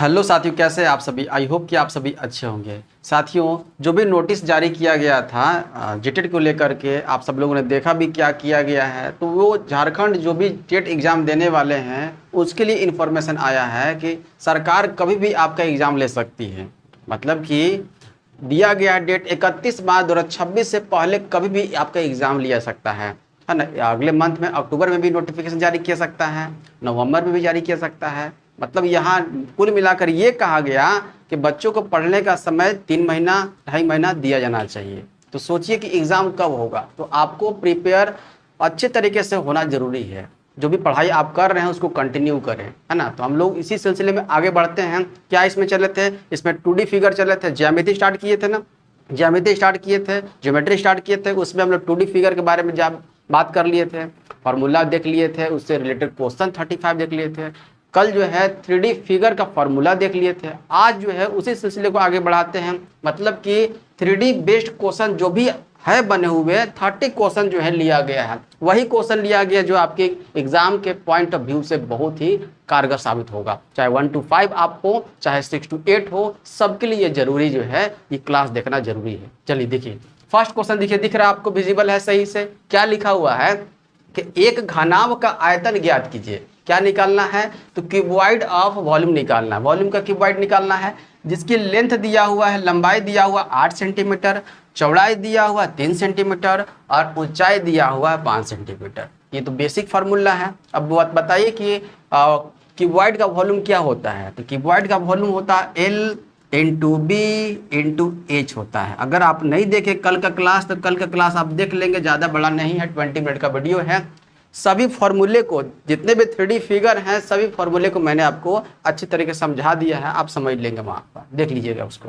Hello साथियों, कैसे हैं आप सभी। आई होप कि आप सभी अच्छे होंगे। साथियों, जो भी नोटिस जारी किया गया था जेटेट को लेकर के, आप सब लोगों ने देखा भी क्या किया गया है। तो वो झारखंड जो भी टेट एग्ज़ाम देने वाले हैं उसके लिए इन्फॉर्मेशन आया है कि सरकार कभी भी आपका एग्ज़ाम ले सकती है। मतलब कि दिया गया डेट 31 मार्च 2026 से पहले कभी भी आपका एग्ज़ाम लिया सकता है ना। अगले मंथ में अक्टूबर में भी नोटिफिकेशन जारी किया सकता है, नवंबर में भी जारी किया सकता है। मतलब यहाँ कुल मिलाकर ये कहा गया कि बच्चों को पढ़ने का समय 3 महीना 2.5 महीना दिया जाना चाहिए। तो सोचिए कि एग्ज़ाम कब होगा, तो आपको प्रिपेयर अच्छे तरीके से होना ज़रूरी है। जो भी पढ़ाई आप कर रहे हैं उसको कंटिन्यू करें, है ना। तो हम लोग इसी सिलसिले में आगे बढ़ते हैं। क्या इसमें चले थे, इसमें 2D फिगर चले थे, ज्यामिति स्टार्ट किए थे ना, ज्यामिति स्टार्ट किए थे, ज्योमेट्री स्टार्ट किए थे। उसमें हम लोग 2D फिगर के बारे में बात कर लिए थे, फार्मूला देख लिए थे, उससे रिलेटेड क्वेश्चन 35 देख लिए थे। कल जो है 3D फिगर का फार्मूला देख लिए थे। आज जो है उसी सिलसिले को आगे बढ़ाते हैं। मतलब कि 3D बेस्ड क्वेश्चन जो भी है बने हुए 30 क्वेश्चन जो है लिया गया है, वही क्वेश्चन लिया गया जो आपके एग्जाम के पॉइंट ऑफ व्यू से बहुत ही कारगर साबित होगा। चाहे 1 to 5 आप हो, चाहे 6 to 8 हो, सबके लिए जरूरी जो है ये क्लास देखना जरूरी है। चलिए देखिए, फर्स्ट क्वेश्चन देखिए, दिख रहा है आपको, विजिबल है सही से। क्या लिखा हुआ है कि एक घनाभ का आयतन ज्ञात कीजिए। क्या निकालना है, तो क्यूबॉइड ऑफ वॉल्यूम निकालना है। वॉल्यूम का क्यूबॉइड निकालना है जिसकी लेंथ दिया हुआ है, लंबाई दिया हुआ 8 सेंटीमीटर, चौड़ाई दिया हुआ 3 सेंटीमीटर और ऊंचाई दिया हुआ 5 सेंटीमीटर। ये तो बेसिक फार्मूला है। अब बताइए कि क्यूबॉइड का वॉल्यूम क्या होता है। तो क्यूबॉइड का वॉल्यूम होता है L into B into H होता है। अगर आप नहीं देखे कल का क्लास तो कल का क्लास आप देख लेंगे, ज़्यादा बड़ा नहीं है, 20 मिनट का वीडियो है। सभी फॉर्मूले को, जितने भी 3D फिगर हैं सभी फॉर्मूले को मैंने आपको अच्छी तरीके से समझा दिया है, आप समझ लेंगे वहाँ पर, देख लीजिएगा उसको।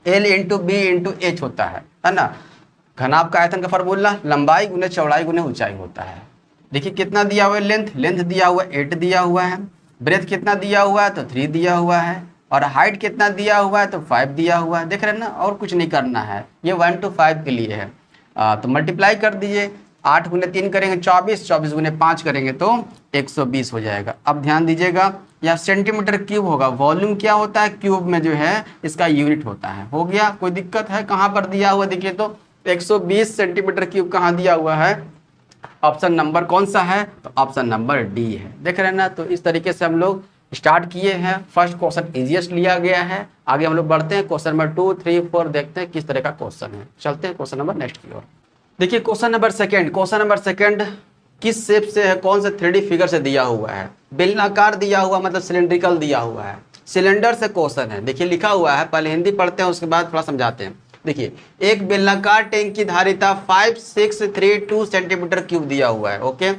L into B into H होता है ना। घनाभ का आयतन का फार्मूला लंबाई गुने चौड़ाई गुने ऊंचाई होता है। देखिए कितना दिया हुआ है, लेंथ दिया हुआ है 8 दिया हुआ है, ब्रेथ कितना दिया हुआ है तो 3 दिया हुआ है, और हाइट कितना दिया हुआ है तो 5 दिया हुआ है। देख रहे हैं ना, और कुछ नहीं करना है, ये 1 to 5 के लिए है। तो मल्टीप्लाई कर दीजिए, 8 गुने 3 करेंगे 24, 24 गुने 5 करेंगे तो 120 हो जाएगा। अब ध्यान दीजिएगा, यह सेंटीमीटर क्यूब होगा। वॉल्यूम क्या होता है, क्यूब में जो है इसका यूनिट होता है। हो गया, कोई दिक्कत है, कहाँ पर दिया हुआ देखिए तो 120 सेंटीमीटर क्यूब कहाँ दिया हुआ है, ऑप्शन नंबर कौन सा है, तो ऑप्शन नंबर डी है। देख रहे हैं ना। तो इस तरीके से हम लोग स्टार्ट किए हैं। फर्स्ट क्वेश्चन इजीएस्ट लिया गया है। आगे हम लोग बढ़ते हैं, क्वेश्चन नंबर 2, 3, 4 देखते हैं किस तरह का क्वेश्चन है। चलते हैं क्वेश्चन नंबर नेक्स्ट की ओर। देखिए question number second, question number second किस शेप से है, कौन से 3D फिगर से दिया हुआ है। बेलनाकार दिया हुआ, मतलब सिलेंड्रिकल दिया हुआ है। सिलेंडर से क्वेश्चन है। देखिए लिखा हुआ है, पहले हिंदी पढ़ते हैं उसके बाद थोड़ा समझाते हैं। देखिए, एक बेलनाकार टैंक की धारिता 5632 सेंटीमीटर क्यूब दिया हुआ है। ओके,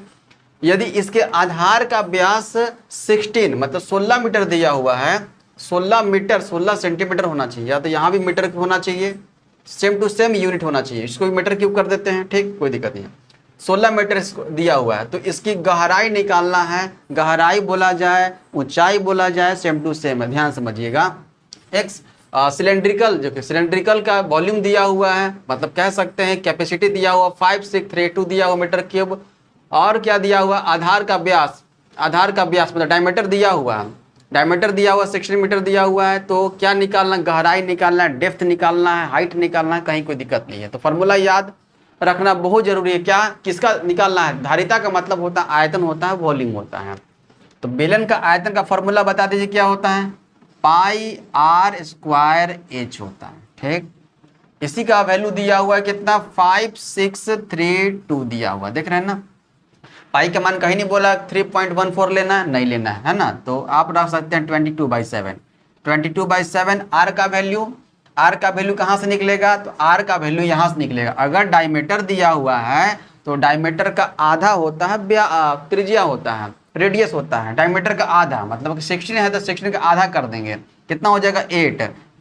यदि इसके आधार का व्यास 16 मतलब 16 मीटर दिया हुआ है, 16 मीटर 16 सेंटीमीटर होना चाहिए, या तो यहाँ भी मीटर होना चाहिए, सेम टू सेम यूनिट होना चाहिए। इसको भी मीटर क्यूब कर देते हैं, ठीक, कोई दिक्कत नहीं है। 16 मीटर इसको दिया हुआ है, तो इसकी गहराई निकालना है। गहराई बोला जाए, ऊंचाई बोला जाए, सेम टू सेम है, ध्यान समझिएगा। एक्स सिलेंड्रिकल, जो कि सिलेंड्रिकल का वॉल्यूम दिया हुआ है, मतलब कह सकते हैं कैपेसिटी दिया हुआ 5632 दिया हुआ मीटर क्यूब। और क्या दिया हुआ, आधार का व्यास, आधार का व्यास मतलब डायमीटर दिया हुआ है, डायमीटर दिया हुआ 16 मीटर दिया हुआ है। तो क्या निकालना, गहराई निकालना है, डेप्थ निकालना है, हाइट निकालना है, कहीं कोई दिक्कत नहीं है। तो फार्मूला याद रखना बहुत जरूरी है। क्या, किसका निकालना है, धारिता का मतलब होता है आयतन होता है, वॉल्यूम होता है। तो बेलन का आयतन का फार्मूला बता दीजिए क्या होता है, पाई आर स्क्वायर एच होता है, ठीक। इसी का वैल्यू दिया हुआ है कितना, 5632 दिया हुआ, देख रहे हैं ना। पाई का मान कहीं नहीं बोला 3.14 लेना है, नहीं लेना है ना। तो आप रख सकते हैं 22/7, 22/7। आर का वैल्यू, आर का वैल्यू कहाँ से निकलेगा, तो आर का वैल्यू यहाँ से निकलेगा। अगर डायमीटर दिया हुआ है तो डायमीटर का आधा होता है त्रिज्या होता है, रेडियस होता है। डायमीटर का आधा मतलब 16 है तो 16 का आधा कर देंगे, कितना हो जाएगा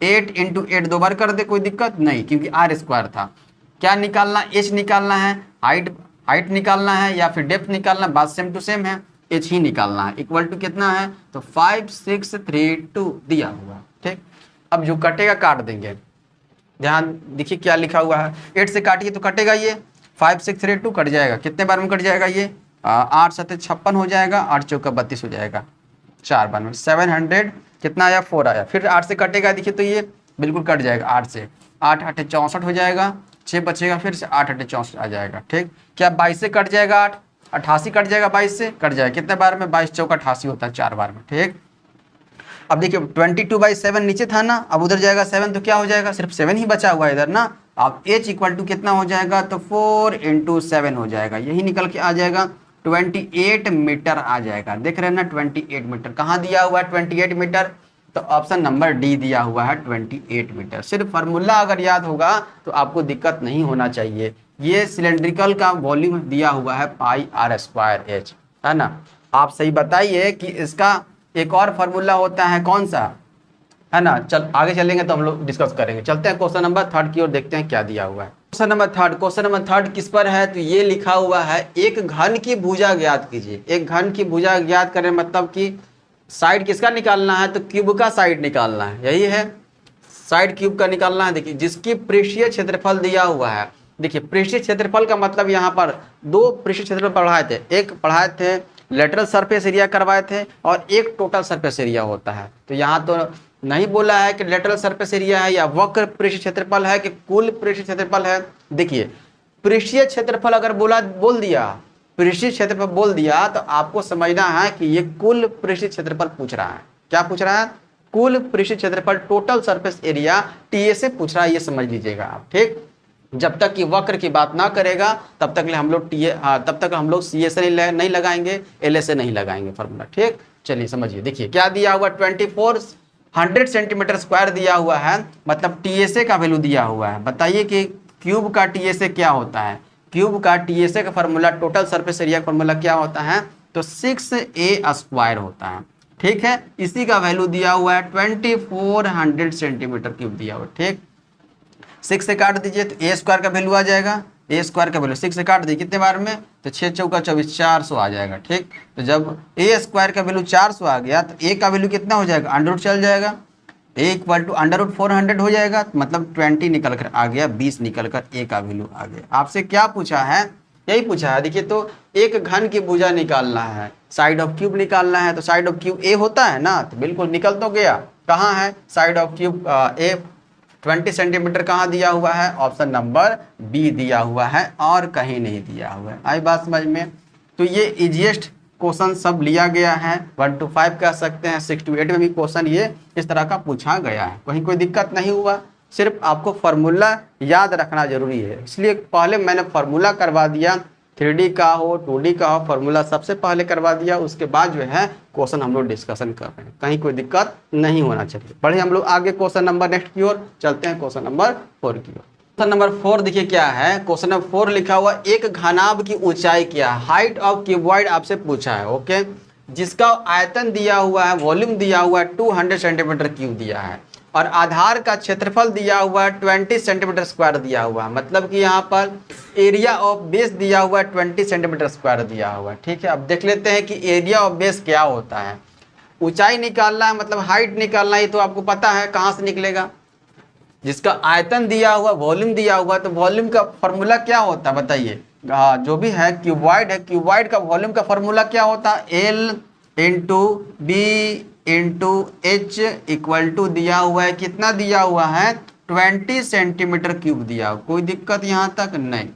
8 इंटू 8 दो बार कर दे, कोई दिक्कत नहीं, क्योंकि आर स्क्वायर था। क्या निकालना, एच निकालना है, हाइट निकालना है या फिर डेप्थ निकालना, बात सेम टू सेम है, एच ही निकालना है। इक्वल टू कितना है, तो 5632 दिया हुआ, ठीक। अब जो कटेगा काट देंगे, ध्यान देखिए क्या लिखा हुआ है, 8 से काटिए तो कटेगा ये 5632 कट जाएगा, कितने बार में कट जाएगा ये 8 7 56 हो जाएगा, 8 चौका 32 हो जाएगा, 4 बार में 700 कितना आया 4 आया, फिर 8 से कटेगा देखिए तो ये बिल्कुल कट जाएगा 8 से, 8 8 64 हो जाएगा, 6 बचेगा, फिर से 8 8 64 आ जाएगा। ठीक, क्या 22 से कट जाएगा 8, 88 कट जाएगा 22 से, कट जाएगा कितने बार में, 22 चौका 88 होता है 4 बार में। ठीक, अब देखिए 22/7 नीचे था ना, अब उधर जाएगा 7 तो क्या हो जाएगा, सिर्फ 7 ही बचा हुआ है इधर ना। अब h इक्वल टू कितना हो जाएगा, तो 4 × 7 हो जाएगा, यही निकल के आ जाएगा 28 मीटर आ जाएगा। देख रहे हैं ना 28 मीटर कहाँ दिया हुआ है 28 मीटर, तो ऑप्शन नंबर डी दिया हुआ है 28 मीटर। सिर्फ फार्मूला अगर याद होगा तो आपको दिक्कत नहीं होना चाहिए। ये सिलेंड्रिकल का वॉल्यूम दिया हुआ है πr²h, है ना। आप सही बताइए कि इसका एक और फार्मूला होता है कौन सा, है ना। चल आगे चलेंगे तो हम लोग डिस्कस करेंगे। चलते हैं क्वेश्चन नंबर 3 की ओर, देखते हैं क्या दिया हुआ है। क्वेश्चन नंबर 3 किस पर है, तो ये लिखा हुआ है एक घन की भुजा ज्ञात कीजिए। एक घन की भुजा ज्ञात करें मतलब कि साइड किसका निकालना है, तो क्यूब का साइड निकालना है, यही है साइड क्यूब का निकालना है। देखिए जिसकी पृष्ठीय क्षेत्रफल दिया हुआ है, देखिए पृष्ठीय क्षेत्रफल का मतलब यहाँ पर 2 पृष्ठीय क्षेत्रफल पढ़ाए थे, एक पढ़ाए थे लेटरल सरफेस एरिया करवाए थे और एक टोटल सरफेस एरिया होता है। तो यहाँ तो नहीं बोला है कि लेटरल सरफेस एरिया है या वक्र पृष्ठीय क्षेत्रफल है कि कुल पृष्ठीय क्षेत्रफल है। देखिए पृष्ठीय क्षेत्रफल अगर बोल दिया पृष्ठीय क्षेत्रफल बोल दिया तो आपको समझना है कि ये कुल पृष्ठीय क्षेत्रफल पूछ रहा है। क्या पूछ रहा है, कुल पृष्ठीय क्षेत्रफल टोटल सरफेस एरिया TA से पूछ रहा है, ये समझ लीजिएगा आप। ठीक, जब तक कि वक्र की बात ना करेगा तब तक हम लोग तब तक हम लोग CA से नहीं लगाएंगे, LA से नहीं लगाएंगे फार्मूला। ठीक, चलिए समझिए। देखिए क्या दिया हुआ 2400 सेंटीमीटर स्क्वायर दिया हुआ है, मतलब TSA का वैल्यू दिया हुआ है। बताइए कि क्यूब का TSA क्या होता है। क्यूब का TSA का फार्मूला टोटल सरफेस एरिया का फार्मूला क्या होता है, तो 6A² होता है। ठीक है, इसी का वैल्यू दिया हुआ है 2400 सेंटीमीटर क्यूब दिया हुआ। ठीक, 6 से काट दीजिए तो A² का वैल्यू आ जाएगा, A² का वैल्यू 6 से काट दीजिए कितने बार में, तो 6 चौका 24 400 आ जाएगा। ठीक, तो जब A² का वैल्यू 400 आ गया तो A का वैल्यू कितना हो जाएगा, अंडर चल जाएगा, A इक्वल टू √400 हो जाएगा, मतलब 20 निकल कर आ गया, 20 निकल कर A का वैल्यू आ गया। आपसे क्या पूछा है, यही पूछा है। देखिए तो एक घन की भुजा निकालना है, साइड ऑफ क्यूब निकालना है, तो साइड ऑफ क्यूब A होता है ना, तो बिल्कुल निकल तो गया। कहाँ है side of cube A, 20 centimetre कहाँ दिया हुआ है, ऑप्शन नंबर B दिया हुआ है और कहीं नहीं दिया हुआ है। आई बात समझ में। तो ये इजीएस्ट क्वेश्चन सब लिया गया है, 1 to 5 कह सकते हैं, 6 to 8 में भी क्वेश्चन ये इस तरह का पूछा गया है। कहीं कोई दिक्कत नहीं हुआ, सिर्फ आपको फार्मूला याद रखना जरूरी है। इसलिए पहले मैंने फार्मूला करवा दिया, 3D का हो 2D का हो, फार्मूला सबसे पहले करवा दिया, उसके बाद जो है क्वेश्चन हम लोग डिस्कशन कर रहे हैं, कहीं कोई दिक्कत नहीं होना चाहिए। बढ़िए हम लोग आगे क्वेश्चन नंबर नेक्स्ट की ओर चलते हैं, क्वेश्चन नंबर 4 की ओर। क्वेश्चन नंबर 4 देखिए क्या है, क्वेश्चन नंबर 4 लिखा हुआ एक घनाभ की ऊंचाई क्या, हाइट ऑफ क्यूबॉइड आपसे पूछा है। ओके, जिसका आयतन दिया हुआ है, वॉल्यूम दिया हुआ है 200 सेंटीमीटर क्यूब दिया है और आधार का क्षेत्रफल दिया हुआ है 20 सेंटीमीटर स्क्वायर दिया हुआ है, मतलब कि यहाँ पर एरिया ऑफ बेस दिया हुआ है 20 सेंटीमीटर स्क्वायर दिया हुआ है। ठीक है, अब देख लेते हैं कि एरिया ऑफ बेस क्या होता है। ऊंचाई निकालना है मतलब हाइट निकालना है, ये तो आपको पता है कहाँ से निकलेगा। जिसका आयतन दिया हुआ, वॉल्यूम दिया हुआ, तो वॉल्यूम का फॉर्मूला क्या होता है बताइए। जो भी है क्यूबॉइड है, क्यूबॉइड का वॉल्यूम का फॉर्मूला क्या होता है, L × B × H equal to दिया हुआ है, कितना दिया हुआ है 20 सेंटीमीटर क्यूब दिया हुआ। कोई दिक्कत यहाँ तक नहीं।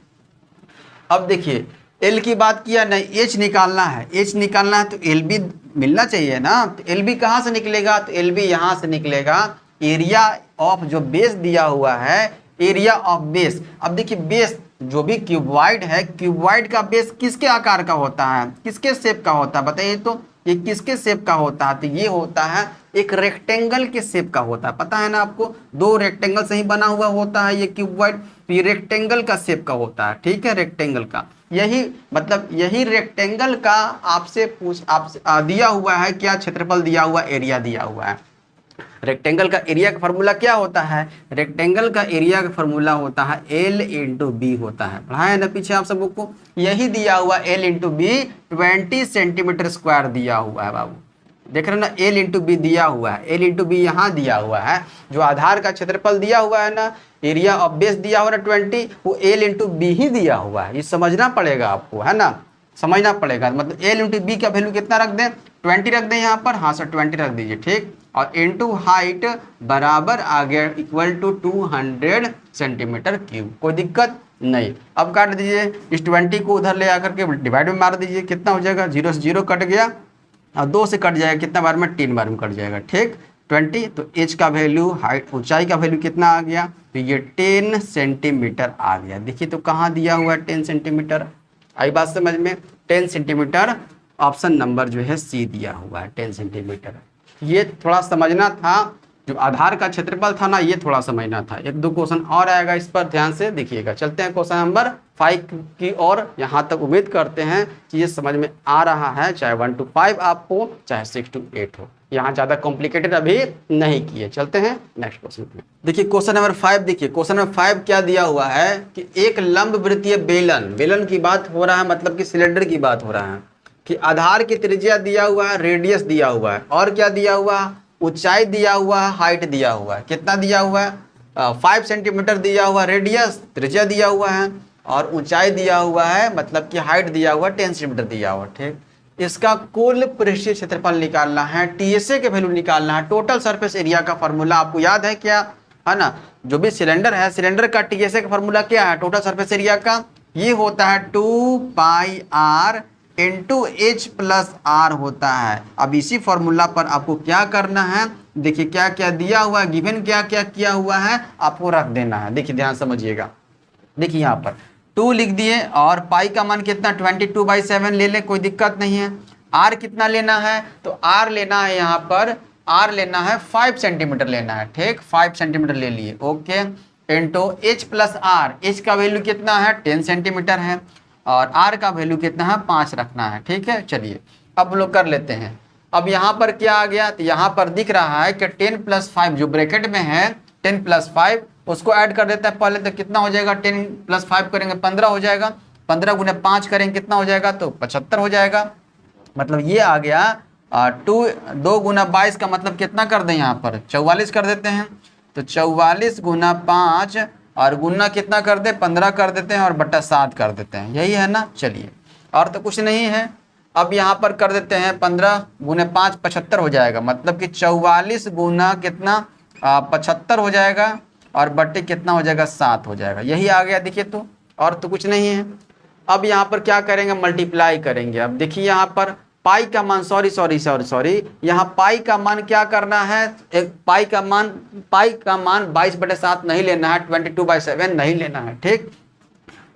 अब देखिए L की बात किया नहीं, H निकालना है, H निकालना है तो LB मिलना चाहिए ना। तो LB कहाँ से निकलेगा, तो LB यहाँ से निकलेगा, एरिया ऑफ जो बेस दिया हुआ है, एरिया ऑफ बेस। अब देखिए बेस जो भी क्यूबॉइड है, क्यूबॉइड का बेस किसके आकार का होता है, किसके शेप का होता है बताइए। तो ये किसके शेप का होता है, तो ये होता है एक रेक्टेंगल के शेप का होता है, पता है ना आपको, 2 रेक्टेंगल से ही बना हुआ होता है ये क्यूबॉइड, ये रेक्टेंगल का शेप का होता है। ठीक है, रेक्टेंगल का, यही मतलब यही रेक्टेंगल का आपसे दिया हुआ है क्या, क्षेत्रफल दिया हुआ, एरिया दिया हुआ है। रेक्टेंगल का एरिया का फार्मूला क्या होता है, रेक्टेंगल का एरिया का फार्मूला होता है L × B होता है, पढ़ा है ना पीछे आप सबको को। यही दिया हुआ L × B 20 सेंटीमीटर स्क्वायर दिया हुआ है बाबू, देख रहे ना, L × B दिया हुआ है, L × B यहाँ दिया हुआ है। जो आधार का क्षेत्रफल दिया हुआ है ना, एरिया ऑफ बेस दिया हुआ ना 20, वो L × B ही दिया हुआ है। ये समझना पड़ेगा आपको, है ना, समझना पड़ेगा। मतलब L × B का वैल्यू कितना रख दें 20 रख दें यहाँ पर, हाँ सर 20 रख दीजिए, ठीक। और इनटू हाइट बराबर आ गया इक्वल टू 200 सेंटीमीटर क्यूब, कोई दिक्कत नहीं। अब काट दीजिए, इस 20 को उधर ले आकर के डिवाइड में मार दीजिए, कितना हो जाएगा, 0 से 0 कट गया और 2 से कट जाएगा, कितना बार में, 3 बार में कट जाएगा, ठीक। 20, तो एच का वैल्यू, हाइट ऊंचाई का वैल्यू कितना आ गया, तो ये 10 सेंटीमीटर आ गया। देखिए तो कहाँ दिया हुआ है 10 सेंटीमीटर, आई बात समझ में, 10 सेंटीमीटर, ऑप्शन नंबर जो है सी दिया हुआ है 10 सेंटीमीटर। ये थोड़ा समझना था, जो आधार का क्षेत्रफल था ना, ये थोड़ा समझना था। 1-2 क्वेश्चन और आएगा, इस पर ध्यान से देखिएगा। चलते हैं क्वेश्चन नंबर 5 की ओर। यहाँ तक उम्मीद करते हैं कि ये समझ में आ रहा है, चाहे 1 to 5 आप हो, चाहे 6 to 8 हो, यहाँ ज़्यादा कॉम्प्लिकेटेड अभी नहीं किए। चलते हैं नेक्स्ट क्वेश्चन में। देखिए क्वेश्चन नंबर 5, देखिए क्वेश्चन नंबर 5 क्या दिया हुआ है कि एक लंब वृत्तीय बेलन की बात हो रहा है, मतलब कि सिलेंडर की बात हो रहा है, कि आधार की त्रिज्या दिया हुआ है, रेडियस दिया हुआ है, और क्या दिया हुआ, ऊंचाई दिया हुआ है, हाइट दिया हुआ है। कितना दिया हुआ है, 5 सेंटीमीटर दिया हुआ, रेडियस त्रिज्या दिया हुआ है, और ऊंचाई दिया हुआ है, मतलब कि हाइट दिया हुआ 10 सेंटीमीटर दिया हुआ, ठीक। इसका कुल पृष्ठीय क्षेत्रफल निकालना है, टीएसए के वैल्यू निकालना है। टोटल सरफेस एरिया का फॉर्मूला आपको याद है क्या, है ना, जो भी सिलेंडर है, सिलेंडर का टीएसए का फॉर्मूला क्या है, टोटल सरफेस एरिया का, ये होता है 2πr into H plus are होता है। अब इसी फॉर्मूला पर आपको क्या करना है, देखिए क्या क्या दिया हुआ है, गिवन क्या क्या किया हुआ है, आपको रख देना है। देखिए ध्यान समझिएगा, देखिए यहाँ पर 2 लिख दिए, और पाई का मान कितना 22/7 ले ले, कोई दिक्कत नहीं है। आर कितना लेना है, तो आर लेना है, यहाँ पर आर लेना है 5 सेंटीमीटर लेना है, ठीक, 5 सेंटीमीटर ले लिए, okay. Into H plus R, H का वैल्यू कितना है 10 सेंटीमीटर है, और आर का वैल्यू कितना है 5 रखना है, ठीक है। चलिए अब हम लोग कर लेते हैं। अब यहाँ पर क्या आ गया, तो यहाँ पर दिख रहा है कि 10 + 5 जो ब्रैकेट में है, 10 + 5 उसको ऐड कर देता है पहले, तो कितना हो जाएगा, 10 + 5 करेंगे 15 हो जाएगा, 15 गुने 5 करेंगे कितना हो जाएगा, तो 75 हो जाएगा। मतलब ये आ गया 2 गुना 22 का मतलब कितना कर दें, यहाँ पर 44 कर देते हैं, तो 44 गुना 5 और गुना कितना कर दे, 15 कर देते हैं, और बटा 7 कर देते हैं, यही है ना। चलिए और तो कुछ नहीं है। अब यहाँ पर कर देते हैं 15 गुने 5 75 हो जाएगा, मतलब कि 44 गुना कितना 75 हो जाएगा, और बटे कितना हो जाएगा 7 हो जाएगा, यही आ गया। देखिए तो और तो कुछ नहीं है। अब यहाँ पर क्या करेंगे, मल्टीप्लाई करेंगे। अब देखिए यहाँ पर पाई का मान, सॉरी यहाँ पाई का मान क्या करना है, एक पाई का मान 22/7 नहीं लेना है, 22/7 नहीं लेना है, ठीक।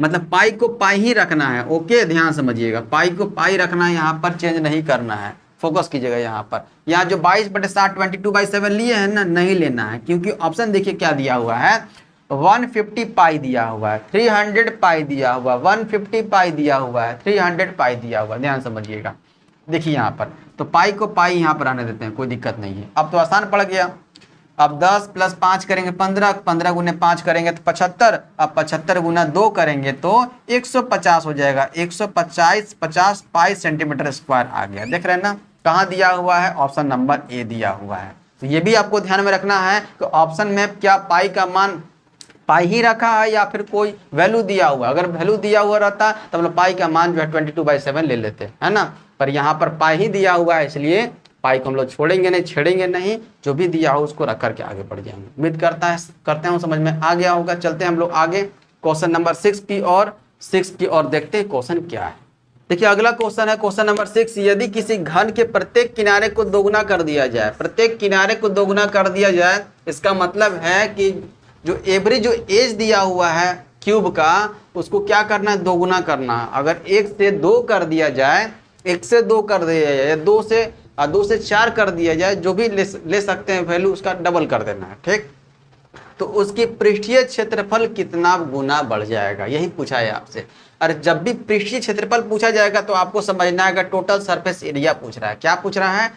मतलब पाई को पाई ही रखना है, ओके, ध्यान समझिएगा, पाई को पाई रखना है, यहाँ पर चेंज नहीं करना है, फोकस कीजिएगा यहाँ पर। यहाँ जो 22/7 22/7 लिए हैं ना, नहीं लेना है, क्योंकि ऑप्शन देखिए क्या दिया हुआ है, 150 पाई दिया हुआ है, 300 पाई दिया हुआ, 150 पाई दिया हुआ है, 300 पाई दिया हुआ, ध्यान समझिएगा। देखिए यहाँ पर तो पाई को पाई यहाँ पर आने देते हैं, कोई दिक्कत नहीं है। अब तो आसान पड़ गया। अब 10 + 5 करेंगे 15, 15 गुने 5 करेंगे तो 75, अब 75 गुना 2 करेंगे तो 150 हो जाएगा, 150 पाई सेंटीमीटर स्क्वायर आ गया। देख रहे हैं ना, कहाँ दिया हुआ है, ऑप्शन नंबर ए दिया हुआ है। तो ये भी आपको ध्यान में रखना है कि ऑप्शन में क्या पाई का मान पाई ही रखा है या फिर कोई वैल्यू दिया हुआ। अगर वैल्यू दिया हुआ रहता तो मतलब पाई का मान जो है 22/7 ले लेते, है ना, पर यहाँ पर पाई ही दिया हुआ है, इसलिए पाई को हम लोग छोड़ेंगे नहीं, छेड़ेंगे नहीं, जो भी दिया हो उसको रख करके आगे बढ़ जाएंगे। उम्मीद करते हैं समझ में आ गया होगा। चलते हैं हम लोग आगे क्वेश्चन नंबर 6 की ओर देखते हैं क्वेश्चन क्या है। देखिए अगला क्वेश्चन है क्वेश्चन नंबर 6। यदि किसी घन के प्रत्येक किनारे को दोगुना कर दिया जाए, प्रत्येक किनारे को दोगुना कर दिया जाए, इसका मतलब है कि जो एवरेज जो एज दिया हुआ है क्यूब का, उसको क्या करना है, दोगुना करना है। अगर 1 से 2 कर दिया जाए, 1 से 2 कर दिया जाए, 2 से 4 कर दिया जाए, जो भी ले सकते हैं वैल्यू, उसका डबल कर देना है, ठीक। तो उसकी पृष्ठीय क्षेत्रफल कितना गुना बढ़ जाएगा, यही पूछा है आपसे। और जब भी पृष्ठीय क्षेत्रफल पूछा जाएगा तो आपको समझना है कि टोटल सरफेस एरिया पूछ रहा है। क्या पूछ रहा है,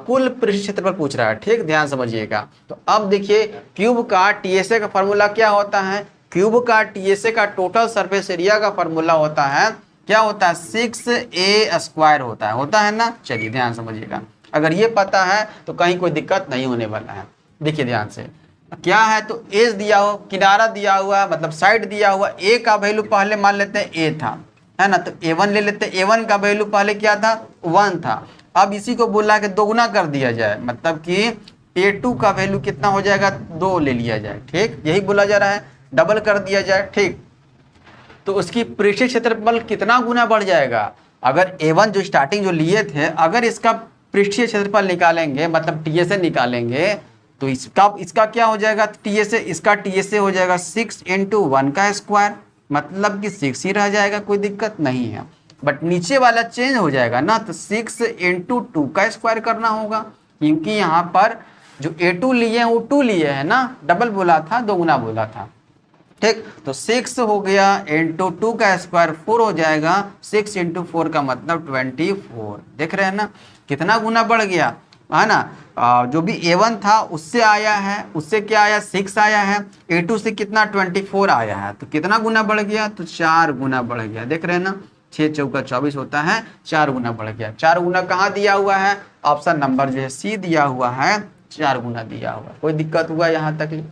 कुल पृष्ठीय क्षेत्रफल पूछ रहा है, ठीक, ध्यान समझिएगा। तो अब देखिए क्यूब का टीएसए का फॉर्मूला क्या होता है, क्यूब का टीएसए का टोटल सरफेस एरिया का फॉर्मूला होता है, क्या होता है, 6a² होता है ना। चलिए ध्यान समझिएगा, अगर ये पता है तो कहीं कोई दिक्कत नहीं होने वाला है। देखिए ध्यान से क्या है, तो एज दिया हो, किनारा दिया हुआ, मतलब साइड दिया हुआ, ए का वैल्यू पहले मान लेते हैं ए था, है ना, तो a1 ले लेते हैं। a1 का वैल्यू पहले क्या था, 1 था। अब इसी को बोला कि दोगुना कर दिया जाए, मतलब कि A2 का वैल्यू कितना हो जाएगा, 2 ले लिया जाए। ठीक, यही बोला जा रहा है, डबल कर दिया जाए। ठीक, तो उसकी पृष्ठीय क्षेत्रफल कितना गुना बढ़ जाएगा। अगर A1 जो स्टार्टिंग जो लिए थे, अगर इसका पृष्ठीय क्षेत्रफल निकालेंगे, मतलब TSA निकालेंगे, तो इसका क्या हो जाएगा, TSA, इसका TSA हो जाएगा 6 × 1 का स्क्वायर, मतलब कि 6 ही रह जाएगा, कोई दिक्कत नहीं है। बट नीचे वाला चेंज हो जाएगा ना, तो 6 × 2 का स्क्वायर करना होगा, क्योंकि यहाँ पर जो A2 लिए हैं वो 2 लिए हैं ना, डबल बोला था, दोगुना बोला था। ठीक, तो 6 हो गया × 2 का स्क्वायर 4 हो जाएगा, 6 × 4 का मतलब 24। देख रहे हैं ना कितना गुना बढ़ गया, है ना। जो भी A1 था उससे आया है, उससे क्या आया, 6 आया है, A2 से कितना 24 आया है, तो कितना गुना बढ़ गया, तो 4 गुना बढ़ गया। देख रहे हैं ना, 6 चौका 24 होता है, 4 गुना बढ़ गया। 4 गुना कहाँ दिया हुआ है, ऑप्शन नंबर जो है C दिया हुआ है, 4 गुना दिया हुआ। कोई दिक्कत हुआ यहाँ तक?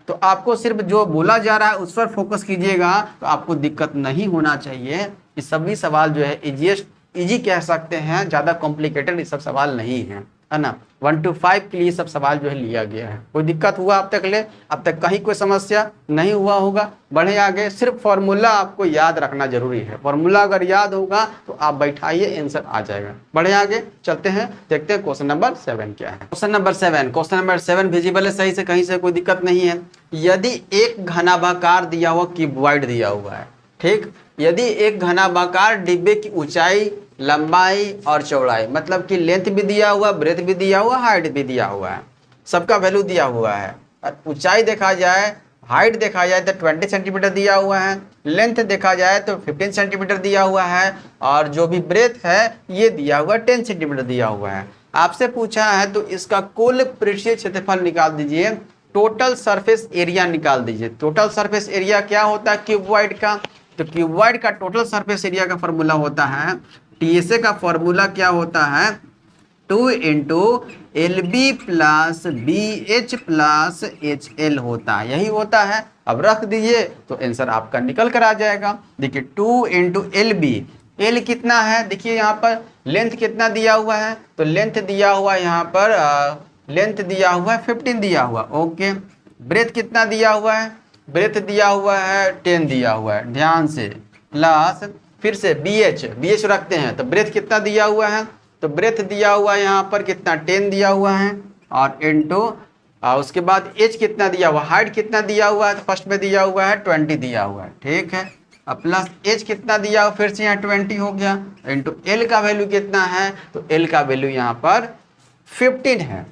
तो आपको सिर्फ जो बोला जा रहा है उस पर फोकस कीजिएगा, तो आपको दिक्कत नहीं होना चाहिए। ये सभी सवाल जो है इजी कह सकते हैं, ज़्यादा कॉम्प्लिकेटेड ये सब सवाल नहीं है ना। 1 to 5 के लिए सब सवाल जो है लिया गया है। कोई दिक्कत हुआ अब तक अब तक कहीं कोई समस्या नहीं हुआ होगा। बढ़े आगे, सिर्फ फॉर्मूला आपको याद रखना जरूरी है। फॉर्मूला अगर याद होगा तो आप बैठाइए, आंसर आ जाएगा। बढ़े आगे चलते हैं, देखते हैं क्वेश्चन नंबर 7 क्या है। क्वेश्चन नंबर 7 विजिबल है सही से, कहीं से कोई दिक्कत नहीं है। यदि एक घनाभाकार दिया हुआ क्यूबॉइड दिया हुआ है, ठीक, यदि एक घनाभाकार डिब्बे की ऊंचाई, लंबाई और चौड़ाई, मतलब कि लेंथ भी दिया हुआ, ब्रेथ भी दिया हुआ, हाइट भी दिया हुआ है, सबका वैल्यू दिया हुआ है। और ऊंचाई देखा जाए, हाइट देखा जाए तो 20 सेंटीमीटर दिया हुआ है, लेंथ देखा जाए तो 15 सेंटीमीटर दिया हुआ है, और जो भी ब्रेथ है ये दिया हुआ 10 सेंटीमीटर दिया हुआ है। आपसे पूछा है तो इसका कुल पृष्ठीय क्षेत्रफल निकाल दीजिए, टोटल सरफेस एरिया निकाल दीजिए। टोटल सरफेस एरिया क्या होता है क्यूबॉइड का, तो क्यूबॉइड का टोटल सरफेस एरिया का फॉर्मूला होता है, TSA का फॉर्मूला क्या होता है, 2 × LB + BH + HL होता है, यही होता है। अब रख दीजिए तो आंसर आपका निकल कर आ जाएगा। देखिए 2 × LB, L कितना है, देखिए यहाँ पर लेंथ कितना दिया हुआ है, तो लेंथ दिया हुआ यहाँ पर लेंथ दिया हुआ है 15 दिया हुआ, ओके। ब्रेथ कितना दिया हुआ है, ब्रेथ दिया हुआ है 10 दिया हुआ है, ध्यान से, प्लस फिर से BH रखते हैं, तो ब्रेथ कितना दिया हुआ है, तो ब्रेथ दिया हुआ है यहाँ पर कितना 10 दिया हुआ है, और इनटू उसके बाद H कितना दिया हुआ, हाइट कितना दिया हुआ है, तो फर्स्ट में दिया हुआ है 20 दिया हुआ है, ठीक है। अब प्लस H कितना दिया हुआ, फिर से यहाँ 20 हो गया, इनटू L का वैल्यू कितना है, तो L का वैल्यू यहाँ पर 15 है,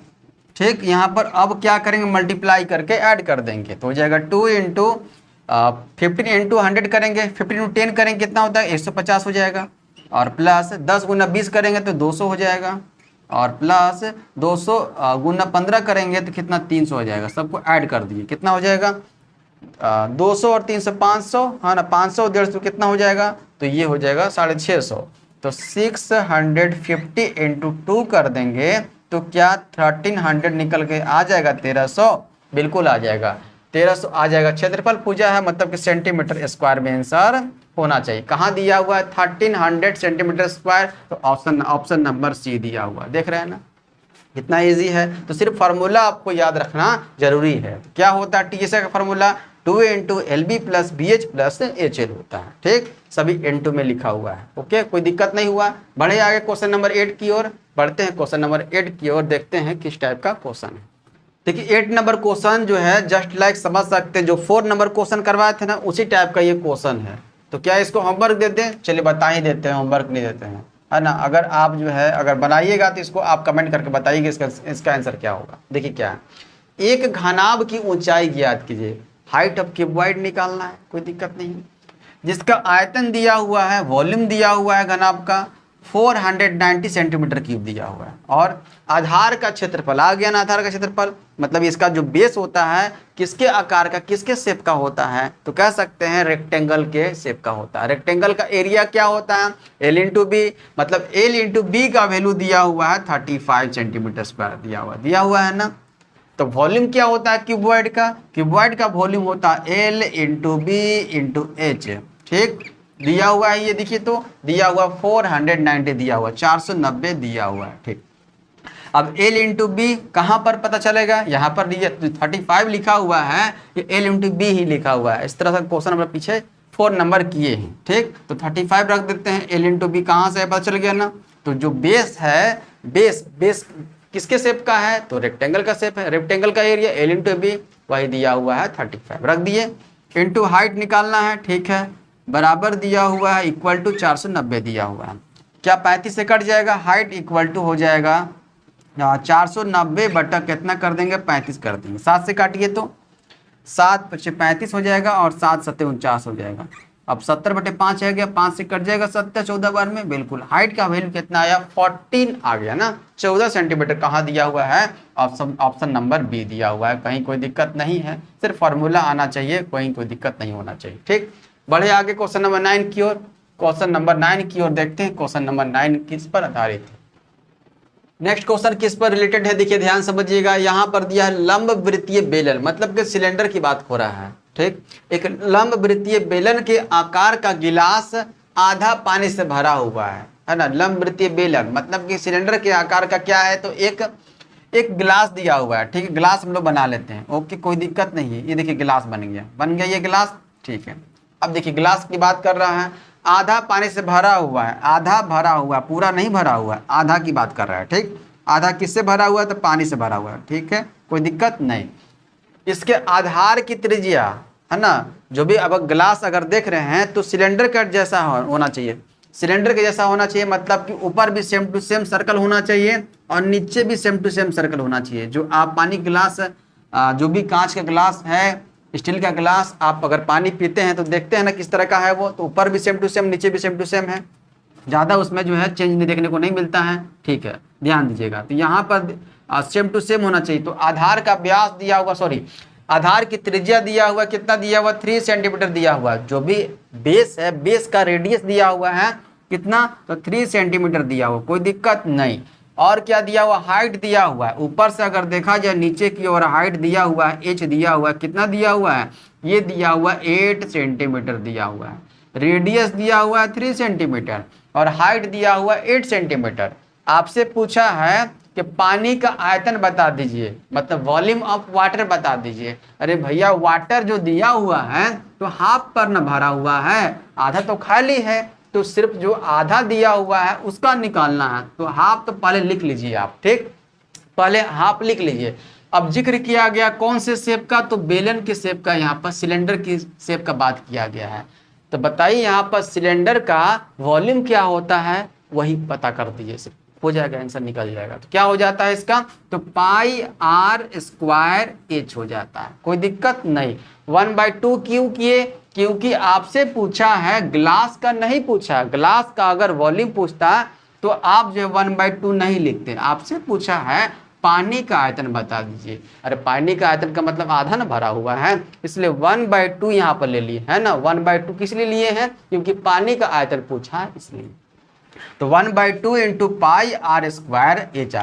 ठीक। यहाँ पर अब क्या करेंगे, मल्टीप्लाई करके ऐड कर देंगे, तो हो जाएगा 2 × 15 × 100 करेंगे, 15 × 10 करेंगे कितना होता है 150 हो जाएगा, और प्लस 10 × 20 करेंगे तो 200 हो जाएगा, और प्लस 200 × 15 करेंगे तो कितना 300 हो जाएगा। सबको ऐड कर दिए, कितना हो जाएगा 200 और 300 500, हाँ ना, 500 150 कितना हो जाएगा, तो ये हो जाएगा 650। तो 650 × 2 कर देंगे तो क्या 1300 निकल के आ जाएगा 1300, बिल्कुल आ जाएगा 1300 आ जाएगा। क्षेत्रफल पूछा है मतलब कि सेंटीमीटर स्क्वायर में आंसर होना चाहिए। कहाँ दिया हुआ है 1300 सेंटीमीटर स्क्वायर, तो ऑप्शन नंबर C दिया हुआ, देख रहे हैं ना कितना इजी है। तो सिर्फ फार्मूला आपको याद रखना जरूरी है। क्या होता है TSA का फार्मूला, 2 × LB + BH + HL होता है, ठीक, सभी N2 में लिखा हुआ है, ओके, कोई दिक्कत नहीं हुआ। बढ़े आगे क्वेश्चन नंबर 8 की ओर बढ़ते हैं। क्वेश्चन नंबर 8 की ओर देखते हैं किस टाइप का क्वेश्चन है। देखिए 8 नंबर क्वेश्चन जो है जस्ट लाइक समझ सकते हैं, जो 4 नंबर क्वेश्चन करवाए थे ना उसी टाइप का ये क्वेश्चन है। तो क्या इसको होमवर्क देते हैं, चलिए बता ही देते हैं, होमवर्क नहीं देते हैं, है ना। अगर आप जो है अगर बनाइएगा तो इसको आप कमेंट करके बताइएगा इसका आंसर क्या होगा। देखिए क्या है, एक घनाभ की ऊंचाई ज्ञात कीजिए, हाइट ऑफ क्यूबॉइड निकालना है, कोई दिक्कत नहीं। जिसका आयतन दिया हुआ है, वॉल्यूम दिया हुआ है घनाभ का 490 सेंटीमीटर क्यूब दिया हुआ है, और आधार का क्षेत्रफल आ गया ना। आधार का क्षेत्रफल मतलब इसका जो बेस होता है किसके आकार का, किसके शेप का होता है, तो कह सकते हैं रेक्टेंगल के शेप का होता है। रेक्टेंगल का एरिया क्या होता है L × B, मतलब L × B का वैल्यू दिया हुआ है 35 सेंटीमीटर स्क्वायर दिया हुआ है ना। तो वॉल्यूम क्या होता है क्यूबॉइड का, क्यूबॉइड का वॉल्यूम होता है L × B × H, ठीक। दिया हुआ है, ये देखिए तो दिया हुआ 490 दिया हुआ, 490 दिया हुआ है, ठीक। अब L इंटू बी कहाँ पर पता चलेगा, यहाँ पर ये 35 लिखा हुआ है, ये L इंटू बी ही लिखा हुआ है। इस तरह से क्वेश्चन हम पीछे 4 नंबर किए हैं, ठीक। तो 35 रख देते हैं, L इंटू बी कहाँ से पता चल गया ना। तो जो बेस है, बेस किसके शेप का है, तो रेक्टेंगल का शेप है, रेक्टेंगल का एरिया L इंटू बी वही दिया हुआ है 35 रख दिए। इंटू हाइट निकालना है, ठीक है, बराबर दिया हुआ है इक्वल टू 490 दिया हुआ है। क्या 35 से कट जाएगा, हाइट इक्वल टू हो जाएगा 490 बटा कितना कर देंगे, 35 कर देंगे। 7 से काटिए तो 7 × 35 हो जाएगा और 7 × 7 = 49 हो जाएगा। अब 70/5 है गया, 5 से कट जाएगा 7 14 बार में, बिल्कुल। हाइट का वैल्यू कितना आया, 14 आ गया ना। 14 सेंटीमीटर कहाँ दिया हुआ है, ऑप्शन नंबर बी दिया हुआ है। कहीं कोई दिक्कत नहीं है, सिर्फ फार्मूला आना चाहिए, कहीं कोई दिक्कत नहीं होना चाहिए, ठीक। बढ़े आगे क्वेश्चन नंबर 9 की ओर। क्वेश्चन नंबर 9 की ओर देखते हैं। क्वेश्चन नंबर 9 किस पर आधारित है। नेक्स्ट क्वेश्चन किस पर रिलेटेड है, देखिए ध्यान समझिएगा। यहाँ पर दिया है लंब वृत्तीय बेलन, मतलब कि सिलेंडर की बात हो रहा है, ठीक। एक लंब वृत्तीय बेलन के आकार का गिलास आधा पानी से भरा हुआ है ना। लंब वृत्तीय बेलन मतलब कि सिलेंडर के आकार का क्या है, तो एक गिलास दिया हुआ है, ठीक है। गिलास हम लोग बना लेते हैं, ओके, कोई दिक्कत नहीं है। ये देखिए गिलास बन गया ये गिलास, ठीक है। अब देखिए गिलास की बात कर रहा है, आधा पानी से भरा हुआ है, आधा भरा हुआ, पूरा नहीं भरा हुआ है, आधा की बात कर रहा है, ठीक। आधा किससे भरा हुआ है, तो पानी से भरा हुआ है, ठीक है, कोई दिक्कत नहीं। इसके आधार की त्रिज्या है ना, जो भी अब गिलास अगर देख रहे हैं तो सिलेंडर का जैसा होना चाहिए, सिलेंडर के जैसा होना चाहिए, मतलब कि ऊपर भी सेम टू सेम सर्कल होना चाहिए और नीचे भी सेम टू सेम सर्कल होना चाहिए। जो आप पानी गिलास, जो भी कांच का गिलास है, स्टील का गिलास, आप अगर पानी पीते हैं तो देखते हैं ना किस तरह का है वो, तो ऊपर भी सेम टू सेम, नीचे भी सेम टू सेम है, ज़्यादा उसमें जो है चेंज नहीं देखने को नहीं मिलता है, ठीक है, ध्यान दीजिएगा। तो यहाँ पर सेम टू सेम होना चाहिए। तो आधार का व्यास दिया हुआ, आधार की त्रिज्या दिया हुआ, कितना दिया हुआ, 3 सेंटीमीटर दिया हुआ। जो भी बेस है, बेस का रेडियस दिया हुआ है कितना, तो 3 सेंटीमीटर दिया हुआ, कोई दिक्कत नहीं। और क्या दिया हुआ, हाइट दिया हुआ है। ऊपर से अगर देखा जाए नीचे की ओर हाइट दिया हुआ है, एच दिया हुआ है, कितना दिया हुआ है, ये दिया हुआ 8 सेंटीमीटर दिया हुआ है। रेडियस दिया हुआ है 3 सेंटीमीटर और हाइट दिया हुआ 8 सेंटीमीटर। आपसे पूछा है कि पानी का आयतन बता दीजिए, मतलब वॉल्यूम ऑफ वाटर बता दीजिए। अरे भैया वाटर जो दिया हुआ है तो हाफ पर न भरा हुआ है, आधा तो खाली है, तो सिर्फ जो आधा दिया हुआ है उसका निकालना है। तो हाफ तो पहले लिख लीजिए आप, ठीक, पहले हाफ लिख लीजिए। अब जिक्र किया गया कौन से शेप का, तो बेलन के शेप का, यहाँ पर सिलेंडर की शेप का बात किया गया है। तो बताइए यहाँ पर सिलेंडर का वॉल्यूम क्या होता है, वही पता कर दीजिए, सिर्फ हो जाएगा, आंसर निकल जाएगा। तो क्या हो जाता है इसका, तो πr² हो जाता है, कोई दिक्कत नहीं। 1/2 क्यों किए, क्योंकि आपसे पूछा है ग्लास का, नहीं पूछा। ग्लास का अगर वॉल्यूम पूछता तो आप जो 1/2 नहीं लिखते, आपसे पूछा है पानी का आयतन बता दीजिए। अरे पानी का आयतन का मतलब आधा ना भरा हुआ है, इसलिए 1/2 यहाँ पर ले लिए है ना। 1/2 किस लिए लिए हैं, क्योंकि पानी का आयतन पूछा है इसलिए। तो 1/2 इंटू πr² आ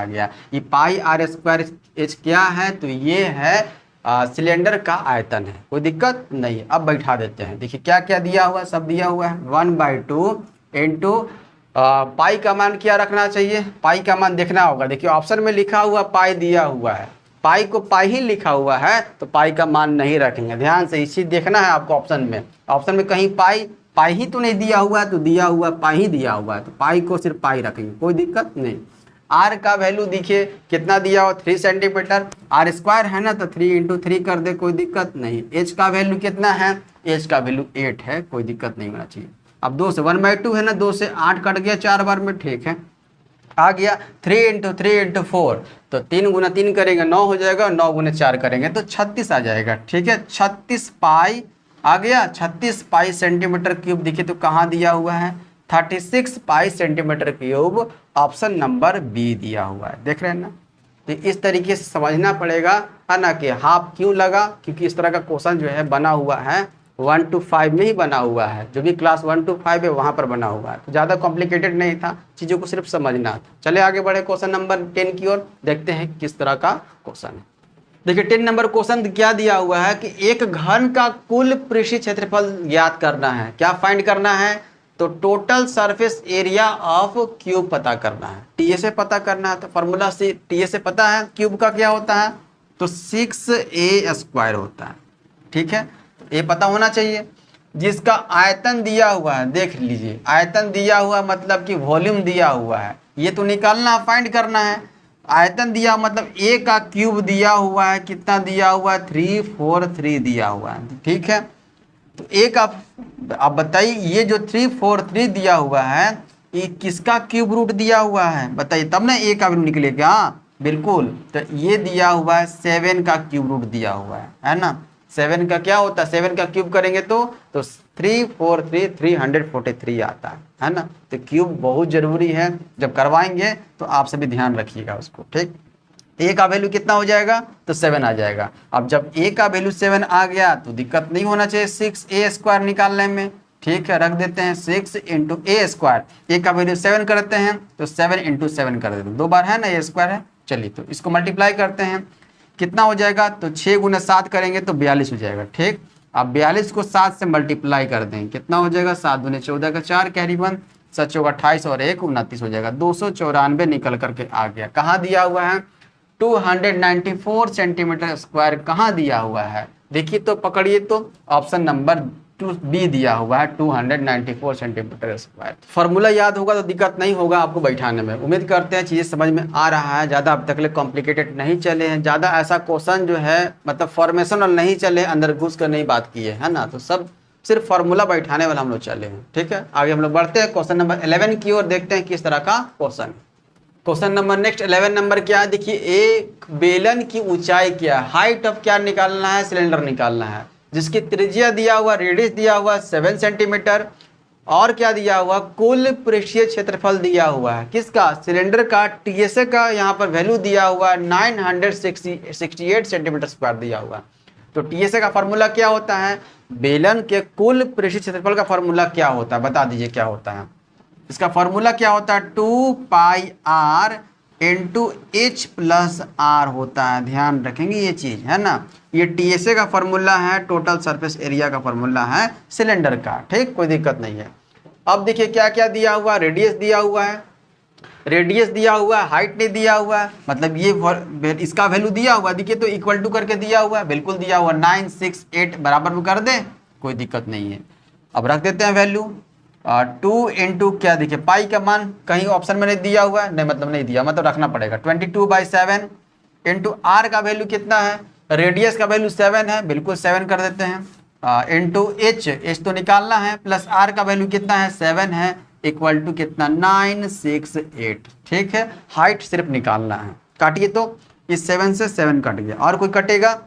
गया। ये πr² क्या है, तो ये है सिलेंडर का आयतन है, कोई दिक्कत नहीं। अब बैठा देते हैं, देखिए क्या क्या दिया हुआ है, सब दिया हुआ है। 1/2 इंटू पाई का मान क्या रखना चाहिए, पाई का मान देखना होगा। देखिए ऑप्शन में लिखा हुआ पाई दिया हुआ है, पाई को पाई ही लिखा हुआ है, तो पाई का मान नहीं रखेंगे। ध्यान से इसी देखना है आपको। ऑप्शन में कहीं पाई ही तो नहीं दिया हुआ है, तो दिया हुआ पाई ही दिया हुआ है, तो पाई को सिर्फ पाई रखेंगे, कोई दिक्कत नहीं। आर का वैल्यू देखिए कितना दिया हुआ, 3 सेंटीमीटर। r² है ना, तो 3 इंटू 3 कर दे, कोई दिक्कत नहीं। एच का वैल्यू कितना है, एच का वैल्यू 8 है, कोई दिक्कत नहीं होना चाहिए। अब 2 से 1/2 है ना, 2 से 8 कट गया 4 बार में, ठीक है, आ गया। 3 इंटू 3 इंटू 4, तो 3 गुना 3 करेंगे 9 हो जाएगा, 9 गुना 4 करेंगे तो 36 आ जाएगा, ठीक है। 36 पाई आ गया, 36 पाई सेंटीमीटर क्यूब। देखिए तो कहाँ दिया हुआ है, 36 pi centimetre cube, option number B दिया हुआ है, देख रहे हैं ना। तो इस तरीके से समझना पड़ेगा, है ना, कि हाफ क्यों लगा, क्योंकि इस तरह का क्वेश्चन जो है बना हुआ है 1 to 5 में ही बना हुआ है। जो भी क्लास 1 to 5 है वहाँ पर बना हुआ है, तो ज़्यादा कॉम्प्लिकेटेड नहीं था, चीज़ों को सिर्फ समझना था। चले आगे बढ़े क्वेश्चन नंबर 10 की ओर, देखते हैं किस तरह का क्वेश्चन है। देखिए 10 नंबर क्वेश्चन क्या दिया हुआ है कि एक घन का कुल पृष्ठीय क्षेत्रफल ज्ञात करना है। क्या फाइंड करना है, तो total surface area of cube पता करना है, टीएसए पता करना है। तो फॉर्मूला से टीएसए पता है, क्यूब का क्या होता है तो 6a² होता है, ठीक है। तो ये पता होना चाहिए। जिसका आयतन दिया हुआ है, देख लीजिए आयतन दिया हुआ मतलब कि वॉल्यूम दिया हुआ है, ये तो निकालना फाइंड करना है। आयतन दिया मतलब a का क्यूब दिया हुआ है, कितना दिया हुआ है 343 दिया हुआ है, ठीक है। तो एक आप बताइए ये जो 343 दिया हुआ है ये किसका क्यूब रूट दिया हुआ है बताइए, तब ना ए का वैल्यू निकलेगा। हाँ बिल्कुल, तो ये दिया हुआ है 7 का क्यूब रूट दिया हुआ है ना। 7 का क्या होता है, 7 का क्यूब करेंगे तो 343 343 आता है ना। तो क्यूब बहुत जरूरी है, जब करवाएंगे तो आप सभी ध्यान रखिएगा उसको, ठीक। ए का वैल्यू कितना हो जाएगा तो 7 आ जाएगा। अब जब ए का वैल्यू 7 आ गया तो दिक्कत नहीं होना चाहिए 6a² निकालने में, ठीक है। रख देते हैं 6 × a², ए का वैल्यू 7 करते हैं तो 7 × 7 कर देते हैं, 2 बार है ना a² है। चलिए तो इसको मल्टीप्लाई करते हैं, कितना हो जाएगा तो 6 × 7 करेंगे तो 42 हो जाएगा, ठीक। अब 42 को 7 से मल्टीप्लाई कर दें, कितना हो जाएगा 7 दूनी 14 का 4 कैरी 1 7 चौका 28 और 1 29 हो जाएगा। 294 निकल करके आ गया। कहाँ दिया हुआ है 294 सेंटीमीटर स्क्वायर कहाँ दिया हुआ है, देखिए तो पकड़िए तो ऑप्शन नंबर 2B दिया हुआ है 294 सेंटीमीटर स्क्वायर। फॉर्मूला याद होगा तो दिक्कत नहीं होगा आपको बैठाने में। उम्मीद करते हैं चीज़ें समझ में आ रहा है, ज़्यादा अब तक ले कॉम्प्लिकेटेड नहीं चले हैं, ज़्यादा ऐसा क्वेश्चन जो है मतलब फॉर्मेशन और नहीं चले, अंदर घुस कर नहीं बात की है ना। तो सब सिर्फ फार्मूला बैठाने वाला हम लोग चले हैं, ठीक है। आगे हम लोग बढ़ते हैं क्वेश्चन नंबर 11 की ओर, देखते हैं किस तरह का question. Question number next 11 number क्या है, देखिए एक बेलन की ऊंचाई क्या है, हाइट ऑफ क्या निकालना है सिलेंडर निकालना है, जिसकी त्रिज्या दिया हुआ रेडियस दिया हुआ 7 सेंटीमीटर और क्या दिया हुआ कुल पृष्ठीय क्षेत्रफल दिया हुआ है किसका सिलेंडर का, टीएसए का यहाँ पर वैल्यू दिया हुआ 968 सेंटीमीटर स्क्वायर दिया हुआ। तो टीएसए का फॉर्मूला क्या होता है, बेलन के कुल पृष्ठीय क्षेत्रफल का फॉर्मूला क्या होता है बता दीजिए क्या होता है। इसका फॉर्मूला क्या होता है 2πr × h+r होता है, ध्यान रखेंगे ये चीज है ना। ये टीएसए का फॉर्मूला है, टोटल सरफेस एरिया का फॉर्मूला है सिलेंडर का, ठीक, कोई दिक्कत नहीं है। अब देखिए क्या क्या दिया हुआ, रेडियस दिया हुआ है, रेडियस दिया हुआ है, हाइट नहीं दिया हुआ है, मतलब ये इसका वैल्यू दिया हुआ देखिए तो इक्वल टू करके दिया हुआ है, बिल्कुल दिया हुआ 968 बराबर में कर दे, कोई दिक्कत नहीं है। अब रख देते हैं वैल्यू 2 × क्या देखिए पाई का मान कहीं ऑप्शन में नहीं दिया हुआ है, नहीं मतलब नहीं दिया मतलब रखना पड़ेगा 22/7 × r का वैल्यू कितना है, रेडियस का वैल्यू 7 है, बिल्कुल 7 कर देते हैं, h तो निकालना है, प्लस r का वैल्यू कितना है 7 है, इक्वल टू कितना 968, ठीक है। हाइट सिर्फ निकालना है, काटिए तो इस 7 से 7 कट गया, और कोई कटेगा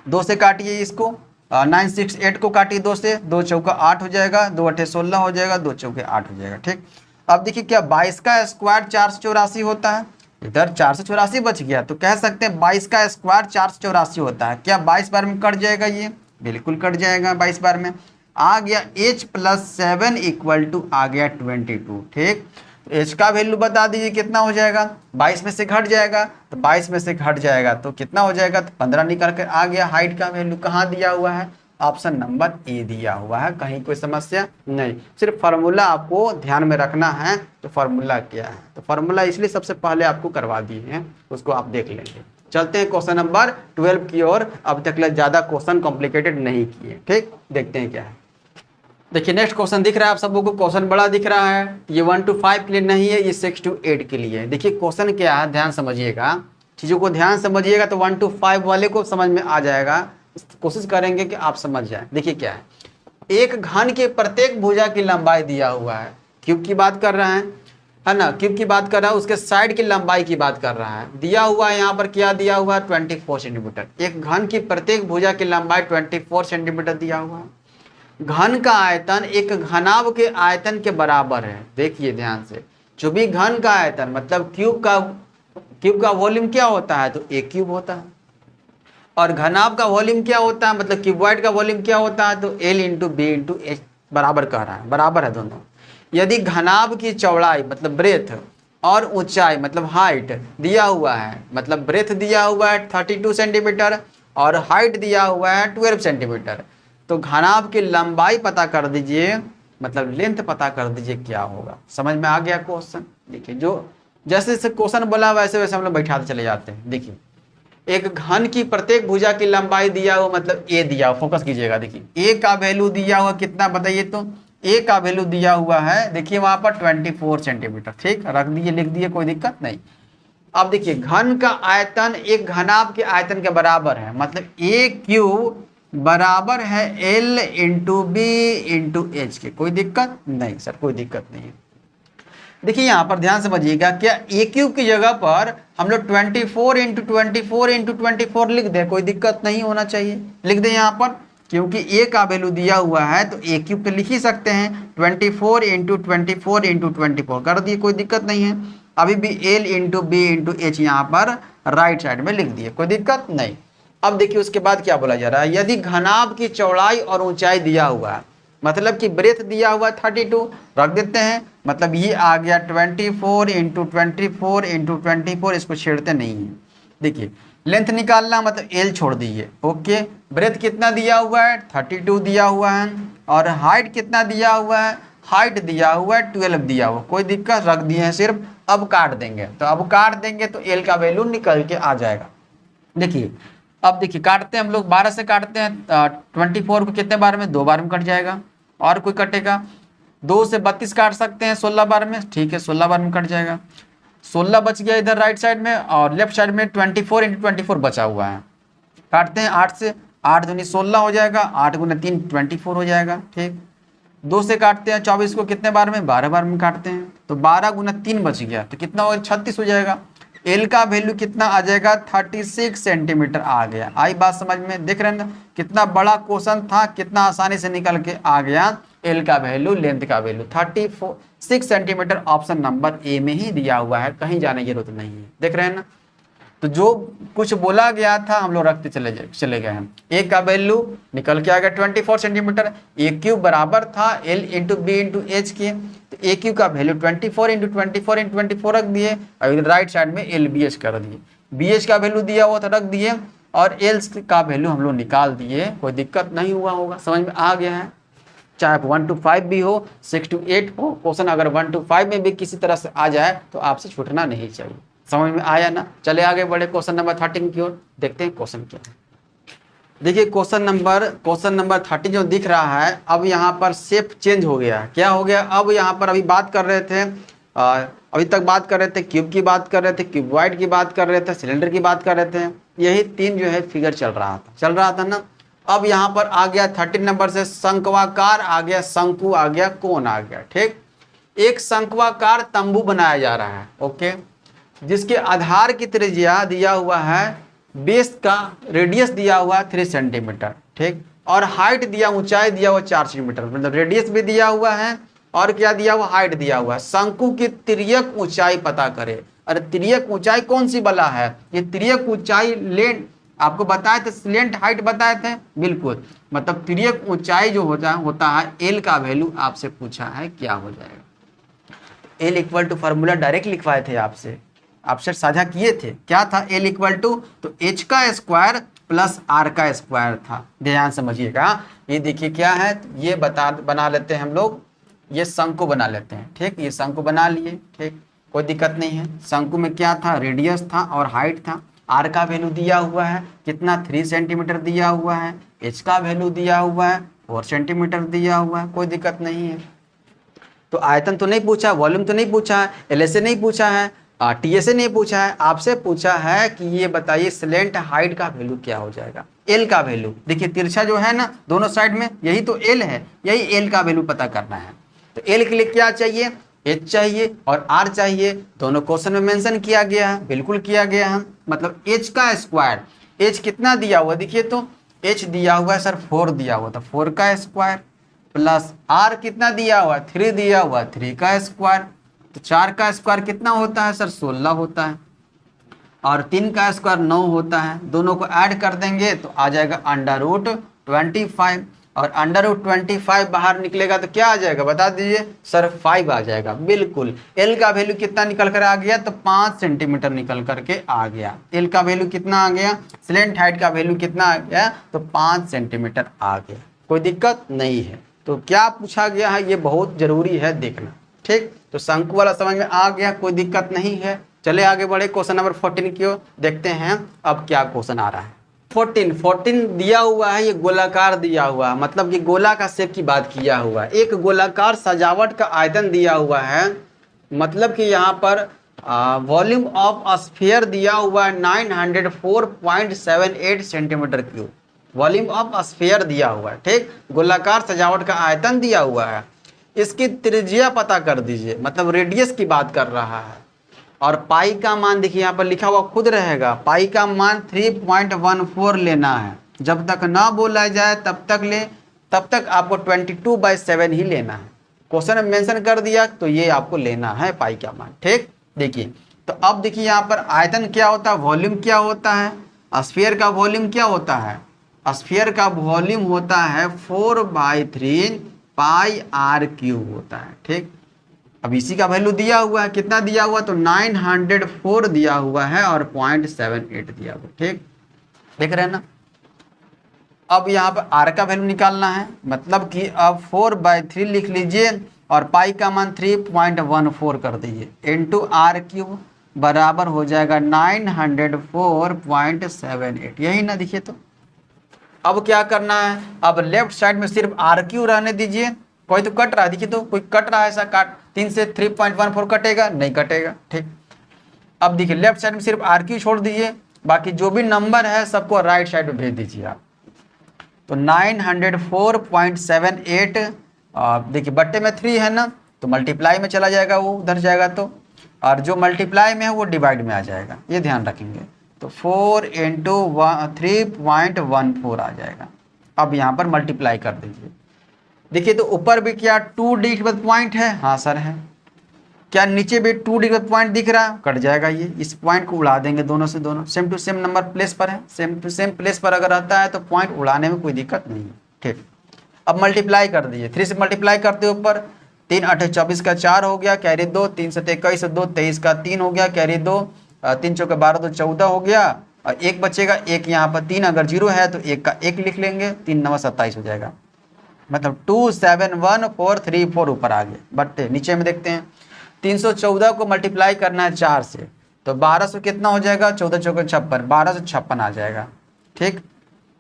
2 से काटिए इसको 968 को काटिए 2 से, 2 चौका 8 हो जाएगा, 2 8 16 हो जाएगा, 2 चौके 8 हो जाएगा, ठीक। अब देखिए क्या 22 का स्क्वायर 484 होता है, इधर 484 बच गया तो कह सकते हैं 22 का स्क्वायर 484 होता है। क्या 22 बार में कट जाएगा, ये बिल्कुल कट जाएगा 22 बार में। आ गया h+7 इक्वल टू आ गया 22, ठीक। तो h का वैल्यू बता दीजिए कितना हो जाएगा, 22 में से घट जाएगा तो 22 में से घट जाएगा तो कितना हो जाएगा तो 15 निकल कर आ गया। हाइट का वैल्यू कहाँ दिया हुआ है, ऑप्शन नंबर ए दिया हुआ है, कहीं कोई समस्या नहीं, सिर्फ फार्मूला आपको ध्यान में रखना है। तो फार्मूला क्या है, तो फार्मूला इसलिए सबसे पहले आपको करवा दिए हैं, उसको आप देख लेंगे। चलते हैं क्वेश्चन नंबर 12 की ओर, अब तक ज़्यादा क्वेश्चन कॉम्प्लिकेटेड नहीं किए, ठीक, देखते हैं क्या है। देखिए नेक्स्ट क्वेश्चन दिख रहा है आप सबको, क्वेश्चन बड़ा दिख रहा है, ये 1 to 5 के लिए नहीं है, ये 6 to 8 के लिए है। देखिए क्वेश्चन क्या है, ध्यान समझिएगा, चीज़ों को ध्यान समझिएगा तो 1 to 5 वाले को समझ में आ जाएगा, कोशिश करेंगे कि आप समझ जाए। देखिए क्या है, एक घन के प्रत्येक भुजा की लंबाई दिया हुआ है, क्यूब की बात कर रहे हैं है ना, क्यूब की बात कर रहा है, उसके साइड की लंबाई की बात कर रहा है, दिया हुआ है यहाँ पर क्या दिया हुआ है 24 सेंटीमीटर। एक घन की प्रत्येक भुजा की लंबाई 24 सेंटीमीटर दिया हुआ है। घन का आयतन एक घनाभ के आयतन के बराबर है, देखिए ध्यान से, जो भी घन का आयतन मतलब क्यूब का वॉल्यूम क्या होता है तो एक क्यूब होता है, और घनाभ का वॉल्यूम क्या होता है मतलब क्यूबॉइड का वॉल्यूम क्या होता है तो L × B × H बराबर कह रहा है, बराबर है दोनों। यदि घनाभ की चौड़ाई मतलब ब्रेथ और ऊंचाई मतलब हाइट दिया हुआ है, मतलब ब्रेथ दिया हुआ है 32 सेंटीमीटर और हाइट दिया हुआ है 12 सेंटीमीटर, तो घनाभ की लंबाई पता कर दीजिए मतलब लेंथ पता कर दीजिए क्या होगा। समझ में आ गया क्वेश्चन? देखिए जो जैसे जैसे क्वेश्चन बोला वैसे वैसे हम लोग बैठाते चले जाते हैं। देखिए एक घन की प्रत्येक भुजा की लंबाई दिया हुआ, मतलब ए दिया हुआ, फोकस कीजिएगा। देखिए ए का वैल्यू दिया हुआ कितना बताइए तो, ए का वैल्यू दिया हुआ है देखिए वहां पर 24 सेंटीमीटर। ठीक, रख दिए, लिख दिए, कोई दिक्कत नहीं। अब देखिए घन का आयतन एक घनाभ के आयतन के बराबर है, मतलब ए क्यूब बराबर है L into B into H के। कोई दिक्कत नहीं सर, कोई दिक्कत नहीं है। देखिए यहाँ पर ध्यान समझिएगा, क्या ए क्यूब की जगह पर हम लोग 24 इंटू 24 इंटू 24 लिख दें, कोई दिक्कत नहीं होना चाहिए। लिख दें यहाँ पर, क्योंकि ए का वैल्यू दिया हुआ है तो ए क्यूब तो लिख ही सकते हैं। 24 इंटू 24 इंटू 24 कर दिए, कोई दिक्कत नहीं है। अभी भी L into B into H यहाँ पर राइट साइड में लिख दिए, कोई दिक्कत नहीं। अब देखिए उसके बाद क्या बोला जा रहा है, यदि घनाभ की चौड़ाई और ऊंचाई दिया हुआ है, मतलब कि ब्रेथ दिया हुआ 32 रख देते हैं, मतलब ये आ गया 24 इंटू 24 इंटू 24, इसको छेड़ते नहीं है। देखिए लेंथ निकालना, मतलब एल छोड़ दीजिए, ओके। ब्रेथ कितना दिया हुआ है 32 दिया हुआ है, और हाइट कितना दिया हुआ है, हाइट दिया हुआ है 12 दिया हुआ, कोई दिक्कत, रख दिए हैं सिर्फ। अब काट देंगे, तो अब काट देंगे तो एल का वैल्यू निकल के आ जाएगा। देखिए अब देखिए काटते हैं हम लोग, 12 से काटते हैं, 24 को कितने बार में, 2 बार में कट जाएगा। और कोई कटेगा, 2 से 32 काट सकते हैं 16 बार में, ठीक है 16 बार में कट जाएगा। 16 बच गया इधर राइट साइड में, और लेफ्ट साइड में 24 इंटू 24 बचा हुआ है। काटते हैं 8 से, 8 दूनी 16 हो जाएगा, 8 गुना 3 24 हो जाएगा। ठीक, 2 से काटते हैं 24 को कितने बार में, 12 बार में काटते हैं, तो 12 गुना 3 बच गया, तो कितना होगा 36 हो जाएगा। एल का वैल्यू कितना आ जाएगा 36 सेंटीमीटर आ गया। आई बात समझ में? देख रहे हैं ना कितना बड़ा क्वेश्चन था, कितना आसानी से निकल के आ गया। एल का वैल्यू, लेंथ का वैल्यू 36 सेंटीमीटर ऑप्शन नंबर ए में ही दिया हुआ है, कहीं जाने की जरूरत नहीं है। देख रहे हैं ना, तो जो कुछ बोला गया था हम लोग रखते चले गए हैं। ए का वैल्यू निकल के आ गया 24 सेंटीमीटर, ए क्यूब बराबर था L into B into H के, तो ए क्यूब का वैल्यू 24 इंटू 24 इंटू 24 रख दिए, और राइट साइड में एल बी एच कर दिए। बी एच का वैल्यू दिया हुआ था रख दिए, और एल का वैल्यू हम लोग निकाल दिए, कोई दिक्कत नहीं हुआ होगा। समझ में आ गया है? चाहे 1 to 5 भी हो, 6 to 8 हो, क्वेश्चन अगर 1 to 5 में भी किसी तरह से आ जाए तो आपसे छूटना नहीं चाहिए। समझ में आया ना? चले आगे बढ़े क्वेश्चन नंबर 13 की ओर, देखते हैं क्वेश्चन क्या है। देखिए क्वेश्चन नंबर 13 जो दिख रहा है, अब यहाँ पर शेप चेंज हो गया। क्या हो गया? अब यहाँ पर अभी बात कर रहे थे, अभी तक बात कर रहे थे क्यूब की बात कर रहे थे, क्यूबॉइड की बात कर रहे थे, सिलेंडर की बात कर रहे थे, यही 3 जो है फिगर चल रहा था ना। अब यहाँ पर आ गया 13 नंबर से शंक्वाकार आ गया, शंकु आ गया, कोण आ गया। ठीक, एक शंक्वाकार तंबू बनाया जा रहा है, ओके, जिसके आधार की त्रिज्या दिया हुआ है, बेस का रेडियस दिया हुआ है 3 सेंटीमीटर। ठीक, और हाइट दिया, ऊंचाई दिया हुआ 4 सेंटीमीटर, मतलब रेडियस भी दिया हुआ है और क्या दिया हुआ, हाइट दिया हुआ है। शंकु की तिर्यक ऊंचाई पता करें। अरे तिर्यक ऊंचाई कौन सी बला है? ये तिर्यक ऊंचाई लेंथ आपको बताए थे, स्लेंट हाइट बताए थे, बिल्कुल। मतलब तिर्यक ऊंचाई जो होता है एल का वैल्यू आपसे पूछा है, क्या हो जाएगा? L equal to formula direct लिखवाए थे आपसे साझा किए थे, क्या था? एल इक्वल टू तो एच का स्क्वायर प्लस आर का स्क्वायर था। ध्यान समझिएगा, ये देखिए क्या है, ये बना लेते हैं हम लोग, ये शंकु बना लेते हैं। ठीक, ये शंकु बना लिए, ठीक, कोई दिक्कत नहीं है। शंकु में क्या था, रेडियस था और हाइट था। आर का वैल्यू दिया हुआ है कितना, 3 सेंटीमीटर दिया हुआ है। एच का वैल्यू दिया हुआ है 4 सेंटीमीटर दिया हुआ है, कोई दिक्कत नहीं है। तो आयतन तो नहीं पूछा, वॉल्यूम तो नहीं पूछा है, एल से नहीं पूछा है, टी से नहीं पूछा है, आपसे पूछा है कि ये बताइए स्लेंट हाइट का वैल्यू क्या हो जाएगा। एल का वैल्यू देखिए, तिरछा जो है ना दोनों साइड में, यही तो एल है, यही एल का वैल्यू पता करना है। तो एल के लिए क्या चाहिए, एच चाहिए और आर चाहिए, दोनों क्वेश्चन में मेंशन किया गया है, बिल्कुल किया गया है। मतलब एच का स्क्वायर, एच कितना दिया हुआ देखिए, तो एच दिया हुआ है सर 4 दिया हुआ था, 4 का स्क्वायर प्लस आर कितना दिया हुआ, 3 दिया हुआ, 3 का स्क्वायर, तो 4 का स्क्वायर कितना होता है सर 16 होता है, और 3 का स्क्वायर 9 होता है। दोनों को ऐड कर देंगे तो आ जाएगा √25, और √25 बाहर निकलेगा तो क्या आ जाएगा बता दीजिए सर, 5 आ जाएगा। बिल्कुल, एल का वैल्यू कितना निकल कर आ गया, तो 5 सेंटीमीटर निकल करके आ गया। एल का वैल्यू कितना आ गया, स्लेंट हाइट का वैल्यू कितना आ गया, तो 5 सेंटीमीटर आ गया, कोई दिक्कत नहीं है। तो क्या पूछा गया है ये बहुत जरूरी है देखना। ठीक, तो शंकु वाला समझ में आ गया, कोई दिक्कत नहीं है। चले आगे बढ़े क्वेश्चन नंबर 14 की ओर, देखते हैं अब क्या क्वेश्चन आ रहा है। 14 दिया हुआ है, ये गोलाकार दिया हुआ है, मतलब कि गोला का शेप की बात किया हुआ है। एक गोलाकार सजावट का आयतन दिया हुआ है, मतलब कि यहाँ पर वॉल्यूम ऑफ स्फीयर दिया हुआ है 904.78 centimetre cube. Volume of sphere दिया हुआ है। ठीक, गोलाकार सजावट का आयतन दिया हुआ है, इसकी त्रिज्या पता कर दीजिए, मतलब रेडियस की बात कर रहा है। और पाई का मान देखिए यहाँ पर लिखा हुआ खुद रहेगा, पाई का मान 3.14 लेना है। जब तक ना बोला जाए तब तक आपको 22/7 ही लेना है। क्वेश्चन में मेंशन कर दिया तो ये आपको लेना है पाई का मान। ठीक, देखिए तो अब देखिए यहाँ पर आयतन क्या होता है, वॉल्यूम क्या होता है, स्फीयर का वॉल्यूम क्या होता है, स्फीयर का वॉल्यूम होता है 4/3 पाई आर क्यूब होता है। ठीक, अब इसी का वैल्यू दिया हुआ है, कितना दिया हुआ, तो 904 दिया हुआ है और 0.78 दिया हुआ। ठीक, देख रहे हैं ना। अब यहाँ पर आर का वैल्यू निकालना है, मतलब कि अब 4/3 लिख लीजिए और पाई का मान 3.14 कर दीजिए, इंटू आर क्यूब बराबर हो जाएगा 904.78। यही ना, देखिए तो अब क्या करना है, अब लेफ्ट साइड में सिर्फ आर क्यू रहने दीजिए। कोई तो कट रहा है, देखिए तो कोई कट रहा है, ऐसा काट 3 से 3.14 कटेगा, नहीं कटेगा। ठीक, अब देखिए लेफ्ट साइड में सिर्फ आर क्यू छोड़ दीजिए, बाकी जो भी नंबर है सबको राइट साइड में भेज दीजिए आप। तो 904.78 देखिए बट्टे में 3 है ना, तो मल्टीप्लाई में चला जाएगा, वो उधर जाएगा तो, और जो मल्टीप्लाई में है वो डिवाइड में आ जाएगा, ये ध्यान रखेंगे। तो 4 इंटू 3.14 आ जाएगा। अब यहाँ पर मल्टीप्लाई कर दीजिए, देखिए तो ऊपर भी क्या 2 डिजिट पर पॉइंट है, हाँ सर है। क्या नीचे भी 2 डिजिट पर पॉइंट दिख रहा है, कट जाएगा ये, इस पॉइंट को उड़ा देंगे, दोनों से दोनों same to same number place पर है, सेम टू सेम प्लेस पर अगर रहता है तो पॉइंट उड़ाने में कोई दिक्कत नहीं है। ठीक, अब मल्टीप्लाई कर दीजिए, 3 से मल्टीप्लाई करते ऊपर, 3 8 24 का 4 हो गया, कैरी 2, 3 7 21 2 23 का 3 हो गया, कैरी 2, 3 चौके 12 2 14 हो गया, और एक बचेगा, एक यहाँ पर 3 अगर 0 है तो एक का 1 लिख लेंगे, 3 9 27 हो जाएगा, मतलब 271434 ऊपर आ गए। बट नीचे में देखते हैं, 314 को मल्टीप्लाई करना है 4 से, तो 1200 कितना हो जाएगा, 14 चौके 56, 1256 आ जाएगा। ठीक,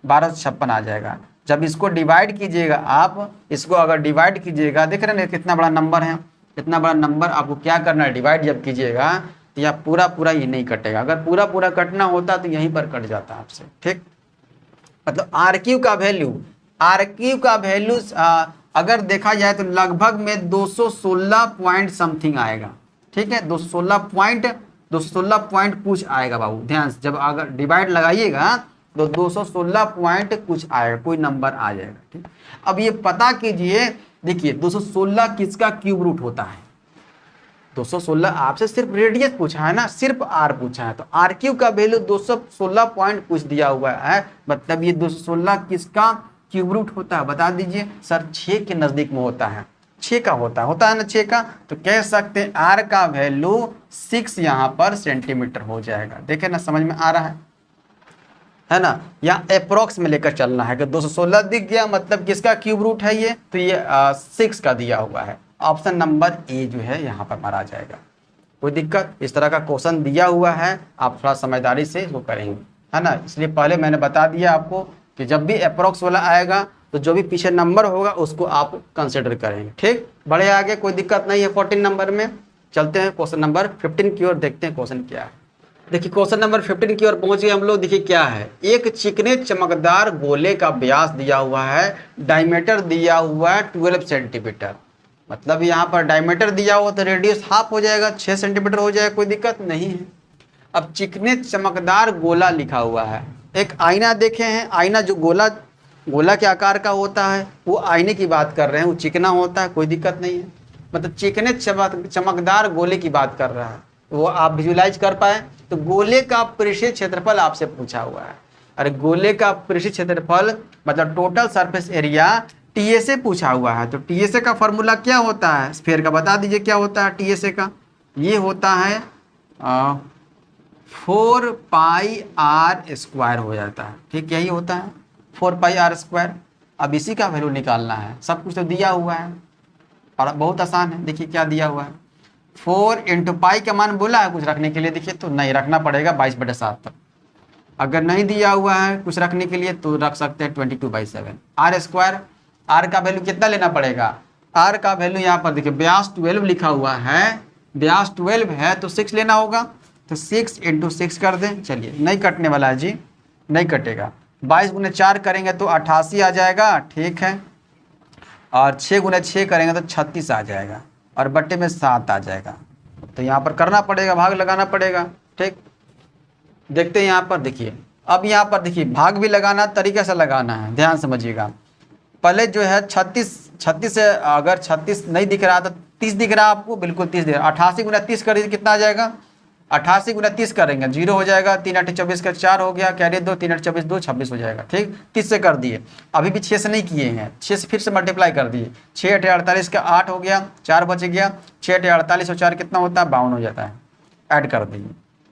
1256 आ जाएगा। जब इसको डिवाइड कीजिएगा आप, इसको अगर डिवाइड कीजिएगा, देख रहे हैं कितना बड़ा नंबर है, इतना बड़ा नंबर आपको क्या करना है, डिवाइड जब कीजिएगा तो यह पूरा ये नहीं कटेगा, अगर पूरा कटना होता तो यहीं पर कट जाता आपसे। ठीक, मतलब आर क्यू का वैल्यू अगर देखा जाए तो लगभग में 216 पॉइंट समथिंग आएगा। ठीक है, 216 पॉइंट कुछ आएगा बाबू, ध्यान से, जब अगर डिवाइड लगाइएगा तो 216 पॉइंट कुछ आएगा, कोई नंबर आ जाएगा। ठीक, अब ये पता कीजिए, देखिए 216 किसका क्यूब रूट होता है, 216 आपसे सिर्फ रेडियस पूछा है ना, सिर्फ आर पूछा है, तो आर क्यूब का वैल्यू 216 पॉइंट कुछ दिया हुआ है, मतलब ये 216 किसका क्यूब रूट होता है, बता दीजिए सर। 6 के नजदीक में होता है, 6 का होता है ना 6 का, तो कह सकते हैं आर का वैल्यू 6 यहाँ पर सेंटीमीटर हो जाएगा। देखे ना, समझ में आ रहा है ना, या अप्रोक्स में लेकर चलना है कि 216 दिख गया मतलब किसका क्यूब रूट है ये, तो ये 6 का दिया हुआ है। ऑप्शन नंबर ए जो है यहाँ पर मारा जाएगा। कोई दिक्कत, इस तरह का क्वेश्चन दिया हुआ है, आप थोड़ा समझदारी से इसको करेंगे, है ना। इसलिए पहले मैंने बता दिया आपको कि जब भी अप्रोक्स वाला आएगा तो जो भी पीछे नंबर होगा उसको आप कंसिडर करेंगे। ठीक, बढ़े आगे, कोई दिक्कत नहीं है। 14 नंबर में चलते हैं क्वेश्चन नंबर 15 की ओर, देखते हैं क्वेश्चन क्या है। देखिए क्वेश्चन नंबर 15 की ओर पहुंच गए हम लोग। देखिए क्या है, एक चिकने चमकदार गोले का व्यास दिया हुआ है, डायमीटर दिया हुआ है 12 सेंटीमीटर, मतलब यहाँ पर डायमीटर दिया हुआ तो रेडियस हाफ हो जाएगा, 6 सेंटीमीटर हो जाएगा, कोई दिक्कत नहीं है। अब चिकने चमकदार गोला लिखा हुआ है, एक आईना देखे हैं, आईना जो गोला के आकार का होता है वो आईने की बात कर रहे हैं, वो चिकना होता है, कोई दिक्कत नहीं है, मतलब चिकने चमकदार गोले की बात कर रहा है, वो आप विजुलाइज कर पाए। तो गोले का पृष्ठीय क्षेत्रफल आपसे पूछा हुआ है, अरे गोले का पृष्ठीय क्षेत्रफल मतलब टोटल सरफेस एरिया टीएसए पूछा हुआ है। तो टीएसए का फॉर्मूला क्या होता है, स्फीयर का बता दीजिए क्या होता है टीएसए का, ये होता है 4 पाई आर स्क्वायर हो जाता है। ठीक, यही होता है 4 पाई आर स्क्वायर। अब इसी का वैल्यू निकालना है, सब कुछ तो दिया हुआ है और बहुत आसान है। देखिए क्या दिया हुआ है, 4 इंटू पाई का मान बोला है कुछ रखने के लिए, देखिए तो नहीं रखना पड़ेगा 22/7 तक। अगर नहीं दिया हुआ है कुछ रखने के लिए तो रख सकते हैं 22/7। आर स्क्वायर, आर का वैल्यू कितना लेना पड़ेगा, आर का वैल्यू यहाँ पर देखिए व्यास 12 लिखा हुआ है, व्यास 12 है तो 6 लेना होगा, तो 6 इंटू 6 कर दें। चलिए नहीं कटने वाला है जी, नहीं कटेगा। 22 गुने 4 करेंगे तो 88 आ जाएगा, ठीक है। और 6 गुने 6 करेंगे तो 36 आ जाएगा और बट्टे में 7 आ जाएगा। तो यहाँ पर करना पड़ेगा, भाग लगाना पड़ेगा, ठीक। देखते हैं यहाँ पर, देखिए अब यहाँ पर देखिए भाग भी लगाना तरीके से लगाना है, ध्यान समझिएगा। पहले जो है 36 से अगर 36 नहीं दिख रहा तो 30 दिख रहा है आपको, बिल्कुल 30 दिख रहा है। 88 गुना 30 करिए कितना आ जाएगा, 88 गुना 30 करेंगे 0 हो जाएगा, 3 8 24 का 4 हो गया, कैरियर 2, 3 8 24 2 26 हो जाएगा, ठीक। 30 से कर दिए, अभी भी 6 से नहीं किए हैं, 6 से फिर से मल्टीप्लाई कर दिए, 6 8 48 का 8 हो गया, 4 बच गया, 6 8 48 और 4 कितना होता है 52 हो जाता है, ऐड कर दिए,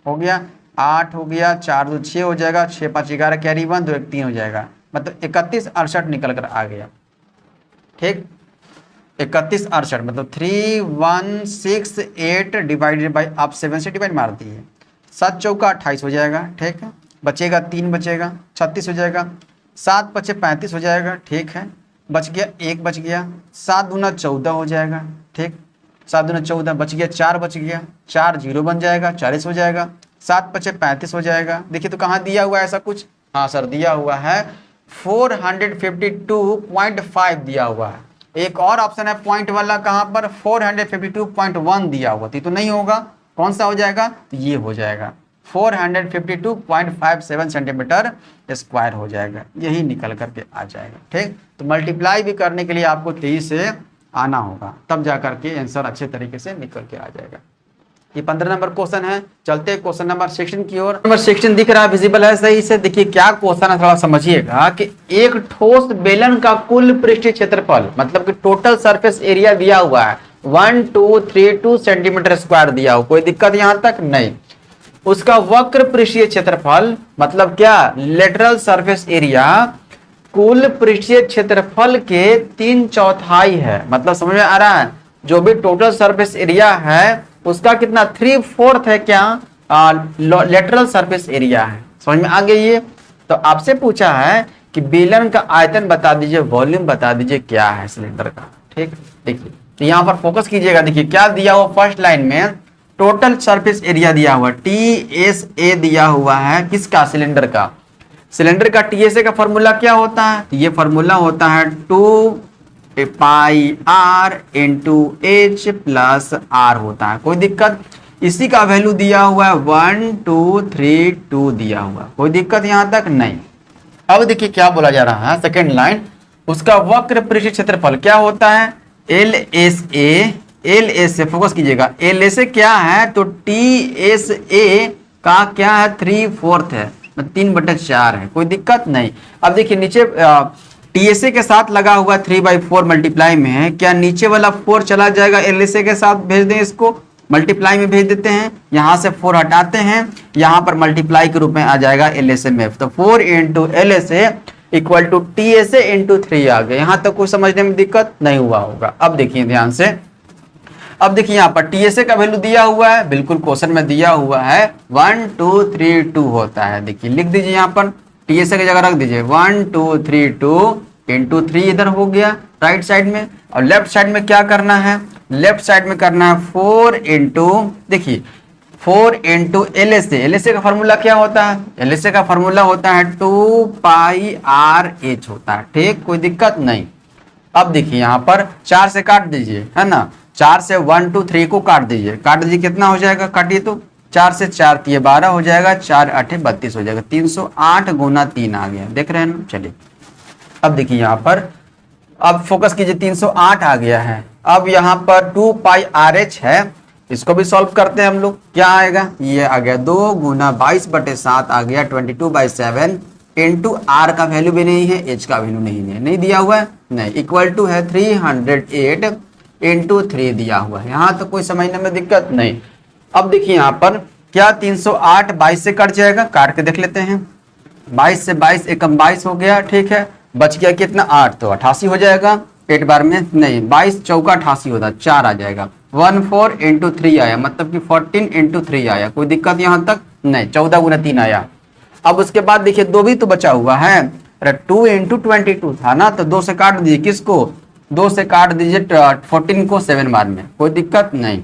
हो गया 8 हो गया, 4 2 6 हो जाएगा, 6 5 11 कैरी 1 2 1 3 हो जाएगा, मतलब 31 68 निकल कर आ गया, ठीक। 31 68 मतलब 3168 डिवाइडेड बाई, आप 7 से डिवाइड मार दिए, 7 चौका 28 हो जाएगा, ठीक है। बचेगा 3 बचेगा 36 हो जाएगा, 7 बचे 35 हो जाएगा, ठीक है। बच गया 1 बच गया, 7 दूना 14 हो जाएगा, ठीक। 7 दूना 14 बच गया, 4 बच गया, 4 0 बन जाएगा, 40 हो जाएगा, 7 बचे 35 हो जाएगा। देखिए तो कहाँ दिया हुआ है ऐसा कुछ, हाँ सर दिया हुआ है 452.5 दिया हुआ है। एक और ऑप्शन है पॉइंट वाला, कहाँ पर 452.1 दिया हुआ थी, तो नहीं होगा, कौन सा हो जाएगा, तो ये हो जाएगा 452.57 सेंटीमीटर स्क्वायर हो जाएगा, यही निकल करके आ जाएगा, ठीक। तो मल्टीप्लाई भी करने के लिए आपको 23 से आना होगा, तब जा करके आंसर अच्छे तरीके से निकल के आ जाएगा। ये 15 नंबर क्वेश्चन है। चलते हैं क्वेश्चन नंबर 16 की ओर। नंबर 16 दिख रहा है, विजिबल है सही से, देखिए क्या क्वेश्चन है थोड़ा समझिएगा कि एक ठोस बेलन का कुल पृष्ठीय क्षेत्रफल, मतलब कि टोटल सरफेस एरिया दिया हुआ है 1232 सेंटीमीटर स्क्वायर दिया हुआ, कोई दिक्कत यहां तक नहीं। उसका वक्र पृष्ठीय क्षेत्रफल मतलब क्या, लेटरल सरफेस एरिया कुल पृष्ठीय क्षेत्रफल के 3/4 है, मतलब समझ में आ रहा है, जो भी टोटल सरफेस एरिया है उसका कितना 3/4 है क्या, लेटरल सरफेस एरिया है। समझ में आ गई ये। तो आपसे पूछा है कि बेलन का आयतन बता दीजिए, वॉल्यूम बता दीजिए क्या है सिलेंडर का, ठीक। देखिए तो यहाँ पर फोकस कीजिएगा, देखिए क्या दिया हुआ फर्स्ट लाइन में, टोटल सरफेस एरिया दिया हुआ TSA दिया हुआ है, किसका, सिलेंडर का। सिलेंडर का TSA का फॉर्मूला क्या होता है, तो ये फॉर्मूला होता है 2 पाई r into h plus r होता है, कोई दिक्कत। इसी का वैल्यू दिया हुआ है 1232 दिया हुआ, कोई दिक्कत यहां तक नहीं। अब देखिए क्या बोला जा रहा है, सेकेंड लाइन, उसका वक्र पृष्ठीय क्षेत्रफल क्या होता है, LSA फोकस कीजिएगा, LSA क्या है, तो TSA का क्या है 3/4 है, 3/4 है, कोई दिक्कत नहीं। अब देखिए नीचे TSA के साथ लगा हुआ 3/4 मल्टीप्लाई में है, क्या नीचे वाला 4 चला जाएगा, LSA के साथ भेज दें, इसको मल्टीप्लाई में भेज देते हैं, यहाँ से 4 हटाते हैं, यहाँ पर मल्टीप्लाई के रूप में आ जाएगा LSA में, तो 4 into LSA equal to TSA into 3 आ गया। यहाँ तक कुछ समझने में दिक्कत नहीं हुआ होगा। अब देखिए ध्यान से, अब देखिए यहाँ पर TSA का वैल्यू दिया हुआ है, बिल्कुल क्वेश्चन में दिया हुआ है 1232 होता है। देखिए लिख दीजिए यहाँ पर TSA की जगह रख दीजिए 1232 इंटू 3 इधर हो गया राइट साइड में, और लेफ्ट साइड में क्या करना है, लेफ्ट साइड में करना है 4 इंटू, देखिए 4 इंटू LSA का फॉर्मूला क्या होता है, LSA का फॉर्मूला होता है 2 पाई RH होता है, ठीक, कोई दिक्कत नहीं। अब देखिए यहाँ पर 4 से काट दीजिए, है ना, 4 से 1 2 3 को काट दीजिए, कितना हो जाएगा, काटिए तो 4 से 4 3 12 हो जाएगा, 4 8 32 हो जाएगा, 308 गुना 3 आ गया, देख रहे हैं ना। चलिए अब देखिए यहाँ पर, अब फोकस कीजिए 308 आ गया है। अब यहाँ पर 2 पाई RH है, इसको भी सॉल्व करते हैं हम लोग, क्या आएगा, ये आ गया 2 गुना 22/7 आ गया 22/7 इंटू R का वैल्यू भी नहीं है, H का वैल्यू नहीं दिया हुआ है, नहीं, इक्वल टू है 308 इंटू 3 दिया हुआ है, यहाँ तो कोई समझने में दिक्कत नहीं। अब देखिए यहाँ पर क्या 308 22 से कट जाएगा, काट के देख लेते हैं, 22 से 22 एकम 22 हो गया, ठीक है, बच गया कितना 8, तो 88 हो जाएगा 8 बार में, नहीं 22 चौका 88 होता है, 4 आ जाएगा। 14 इंटू 3 आया, मतलब कि 14 इंटू 3 आया, कोई दिक्कत यहाँ तक नहीं, 14 गुना 3 आया। अब उसके बाद देखिए 2 भी तो बचा हुआ है, अरे 2 इंटू 22 था ना, तो 2 से काट दीजिए, किसको 2 से काट दीजिए 14 को 7 बार में, कोई दिक्कत नहीं।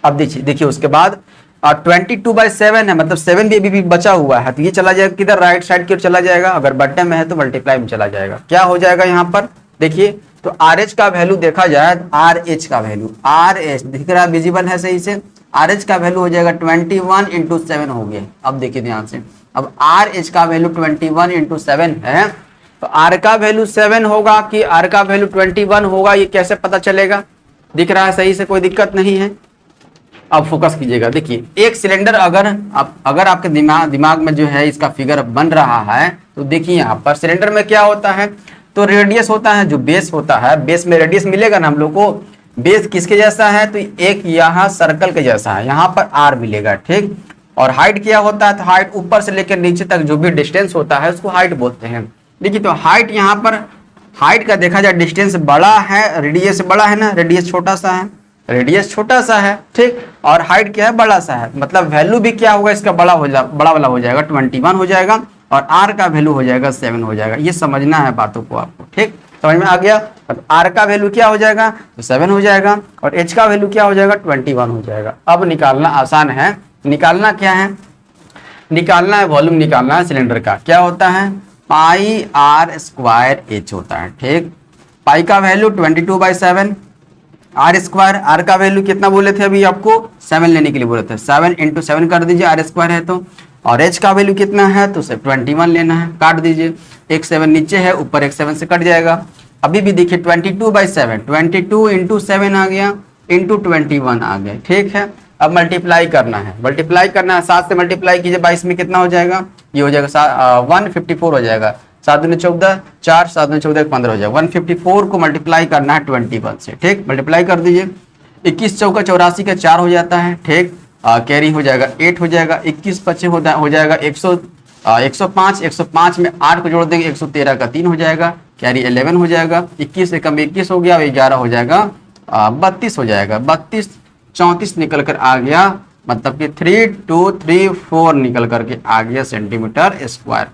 अब देखिए उसके बाद 22/7 है, मतलब 7 भी अभी बचा हुआ है, तो ये चला जाएगा किधर, राइट साइड की ओर चला जाएगा, अगर बट्टे में है तो मल्टीप्लाई में चला जाएगा। क्या हो जाएगा यहाँ पर देखिए, तो RH का वैल्यू देखा जाए, RH का वैल्यू, RH दिख रहा है, विजिबल है सही से, RH का वैल्यू हो जाएगा 21 इंटू 7 हो गया। अब देखिए ध्यान से, अब RH का वैल्यू 21 इंटू 7 है, तो R का वैल्यू 7 होगा कि R का वैल्यू 21 होगा, ये कैसे पता चलेगा, दिख रहा है सही से, कोई दिक्कत नहीं है। अब फोकस कीजिएगा, देखिए एक सिलेंडर अगर आपके दिमाग में जो है इसका फिगर बन रहा है, तो देखिए यहाँ पर सिलेंडर में क्या होता है, तो रेडियस होता है, जो बेस होता है, बेस में रेडियस मिलेगा ना हम लोग को, बेस किसके जैसा है, तो एक यहाँ सर्कल के जैसा है, यहाँ पर R मिलेगा, ठीक। और हाइट क्या होता है, तो हाइट ऊपर से लेकर नीचे तक जो भी डिस्टेंस होता है उसको हाइट बोलते हैं। देखिए तो हाइट यहाँ पर, हाइट का देखा जाए डिस्टेंस बड़ा है, रेडियस बड़ा है ना, रेडियस छोटा सा है, रेडियस छोटा सा है, ठीक, और हाइट क्या है, बड़ा सा है, मतलब वैल्यू भी क्या होगा इसका, बड़ा वाला हो जाएगा, 21 हो जाएगा, और R का वैल्यू हो जाएगा 7 हो जाएगा। ये समझना है बातों को आपको, ठीक, समझ में आ गया। तो R का वैल्यू क्या हो जाएगा, तो 7 हो जाएगा, और H का वैल्यू क्या हो जाएगा, 21 हो जाएगा। अब निकालना आसान है, निकालना क्या है, निकालना है वॉल्यूम, निकालना है सिलेंडर का, क्या होता है, पाई R² H होता है, ठीक। पाई का वैल्यू 22/7, R², R का वैल्यू कितना बोले थे अभी आपको, 7 लेने के लिए बोले थे, 7 इंटू 7 कर दीजिए, R² है तो, और H का वैल्यू कितना है, तो 21 लेना है, काट दीजिए, एक 7 नीचे है, ऊपर एक 7 से कट जाएगा। अभी भी देखिए 22/7, 22 इंटू 7 आ गया, इंटू 21 आ गया, ठीक है। अब मल्टीप्लाई करना है, मल्टीप्लाई करना है, 7 से मल्टीप्लाई कीजिए, 22 में कितना हो जाएगा, ये हो जाएगा 154 हो जाएगा, 7 दूनी 14, 4, 7 दूनी 14, 15 हो जाएगा। 154 को मल्टीप्लाई करना है 21 से, ठीक, मल्टीप्लाई कर दीजिए, 21 चौका 84 का 4 हो जाता है, ठीक, कैरी हो जाएगा 8 हो जाएगा, 21 25 हो जाएगा 105, 105 में 8 को जोड़ देंगे 113 का 3 हो जाएगा, कैरी 11 हो जाएगा, 21 से कम 21 हो गया, 11 हो जाएगा 32 हो जाएगा, 32 34 निकल कर आ गया, मतलब कि 3234 निकल करके आ गया सेंटीमीटर स्क्वायर।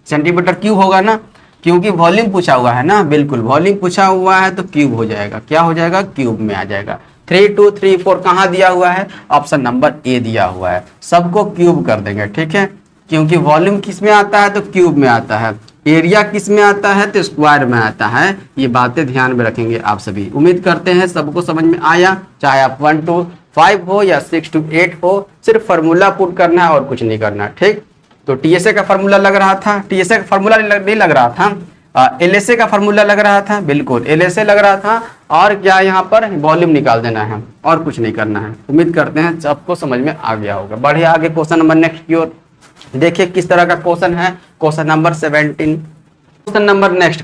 सेंटीमीटर क्यूब होगा ना, क्योंकि वॉल्यूम पूछा हुआ है ना, बिल्कुल वॉल्यूम पूछा हुआ है तो क्यूब हो जाएगा, क्या हो जाएगा, क्यूब में आ जाएगा। 3234 कहाँ दिया हुआ है, ऑप्शन नंबर ए दिया हुआ है, सबको क्यूब कर देंगे, ठीक है, क्योंकि वॉल्यूम किस में आता है, तो क्यूब में आता है, एरिया किस में आता है, तो स्क्वायर में आता है। ये बातें ध्यान में रखेंगे आप सभी। उम्मीद करते हैं सबको समझ में आया, चाहे आप 1 to 5 हो या 6 to 8 हो, सिर्फ फार्मूला पुट करना है और कुछ नहीं करना, ठीक। तो टीएसए का फार्मूला लग रहा था, टीएसए का फार्मूला नहीं लग रहा था, एलएसए का फार्मूला लग रहा था, बिल्कुल एलएसए लग रहा था, और क्या यहाँ पर वॉल्यूम निकाल देना है और कुछ नहीं करना है। उम्मीद करते हैं सबको समझ में आ गया होगा। बढ़े आगे क्वेश्चन नंबर नेक्स्ट की ओर, देखिए किस तरह का क्वेश्चन है, question number 17। Question number next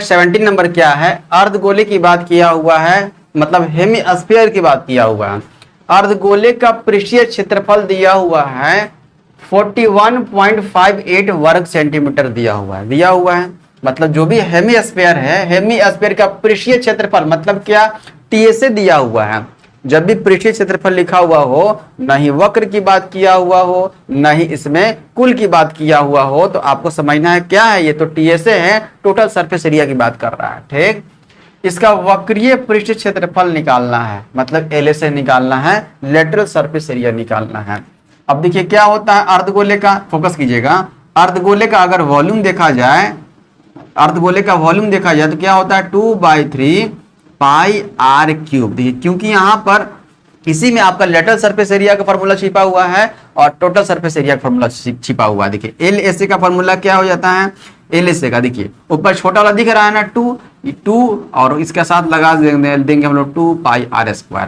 17 number क्या है, अर्धगोले की बात किया हुआ है, मतलब हेमिस्फीयर की बात किया हुआ है। अर्धगोले का पृष्ठीय क्षेत्रफल दिया हुआ है 41.58 वर्ग सेंटीमीटर दिया हुआ है, मतलब जो भी हेमिस्फीयर है, हेमिस्फीयर का पृष्ठीय क्षेत्रफल मतलब क्या, टीएसए दिया हुआ है। जब भी पृष्ठीय क्षेत्रफल लिखा हुआ हो, न ही वक्र की बात किया हुआ हो, न ही इसमें कुल की बात किया हुआ हो, तो आपको समझना है क्या है, ये तो टीएसए है, टोटल सरफेस एरिया की बात कर रहा है, ठीक। इसका वक्रीय पृष्ठीय क्षेत्रफल निकालना है, मतलब एलएसए निकालना है, लेटरल सरफेस एरिया निकालना है। अब देखिए क्या होता है अर्धगोले का, फोकस कीजिएगा, अर्धगोले का अगर वॉल्यूम देखा जाए, अर्धगोले का वॉल्यूम देखा जाए तो क्या होता है 2/3 पाई r³। देखिए क्योंकि यहाँ पर इसी में आपका लेटरल सरफेस एरिया का फॉर्मूला छिपा हुआ है और टोटल सरफेस एरिया का फॉर्मूला छिपा हुआ है। देखिए एलएसए का फॉर्मूला क्या हो जाता है, एलएसए का देखिए ऊपर छोटा वाला दिख रहा है ना 2 और इसके साथ लगा देंगे हम लोग 2 पाई r²।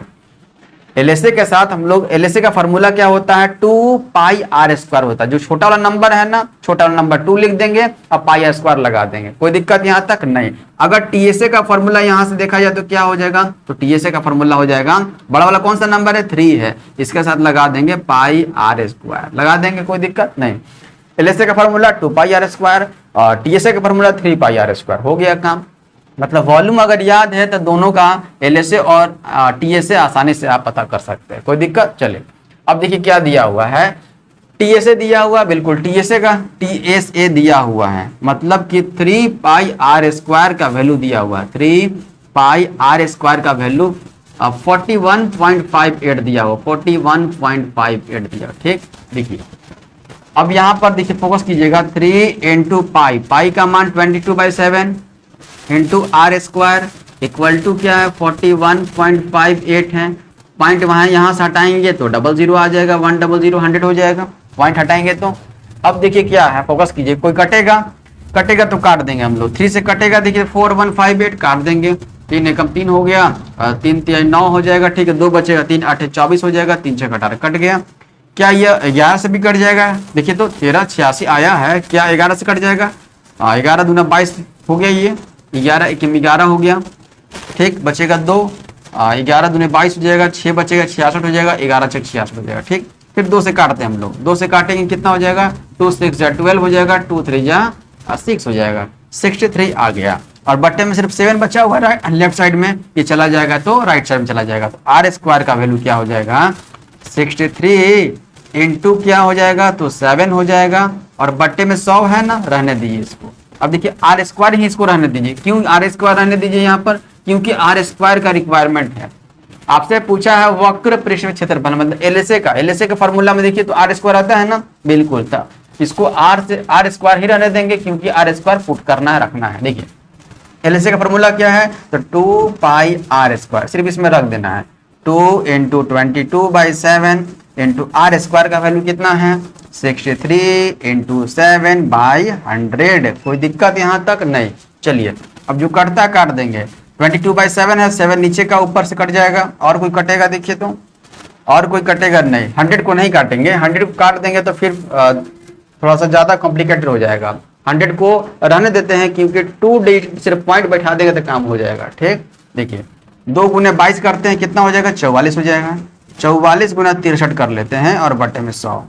एलएसए के साथ हम लोग, एलएसए का फॉर्मूला क्या होता है 2 पाई r² होता है। जो छोटा वाला नंबर है ना, छोटा वाला नंबर 2 लिख देंगे और पाई r² लगा देंगे, कोई दिक्कत यहाँ तक नहीं। अगर टीएसए का फॉर्मूला यहाँ से देखा जाए तो क्या हो जाएगा, तो टीएसए का फॉर्मूला हो जाएगा, बड़ा वाला कौन सा नंबर है 3 है, इसके साथ लगा देंगे पाई r² लगा देंगे, कोई दिक्कत नहीं। एलएसए का फॉर्मूला 2 पाई r², और टीएसए का फॉर्मूला 3 पाई आर स्क्वायर, हो गया काम। मतलब वॉल्यूम अगर याद है तो दोनों का एलएसए और टीएसए आसानी से आप पता कर सकते हैं, कोई दिक्कत। चले अब देखिए क्या दिया हुआ है, टीएसए दिया हुआ, बिल्कुल टीएसए का टीएसए दिया हुआ है, मतलब कि 3 पाई आर स्क्वायर का वैल्यू दिया हुआ है, 3 पाई आर स्क्वायर का वैल्यू 41.58 दिया हुआ, 41.58 दिया, ठीक। देखिए अब यहाँ पर देखिए फोकस कीजिएगा, 3 इंटू पाई, पाई का मान 22/7 into R square equal to क्या है 41.58 है। पॉइंट वहाँ यहाँ से हटाएंगे तो 00 आ जाएगा, 100 100 हो जाएगा, पॉइंट हटाएंगे तो। अब देखिए क्या है, फोकस कीजिए, कोई कटेगा, कटेगा तो काट देंगे हम लोग, 3 से कटेगा, देखिए 4158 काट देंगे, 3 एकम 3 हो गया, 3 3 9 हो जाएगा, ठीक है, 2 बचेगा, 3 8 24 हो जाएगा, 3 6 18 कट गया। क्या ये 11 से भी कट जाएगा, देखिए तो 1386 आया है, क्या 11 से कट जाएगा, 11 दूना 22 हो गया, ये 11 1 11 हो गया, ठीक, बचेगा 2, 11 दूने 22 हो जाएगा, 6 बचेगा 66 हो जाएगा, 11 6 66 हो जाएगा, ठीक। फिर 2 से काटते हैं हम लोग, 2 से काटेंगे कितना हो जाएगा, 2 6 12 हो जाएगा, 2 3 6 हो जाएगा, 63 आ गया। और बट्टे में सिर्फ 7 बचा हुआ है लेफ्ट साइड में, ये चला जाएगा तो राइट साइड में चला जाएगा, तो आर स्क्वायर का वैल्यू क्या हो जाएगा 63 इंटू क्या हो जाएगा तो 7 हो जाएगा, और बट्टे में 100 है ना, रहने दीजिए इसको। अब देखिए आर स्क्वायर ही इसको रहने दीजिए, क्यों आर स्क्वायर रहने दीजिए यहाँ पर, क्योंकि आर स्क्वायर का रिक्वायरमेंट है। आपसे पूछा है वक्र पृष्ठ क्षेत्रफल, मतलब एलएसए का, एलएसए का फॉर्मूला में देखिए तो आर स्क्वायर आता है ना, बिल्कुल था, इसको आर से आर स्क्वायर ही रहने देंगे, क्योंकि आर स्क्वायर पुट करना है, रखना है। देखिए एलएसए का फॉर्मूला क्या है, तो 2 पाई आर स्क्वायर, सिर्फ इसमें रख देना है, 2 इंटू 22/7 इंटू आर स्क्वायर का वैल्यू कितना है 63 इंटू 7/100। कोई दिक्कत यहाँ तक नहीं। चलिए अब जो कटता काट देंगे, 22/7 है, 7 नीचे का ऊपर से कट जाएगा, और कोई कटेगा देखिए तो, और कोई कटेगा नहीं, 100 को नहीं काटेंगे, 100 को काट देंगे तो फिर थोड़ा सा ज्यादा कॉम्प्लिकेटेड हो जाएगा, 100 को रहने देते हैं, क्योंकि 2 डिजिट सिर्फ पॉइंट बैठा देंगे तो काम हो जाएगा, ठीक। देखिए 2 गुने 22 करते हैं, कितना हो जाएगा 44 हो जाएगा, 44 गुना 63 कर लेते हैं, और बटे में 100,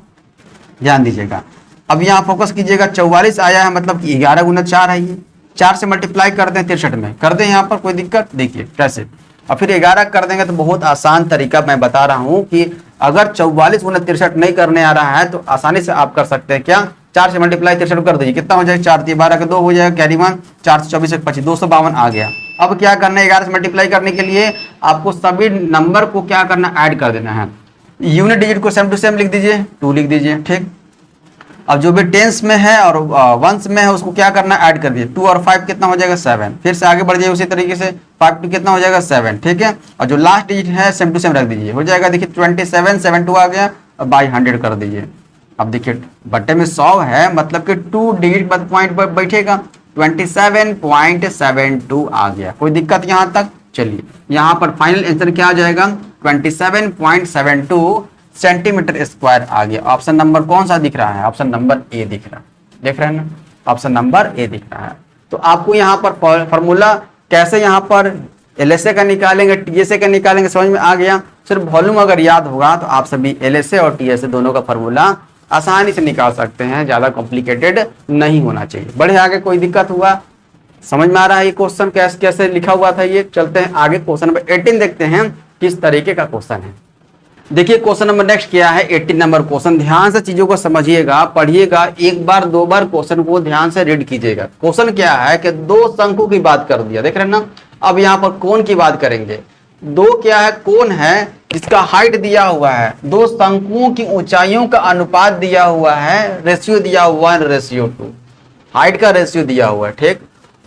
ध्यान दीजिएगा। अब यहाँ फोकस कीजिएगा, 44 आया है, मतलब कि 11 गुना 4 है, ये 4 से मल्टीप्लाई कर दें 63 में, कर दें यहाँ पर, कोई दिक्कत। देखिए कैसे, और फिर 11 कर देंगे, तो बहुत आसान तरीका मैं बता रहा हूँ कि अगर 44 गुना 63 नहीं करने आ रहा है तो आसानी से आप कर सकते हैं, क्या 4 से मल्टीप्लाई 63 कर दीजिए, कितना हो जाएगा 4 3 12 का 2 हो जाएगा, कैरी 1, 4 से 24 25 252 आ गया। अब क्या करना है, 11 से मल्टीप्लाई करने के लिए आपको सभी नंबर को क्या करना, ऐड कर देना है, यूनिट डिजिट को सेम टू सेम लिख दीजिए, 2 लिख दीजिए, ठीक। अब जो भी टेंस में है और वंस में है उसको क्या करना, ऐड कर दीजिए, 2 और 5 कितना हो जाएगा 7, फिर से आगे बढ़ जाइए उसी तरीके से, 5 2 कितना हो जाएगा 7, ठीक है। और जो लास्ट डिजिट है सेम टू सेम रख दीजिए, हो जाएगा, देखिए 27 7 2 आ गया, और बाई 100 कर दीजिए। अब देखिए बट्टे में 100 है, मतलब कि 2 डिजिट पॉइंट पर बैठेगा, 27.72 आ गया, कोई दिक्कत यहाँ तक। चलिए यहाँ पर फाइनल आंसर क्या आ जाएगा, 27.72 सेंटीमीटर स्क्वायर आ गया। ऑप्शन नंबर कौन सा दिख रहा है, ऑप्शन नंबर ए दिख रहा है, देख रहे हैं ना, ऑप्शन नंबर ए दिख रहा है। तो आपको यहाँ पर फॉर्मूला कैसे यहाँ पर एलएसए का निकालेंगे, टीएसए का निकालेंगे, समझ में आ गया। सिर्फ वॉल्यूम अगर याद होगा तो आप सभी एलएसए और टीएसए दोनों का फॉर्मूला आसानी से निकाल सकते हैं, ज्यादा कॉम्प्लिकेटेड नहीं होना चाहिए। बढ़े आगे, कोई दिक्कत हुआ, समझ में आ रहा है ये क्वेश्चन कैसे कैसे लिखा हुआ था ये। चलते हैं आगे, क्वेश्चन नंबर 18 देखते हैं किस तरीके का क्वेश्चन है। देखिए क्वेश्चन नंबर नेक्स्ट क्या है, 18 नंबर क्वेश्चन। ध्यान से चीजों को समझिएगा, पढ़िएगा, एक बार 2 बार क्वेश्चन को ध्यान से रीड कीजिएगा। क्वेश्चन क्या है कि 2 शंकु की बात कर दिया, देख रहे हैं ना। अब यहाँ पर कोण की बात करेंगे। 2 क्या है, कोण है जिसका हाइट दिया हुआ है, 2 शंकुओं की ऊंचाइयों का अनुपात दिया हुआ है, रेशियो दिया हुआ है 1:2, हाइट का रेशियो दिया हुआ है, ठीक।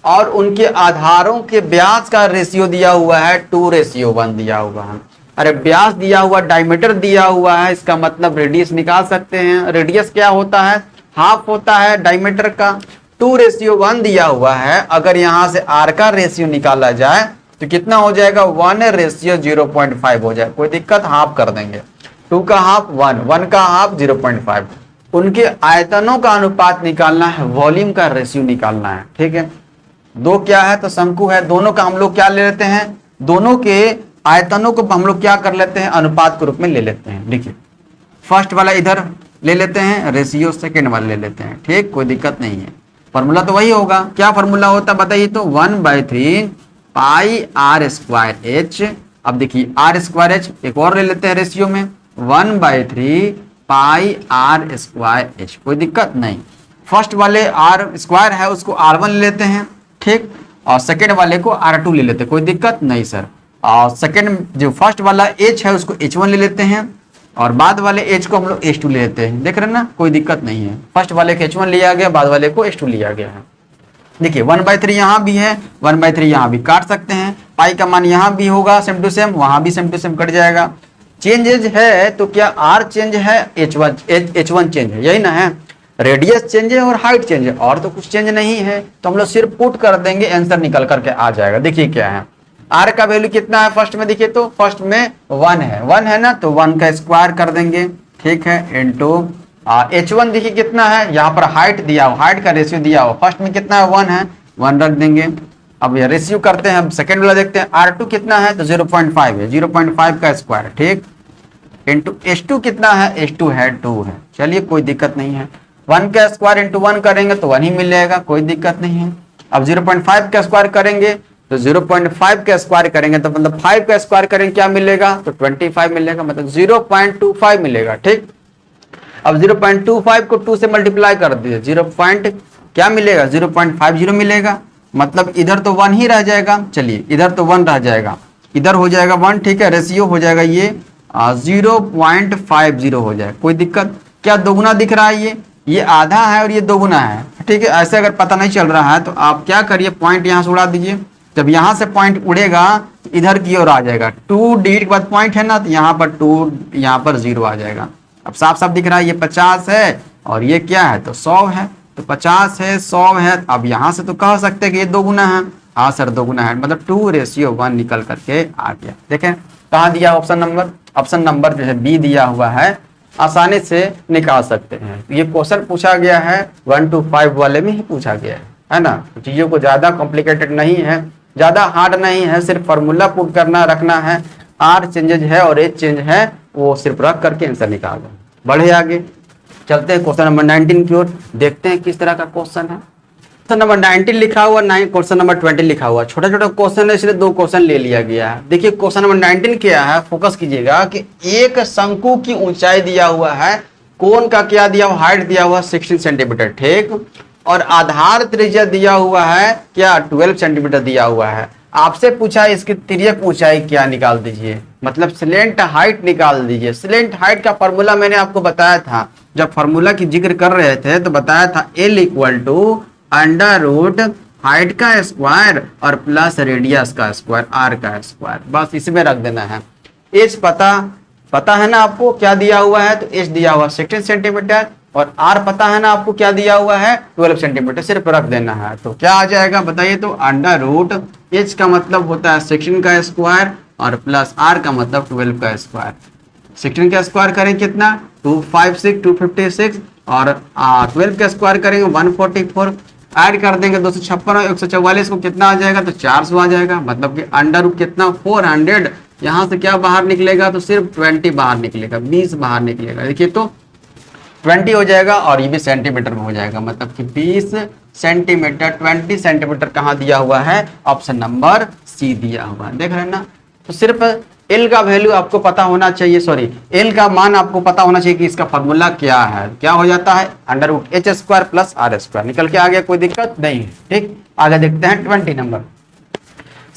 और उनके आधारों के व्यास का रेशियो दिया हुआ है 2:1 दिया हुआ है। अरे व्यास दिया हुआ, डायमीटर दिया हुआ है, इसका मतलब रेडियस निकाल सकते हैं। रेडियस क्या होता है, हाफ होता है डायमीटर का। 2:1 दिया हुआ है, अगर यहां से आर का रेशियो निकाला जाए तो कितना हो जाएगा, 1:0.5 हो जाए, कोई दिक्कत, हाफ कर देंगे। 2 का हाफ 1, 1 का हाफ 0.5। उनके आयतनों का अनुपात निकालना है, वॉल्यूम का रेशियो निकालना है, ठीक है। 2 क्या है, तो शंकु है, दोनों का हम लोग क्या ले लेते हैं, दोनों के आयतनों को हम लोग क्या कर लेते हैं, अनुपात के रूप में ले लेते हैं। देखिए फर्स्ट वाला इधर ले लेते हैं रेशियो, सेकंड वाला ले लेते हैं, ठीक, कोई दिक्कत नहीं है। फॉर्मूला तो वही होगा। क्या फॉर्मूला होता है बताइए तो, 1/3 पाई आर स्क्वायर एच। अब देखिए आर स्क्वायर एच एक और ले लेते हैं रेशियो में, 1/3 पाई आर स्क्वायर एच, कोई दिक्कत नहीं। फर्स्ट वाले आर स्क्वायर है उसको R1 ले लेते हैं, ठीक, और सेकेंड वाले को R2 ले लेते हैं, कोई दिक्कत नहीं सर। और सेकेंड जो फर्स्ट वाला H है उसको H1 ले लेते हैं, और बाद वाले H को हम लोग H2 ले लेते हैं, देख रहे हैं ना, कोई दिक्कत नहीं है। फर्स्ट वाले को H1 लिया गया, बाद वाले को H2 लिया गया है। देखिए 1/3 यहाँ भी है, 1/3 यहाँ भी काट सकते हैं, पाई का मान यहाँ भी होगा सेम टू सेम, वहां भी सेम टू सेम कट जाएगा। चेंजेज है तो क्या R चेंज है, H1 चेंज है, यही ना है, रेडियस चेंज है और हाइट चेंज है, और तो कुछ चेंज नहीं है। तो हम लोग सिर्फ पुट कर देंगे, आंसर निकल करके आ जाएगा। देखिए क्या है, R का वैल्यू कितना है फर्स्ट में, देखिए तो फर्स्ट में 1 है ना, तो 1 का स्क्वायर कर देंगे, ठीक है, इंटू H1 देखिए कितना है, यहाँ पर हाइट दिया हो, हाइट का रेशियो दिया हो, फर्स्ट में कितना है 1 है, 1 रख देंगे। अब ये रेशियो करते हैं, अब सेकेंड वाला देखते हैं, R2 कितना है तो 0.5 है, 0.5 का स्क्वायर, ठीक, इंटू H2 कितना है, H2 है 2 है, चलिए कोई दिक्कत नहीं है। 1 का स्क्वायर इंटू 1 करेंगे तो 1 ही मिल जाएगा, कोई दिक्कत नहीं है। अब 0.5 का स्क्वायर करेंगे तो 0.5 का स्क्वायर करेंगे तो मतलब 5 का स्क्वायर करेंगे क्या मिलेगा, तो 25 मिलेगा, मतलब 0.25 मिलेगा, ठीक। अब 0.25 को 2 से मल्टीप्लाई कर दीजिए, 0. क्या मिलेगा, 0.50 मिलेगा, मतलब इधर तो 1 ही रह जाएगा, चलिए इधर तो 1 रह जाएगा, इधर हो जाएगा 1, ठीक है, रेशियो हो जाएगा ये 0.50 हो जाएगा, कोई दिक्कत। क्या दोगुना दिख रहा है, ये आधा है और ये दोगुना है, ठीक है। ऐसे अगर पता नहीं चल रहा है तो आप क्या करिए, पॉइंट यहाँ से उड़ा दीजिए, जब यहाँ से पॉइंट उड़ेगा तो इधर की ओर आ जाएगा, 2 डिजिट के बाद पॉइंट है ना, तो यहाँ पर 2, यहाँ पर 0 आ जाएगा। अब साफ साफ दिख रहा है, ये 50 है और ये क्या है तो 100 है, तो 50 है 100 है। अब यहाँ से तो कह सकते हैं कि ये दोगुना है, हाँ सर दोगुना है, मतलब 2:1 निकल करके आ गया। देखें कहाँ दिया ऑप्शन नंबर जो है बी दिया हुआ है, आसानी से निकाल सकते हैं। ये क्वेश्चन पूछा गया है 1 to 5 वाले में ही पूछा गया है ना, चीज़ों को ज़्यादा कॉम्प्लिकेटेड नहीं है, ज़्यादा हार्ड नहीं है, सिर्फ फार्मूला पुट करना रखना है, R चेंजेज है और H चेंज है, वो सिर्फ रख करके आंसर निकाल दो। बढ़े आगे, चलते हैं क्वेश्चन नंबर 19 की ओर, देखते हैं किस तरह का क्वेश्चन है। क्वेश्चन नंबर 19 लिखा हुआ, क्वेश्चन नंबर 20 लिखा हुआ, छोटा छोटा क्वेश्चन है इसलिए 2 क्वेश्चन ले लिया गया है। देखिए क्वेश्चन नंबर 19 क्या है, फोकस कीजिएगा कि एक शंकु की ऊंचाई दिया हुआ है, कोण का क्या दिया हुआ, हाइट दिया हुआ 16 सेंटीमीटर, ठीक, और आधार त्रिज्या दिया हुआ है क्या 12 सेंटीमीटर दिया हुआ है। आपसे पूछा है इसकी तिर्यक ऊंचाई क्या, निकाल दीजिए, मतलब स्लेंट हाइट निकाल दीजिए। स्लेंट हाइट का फॉर्मूला मैंने आपको बताया था, जब फॉर्मूला की जिक्र कर रहे थे तो बताया था L = अंडर रूट हाइट का स्क्वायर और प्लस रेडियस का स्क्वायर, R का स्क्वायर, बस इसमें रख देना है। H पता है ना आपको क्या दिया हुआ है, तो H दिया हुआ 16 सेंटीमीटर और R पता है ना आपको क्या दिया हुआ है 12 सेंटीमीटर, सिर्फ रख देना है। तो क्या आ जाएगा बताइए तो, अंडर रूट H का मतलब होता है 16 का स्क्वायर और प्लस R का मतलब 12 का स्क्वायर। 16 का स्क्वायर करें कितना 256 और 12 का स्क्वायर करेंगे 144, ऐड कर देंगे 256 और 144 को कितना आ जाएगा तो 400 आ जाएगा, मतलब कि अंडर रूट कितना 400, यहाँ से क्या बाहर निकलेगा तो सिर्फ 20 बाहर निकलेगा, 20 बाहर निकलेगा। देखिए तो 20 हो जाएगा और ये भी सेंटीमीटर में हो जाएगा, मतलब कि 20 सेंटीमीटर, 20 सेंटीमीटर कहाँ दिया हुआ है, ऑप्शन नंबर सी दिया हुआ है, देख रहे हैं ना। तो सिर्फ एल का वैल्यू आपको पता होना चाहिए, सॉरी एल का मान आपको पता होना चाहिए कि इसका फॉर्मूला क्या है, क्या हो जाता है under root H² plus R², निकल के आ गया, कोई दिक्कत नहीं है, ठीक। आगे देखते हैं 20 नंबर।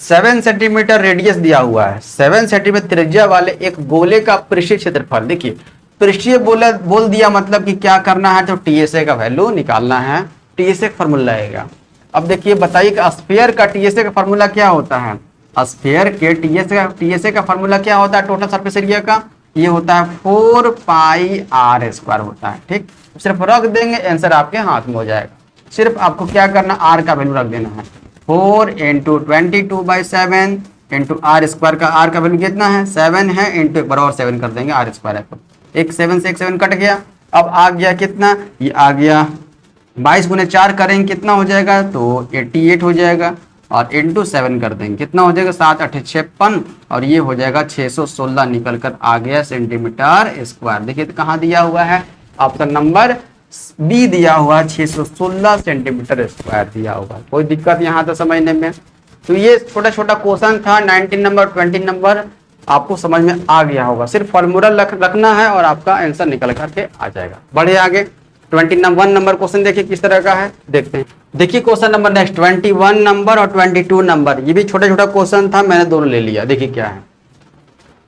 7 सेंटीमीटर रेडियस दिया हुआ है, 7 सेंटीमीटर त्रिज्या वाले एक गोले का पृष्ठीय क्षेत्रफल, देखिए पृष्ठीय बोल दिया मतलब कि क्या करना है तो TSA का वैल्यू निकालना है, TSA का फॉर्मूला आएगा। अब देखिए बताइए कि स्फीयर का TSA का फॉर्मूला क्या होता है, स्फीयर के TSA का फॉर्मूला क्या होता है टोटल सरफेस एरिया का, ये होता है 4 पाई R² होता है, ठीक। सिर्फ रख देंगे, आंसर आपके हाथ में हो जाएगा। सिर्फ आपको क्या करना, R का वैल्यू रख देना है, 4 × 22/7 इंटू R² का, R का वैल्यू कितना है 7 है, इंटू एक बार और 7 कर देंगे R² है, एक 7 से एक 7 कट गया। अब आ गया कितना, ये आ गया 22 × 4 करेंगे कितना हो जाएगा तो 88 हो जाएगा, और इंटू 7 कर देंगे कितना हो जाएगा 7 × 8 = 56 और ये हो जाएगा 616 निकल कर आ गया सेंटीमीटर स्क्वायर। देखिए तो कहाँ दिया हुआ है, ऑप्शन नंबर बी दिया हुआ है 616 सेंटीमीटर स्क्वायर दिया हुआ है। कोई दिक्कत यहाँ तक समझने में? तो ये छोटा छोटा क्वेश्चन था, 19 नंबर 20 नंबर आपको समझ में आ गया होगा। सिर्फ फॉर्मूला रखना है और आपका आंसर निकल करके आ जाएगा। बढ़े आगे, 21 नंबर क्वेश्चन देखिए किस तरह का है, देखते हैं। देखिए क्वेश्चन नंबर नेक्स्ट 21 नंबर और 22 नंबर, ये भी छोटा छोटा क्वेश्चन था, मैंने दोनों ले लिया। देखिए क्या है,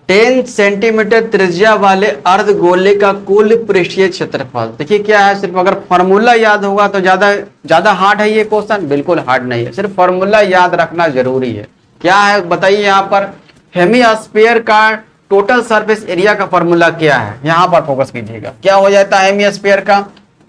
10 सेंटीमीटर त्रिज्या वाले अर्धगोले का कुल पृष्ठीय क्षेत्रफल। देखिए क्या है, सिर्फ अगर फॉर्मूला याद होगा तो ज्यादा हार्ड है ये क्वेश्चन? बिल्कुल हार्ड नहीं है, सिर्फ फॉर्मूला याद रखना जरूरी है। क्या है बताइए, यहाँ पर हेमिस्फीयर का टोटल सरफेस एरिया का फॉर्मूला क्या है, यहाँ पर फोकस कीजिएगा। क्या हो जाता है हेमिस्फीयर का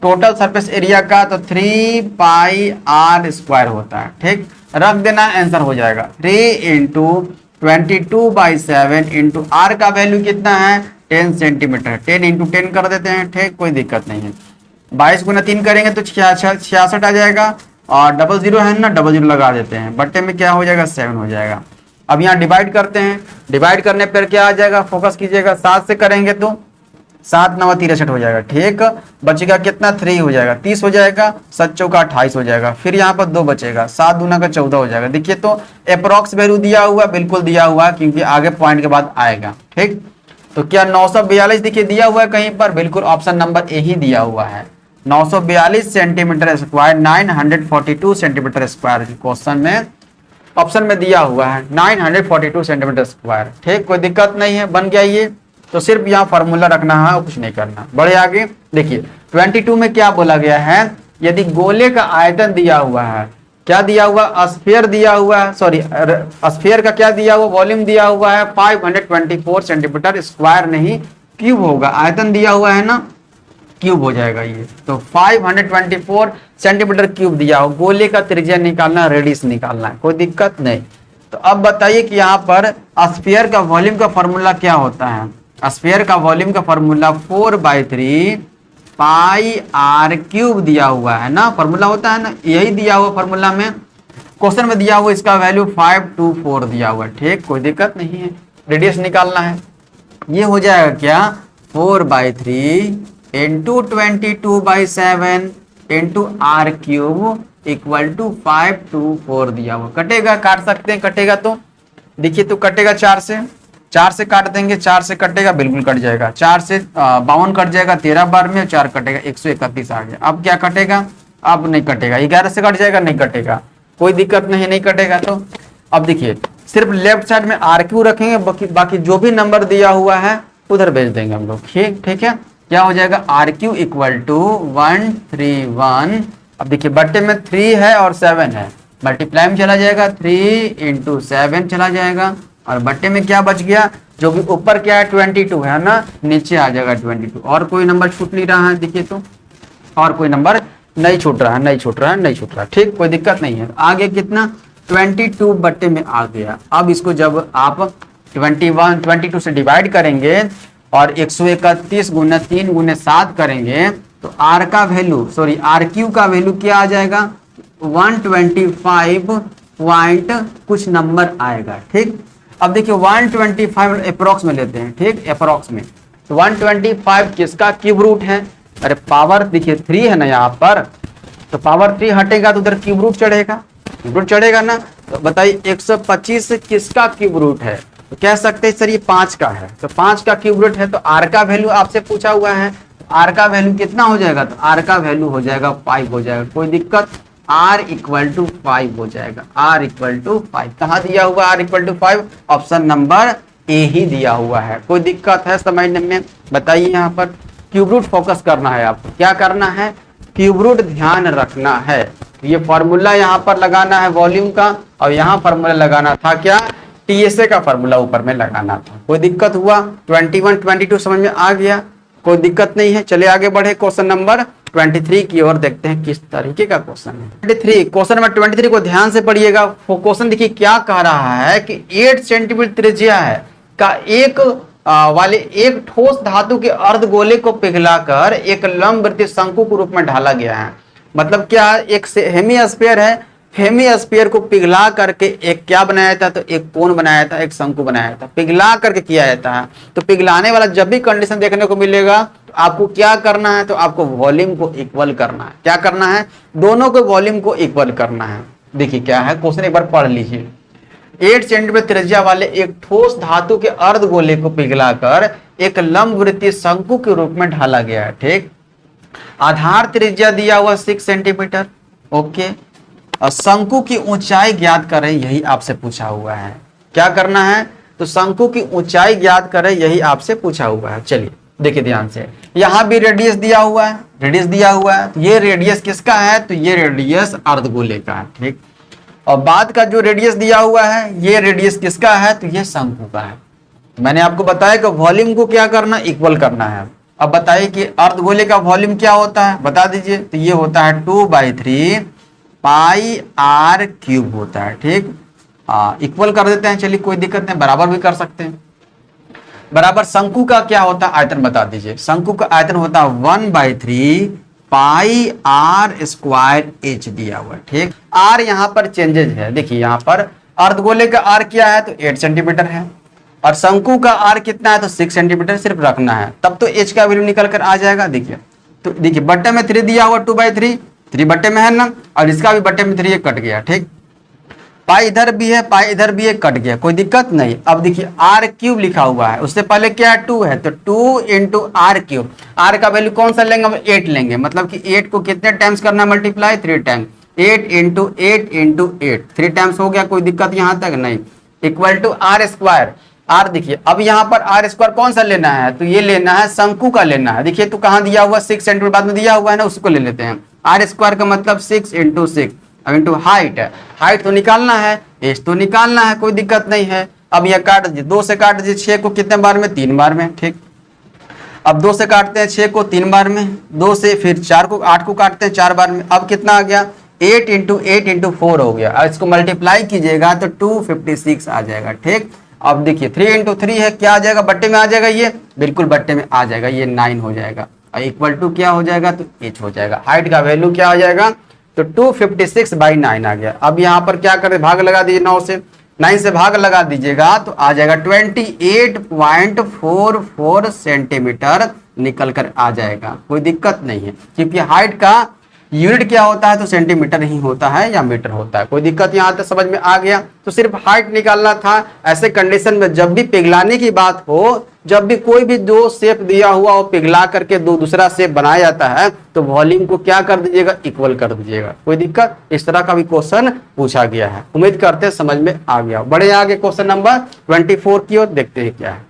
टोटल सरफेस एरिया का? तो 3 पाई आर स्क्वायर होता है। ठीक, रख देना, आंसर हो जाएगा 3 इंटू 22/7 इंटू आर का वैल्यू कितना है 10 सेंटीमीटर, 10 इंटू 10 कर देते हैं। ठीक, कोई दिक्कत नहीं है। 22 गुना 3 करेंगे तो 66 आ जाएगा, और डबल जीरो है ना, डबल जीरो लगा देते हैं, बट्टे में क्या हो जाएगा 7 हो जाएगा। अब यहाँ डिवाइड करते हैं, डिवाइड करने पर क्या आ जाएगा, फोकस कीजिएगा, 7 से करेंगे तो 7 9 63 हो जाएगा। ठीक, बचेगा कितना 3 हो जाएगा, 30 हो जाएगा, 7 चौका 28 हो जाएगा, फिर यहाँ पर 2 बचेगा, 7 दूना का 14 हो जाएगा। देखिए तो अप्रोक्स वैल्यू दिया हुआ, बिल्कुल दिया हुआ, क्योंकि आगे पॉइंट के बाद आएगा। ठीक, तो क्या 942 देखिए दिया हुआ है कहीं पर, बिल्कुल ऑप्शन नंबर ए ही दिया हुआ है। 942 centimetre square, 942 centimetre square question में ऑप्शन में दिया हुआ है 942 सेंटीमीटर स्क्वायर। ठीक, कोई दिक्कत नहीं है, बन गया ये। तो सिर्फ यहाँ फॉर्मूला रखना है और कुछ नहीं करना। बड़े आगे देखिए 22 में क्या बोला गया है, यदि गोले का आयतन दिया हुआ है, क्या दिया हुआ, स्फीयर दिया हुआ है, सॉरी स्फीयर का क्या दिया हुआ, वॉल्यूम दिया हुआ है 524 सेंटीमीटर स्क्वायर, नहीं क्यूब होगा, आयतन दिया हुआ है ना, क्यूब हो जाएगा ये। तो 524 सेंटीमीटर क्यूब दिया हो, गोले का त्रिज्या निकालना, रेडियस निकालना है, कोई दिक्कत नहीं। तो अब बताइए कि यहाँ पर स्फीयर का वॉल्यूम का फॉर्मूला क्या होता है। स्फीयर का वॉल्यूम का फॉर्मूला 4/3 पाई आर क्यूब दिया हुआ है ना, फॉर्मूला होता है ना, यही दिया हुआ फॉर्मूला में, क्वेश्चन में दिया हुआ, इसका वैल्यू 524 दिया हुआ है। ठीक, कोई दिक्कत नहीं है, रेडियस निकालना है। ये हो जाएगा क्या 4/3 into 22/7 into R cube equal to 524 दिया हुआ। कटेगा, काट सकते हैं, कटेगा तो देखिए, तो कटेगा 4 से काट देंगे, 4 से कटेगा, बिल्कुल कट जाएगा, 4 से 52 कट जाएगा, 13 बार में 4 कटेगा, 131 आ गया। अब क्या कटेगा, अब नहीं कटेगा, 11 से कट जाएगा, नहीं कटेगा, कोई दिक्कत नहीं, नहीं कटेगा। तो अब देखिए सिर्फ लेफ्ट साइड में आर क्यू रखेंगे, बाकी जो भी नंबर दिया हुआ है उधर भेज देंगे हम लोग। ठीक है, क्या हो जाएगा आर क्यू इक्वल टू 131। अब देखिए बट्टे में 3 है और 7 है, मल्टीप्लाई में चला जाएगा, 3 इंटू 7 चला जाएगा, और बट्टे में क्या बच गया, जो भी ऊपर क्या है 22 है ना, नीचे आ जाएगा 22। और कोई नंबर छूट नहीं रहा है, देखिए तो और कोई नंबर नहीं छूट रहा है, नहीं छूट रहा है, नहीं छूट रहा है। ठीक, कोई दिक्कत नहीं है। आगे कितना 22 बट्टे में आ गया। अब इसको जब आप 22 से डिवाइड करेंगे और 131 गुना 3 गुना 7 करेंगे तो आर का वैल्यू, सॉरी आर क्यू का वैल्यू क्या आ जाएगा 125 पॉइंट कुछ नंबर आएगा। ठीक, अब देखिए 125 अप्रोक्स में लेते हैं। ठीक, अप्रोक्स में तो 125 किसका क्यूब रूट है, अरे पावर देखिए 3 है ना यहाँ पर, तो पावर 3 हटेगा तो उधर क्यूब रूट चढ़ेगा, क्यूब रूट चढ़ेगा ना। तो बताइए 125 किसका क्यूब रूट है, तो कह सकते हैं सर ये 5 का है, तो 5 का क्यूब रूट है, तो आर का वैल्यू आपसे पूछा हुआ है, आर का वैल्यू कितना हो जाएगा, तो आर का वैल्यू हो जाएगा 5 हो जाएगा। कोई दिक्कत, आर इक्वल टू 5 हो जाएगा, आर इक्वल टू 5 कहाँ दिया हुआ, R equal to 5 option number A ही दिया हुआ है। कोई दिक्कत है समझने में, बताइए। यहाँ पर क्यूब रूट फोकस करना है आपको, क्या करना है, क्यूब रूट ध्यान रखना है। ये फॉर्मूला यहाँ पर लगाना है वॉल्यूम का, और यहाँ फॉर्मूला लगाना था क्या, टीएसए का फॉर्मूला ऊपर में लगाना था। कोई दिक्कत हुआ, 21 22 समझ में आ गया, कोई दिक्कत नहीं है। चलिए आगे बढ़े क्वेश्चन नंबर 23 की ओर, देखते हैं किस तरीके का क्वेश्चन है। 23 क्वेश्चन नंबर 23 को ध्यान से पढ़िएगा। क्वेश्चन देखिए क्या कह रहा है कि 8 सेंटीमीटर त्रिज्या है का एक वाले एक ठोस धातु के अर्धगोले को पिघलाकर एक लंबवृत्तीय शंकु के रूप में ढाला गया है। मतलब क्या, एक हेमिस्फीयर है, हेमिस्फीयर को पिघला करके एक क्या बनाया था, तो एक कोन बनाया था, एक शंकु बनाया था, पिघला करके किया जाता है। तो पिघलाने वाला जब भी कंडीशन देखने को मिलेगा तो आपको क्या करना है, तो आपको वॉल्यूम को इक्वल करना है। क्या करना है, दोनों को वॉल्यूम को इक्वल करना है। देखिए क्या है क्वेश्चन, एक बार पढ़ लीजिए। 8 सेंटीमीटर त्रिज्या वाले एक ठोस धातु के अर्धगोले को पिघलाकर एक लंबवृत्तीय शंकु के रूप में ढाला गया है। ठीक, आधार त्रिज्या दिया हुआ 6 सेंटीमीटर। ओके, और शंकु की ऊंचाई ज्ञात करें, यही आपसे पूछा हुआ है। क्या करना है, तो शंकु की ऊंचाई ज्ञात करें, यही आपसे पूछा हुआ है। चलिए देखिए ध्यान से, यहां भी रेडियस दिया हुआ है, रेडियस दिया हुआ है। तो ये रेडियस किसका है, तो ये रेडियस अर्धगोले का है। ठीक, और बाद का जो रेडियस दिया हुआ है, ये रेडियस किसका है, तो ये शंकु का है। मैंने आपको बताया कि वॉल्यूम को क्या करना, इक्वल करना है। अब बताइए कि अर्धगोले का वॉल्यूम क्या होता है, बता दीजिए। तो ये होता है 2/3 पाई आर क्यूब होता है। ठीक, इक्वल कर देते हैं, चलिए कोई दिक्कत नहीं, बराबर भी कर सकते हैं। बराबर शंकु का क्या होता है, आयतन बता दीजिए। शंकु का आयतन होता है 1/3 पाई आर स्क्वायर एच दिया हुआ है। ठीक, आर यहाँ पर चेंजेज है। देखिए यहाँ पर अर्धगोले का आर क्या है, तो 8 सेंटीमीटर है, और शंकु का आर कितना है, तो 6 सेंटीमीटर सिर्फ रखना है, तब तो एच का वैल्यू निकल कर आ जाएगा। देखिए, तो देखिए बट्टे में 3 दिया हुआ, 2/3 3 बट्टे में है ना, और इसका भी बट्टे में 3 कट गया। ठीक, पाई इधर भी है, पाई इधर भी है, कट गया, कोई दिक्कत नहीं। अब देखिए आर क्यूब लिखा हुआ है, उससे पहले क्या है, 2 है, तो 2 इंटू आर क्यूब। आर का वैल्यू कौन सा लेंगे, हम 8 लेंगे, मतलब कि 8 को कितने टाइम्स करना है multiply, 3 times. 8 into 8 into 8, 3 times हो गया, कोई दिक्कत यहाँ तक नहीं। Equal to R square. R देखिए, अब यहाँ पर आर स्क्वायर कौन सा लेना है, तो ये लेना है शंकु का लेना है। देखिए तो कहाँ दिया हुआ, 6 सेंटीमीटर बाद में दिया हुआ है ना, उसको ले लेते हैं। आर स्क्वायर का मतलब 6 इंटू 6 इंटू हाइट है, हाइट तो निकालना है, एज तो निकालना है, कोई दिक्कत नहीं है। अब यह काट दीजिए, 2 से काट दीजिए 6 को कितने बार में, 3 बार में। ठीक, अब 2 से काटते हैं 6 को 3 बार में, 2 से फिर 4 को 8 को काटते हैं 4 बार में। अब कितना आ गया, 8 इंटू 8 इंटू 4 हो गया। अब इसको मल्टीप्लाई कीजिएगा तो 256 आ जाएगा। ठीक, अब देखिए 3 इंटू 3 है, क्या आ जाएगा, बट्टे में आ जाएगा, ये बिल्कुल बट्टे में आ जाएगा, ये 9 हो जाएगा। और इक्वल टू क्या हो जाएगा, तो एच हो जाएगा। हाइट का वैल्यू क्या हो जाएगा, तो 256/9 आ गया। अब यहाँ पर क्या करें, भाग लगा दीजिए, 9 से 9 से भाग लगा दीजिएगा तो आ जाएगा 28.44 सेंटीमीटर निकल कर आ जाएगा। कोई दिक्कत नहीं है, क्योंकि हाइट का यूनिट क्या होता है, तो सेंटीमीटर ही होता है या मीटर होता है। कोई दिक्कत यहाँ तक समझ में आ गया, तो सिर्फ हाइट निकालना था। ऐसे कंडीशन में जब भी पिघलाने की बात हो, जब भी कोई भी दो शेप दिया हुआ हो, पिघला करके दूसरा शेप बनाया जाता है, तो वॉल्यूम को क्या कर दीजिएगा, इक्वल कर दीजिएगा। कोई दिक्कत, इस तरह का भी क्वेश्चन पूछा गया है। उम्मीद करते हैं समझ में आ गया। बड़े आगे क्वेश्चन नंबर 24 की ओर देखते हैं क्या है।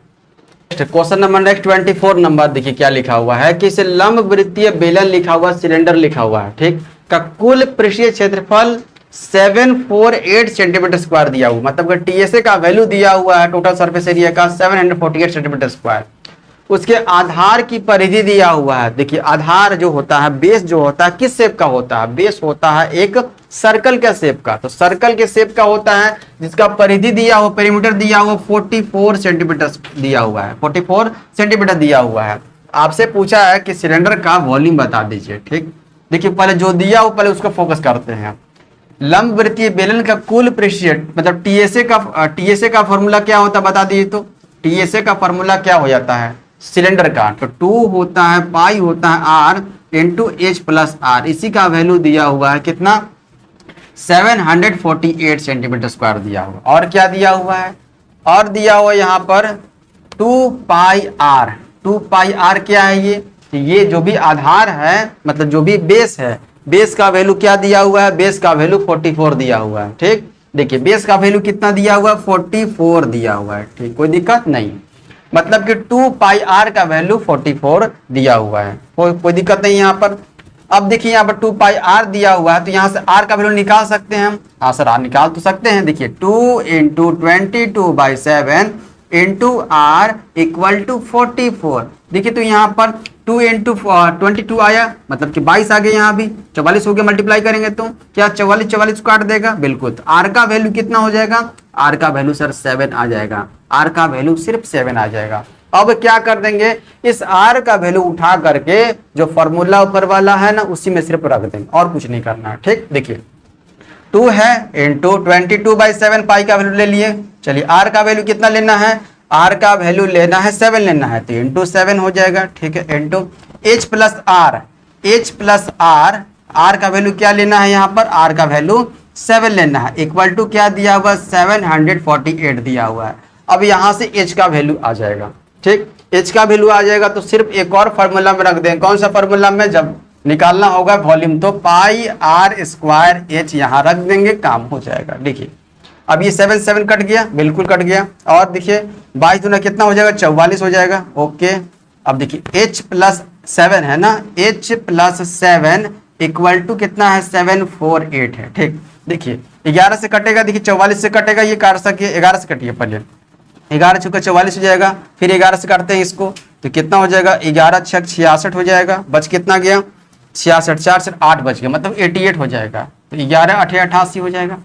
क्वेश्चन नंबर नेक्स्ट 24 नंबर देखिए क्या लिखा हुआ है कि इसे लंबवृत्तीय बेलन लिखा हुआ, सिलेंडर लिखा हुआ है। ठीक, का कुल पृष्ठीय क्षेत्रफल 748 सेंटीमीटर स्क्वायर दिया हुआ, मतलब कि टीएसए का वैल्यू दिया हुआ है टोटल सरफेस एरिया का 748 सेंटीमीटर स्क्वायर। उसके आधार की परिधि दिया हुआ है। देखिए आधार जो होता है, बेस जो होता है, किस शेप का होता है, बेस होता है एक सर्कल के शेप का। तो सर्कल के शेप का होता है जिसका परिधि दिया हुआ, पेरीमीटर दिया हुआ 44 सेंटीमीटर दिया हुआ है, 44 सेंटीमीटर दिया हुआ है। आपसे पूछा है कि सिलेंडर का वॉल्यूम बता दीजिए। ठीक, देखिए पहले जो दिया हो पहले उसको फोकस करते हैं। लंबवृत्तीय बेलन का कुल पृष्ठीय, मतलब टीएसए का फॉर्मूला क्या होता है बता दीजिए। तो टीएसए का फॉर्मूला क्या हो जाता है सिलेंडर का, तो 2 होता है पाई होता है R into H plus R. इसी का वैल्यू दिया हुआ है कितना, 748 सेंटीमीटर स्क्वायर दिया हुआ। और क्या दिया हुआ है, और दिया हुआ यहाँ पर 2 पाई आर। 2 पाई आर क्या है ये, तो ये जो भी आधार है, मतलब जो भी बेस है, बेस का वैल्यू क्या दिया हुआ है, बेस का वैल्यू 44 दिया हुआ है। ठीक, देखिए बेस का वैल्यू कितना दिया हुआ है, 44 दिया हुआ है। ठीक, कोई दिक्कत नहीं, मतलब कि 2 पाई आर का वैल्यू 44 दिया हुआ है, कोई दिक्कत नहीं यहाँ पर। अब देखिए यहाँ पर 2 पाई आर दिया हुआ है, तो यहाँ से आर का वैल्यू निकाल सकते हैं हम। हाँ सर आर निकाल तो सकते हैं। देखिए 2 into 22/7 into R equal to 44। देखिए तो यहाँ पर 2 इंटू 22 आया, मतलब कि 22 आ गया, यहाँ भी 44 हो गया। मल्टीप्लाई करेंगे तो क्या 44 काट देगा, बिल्कुल। तो आर का वैल्यू कितना हो जाएगा, आर का वैल्यू सर 7 आ जाएगा। आर का वैल्यू सिर्फ 7 आ जाएगा। अब क्या कर देंगे, इस आर का वैल्यू उठा करके जो फॉर्मूला ऊपर वाला है ना, उसी में सिर्फ रख देंगे, और कुछ नहीं करना है। ठीक, देखिए 2 है इंटू 22/7 पाई का वैल्यू ले लिए। चलिए आर का वैल्यू कितना लेना है, आर का वैल्यू लेना है 7 लेना है, तो इंटू 7 हो जाएगा, ठीक है, into H plus R, H plus R, R का वैल्यू क्या लेना है यहाँ पर, आर का वैल्यू 7 लेना है, इक्वल टू क्या दिया हुआ, 748 दिया हुआ है। अब यहाँ से एच का वैल्यू आ जाएगा, ठीक, एच का वैल्यू आ जाएगा तो सिर्फ एक और फार्मूला में रख दें। कौन सा फार्मूला में, जब निकालना होगा वॉल्यूम तो पाई आर स्क्वायर एच यहाँ रख देंगे, काम हो जाएगा। देखिए अब ये 7 7 कट गया, बिल्कुल कट गया, और देखिए 22 दूना कितना हो जाएगा, 44 हो जाएगा, ओके। अब देखिए h प्लस 7 है ना, h प्लस 7 इक्वल टू कितना है, 748 है, ठीक। देखिए 11 से कटेगा, देखिए 44 से कटेगा, ये काट सके 11 से कटिए पहले, 11 चुका 44 हो जाएगा, फिर 11 से काटते हैं इसको तो कितना हो जाएगा, 11 छक 66 हो जाएगा, बच कितना गया 66, 4 से 8 बच गया, मतलब 88 हो जाएगा, तो 11 8 88 हो जाएगा।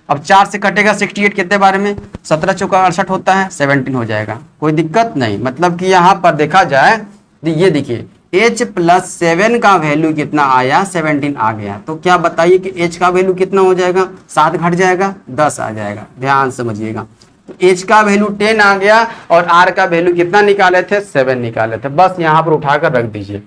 अब 4 से कटेगा 68 कितने बारे में, 17 चौका 68 होता है, 17 हो जाएगा, कोई दिक्कत नहीं। मतलब कि यहाँ पर देखा जाए तो ये देखिए h प्लस 7 का वैल्यू कितना आया, 17 आ गया, तो क्या बताइए कि h का वैल्यू कितना हो जाएगा, 7 घट जाएगा, 10 आ जाएगा, ध्यान समझिएगा। तो h का वैल्यू 10 आ गया और r का वैल्यू कितना निकाले थे, 7 निकाले थे, बस यहाँ पर उठाकर रख दीजिए।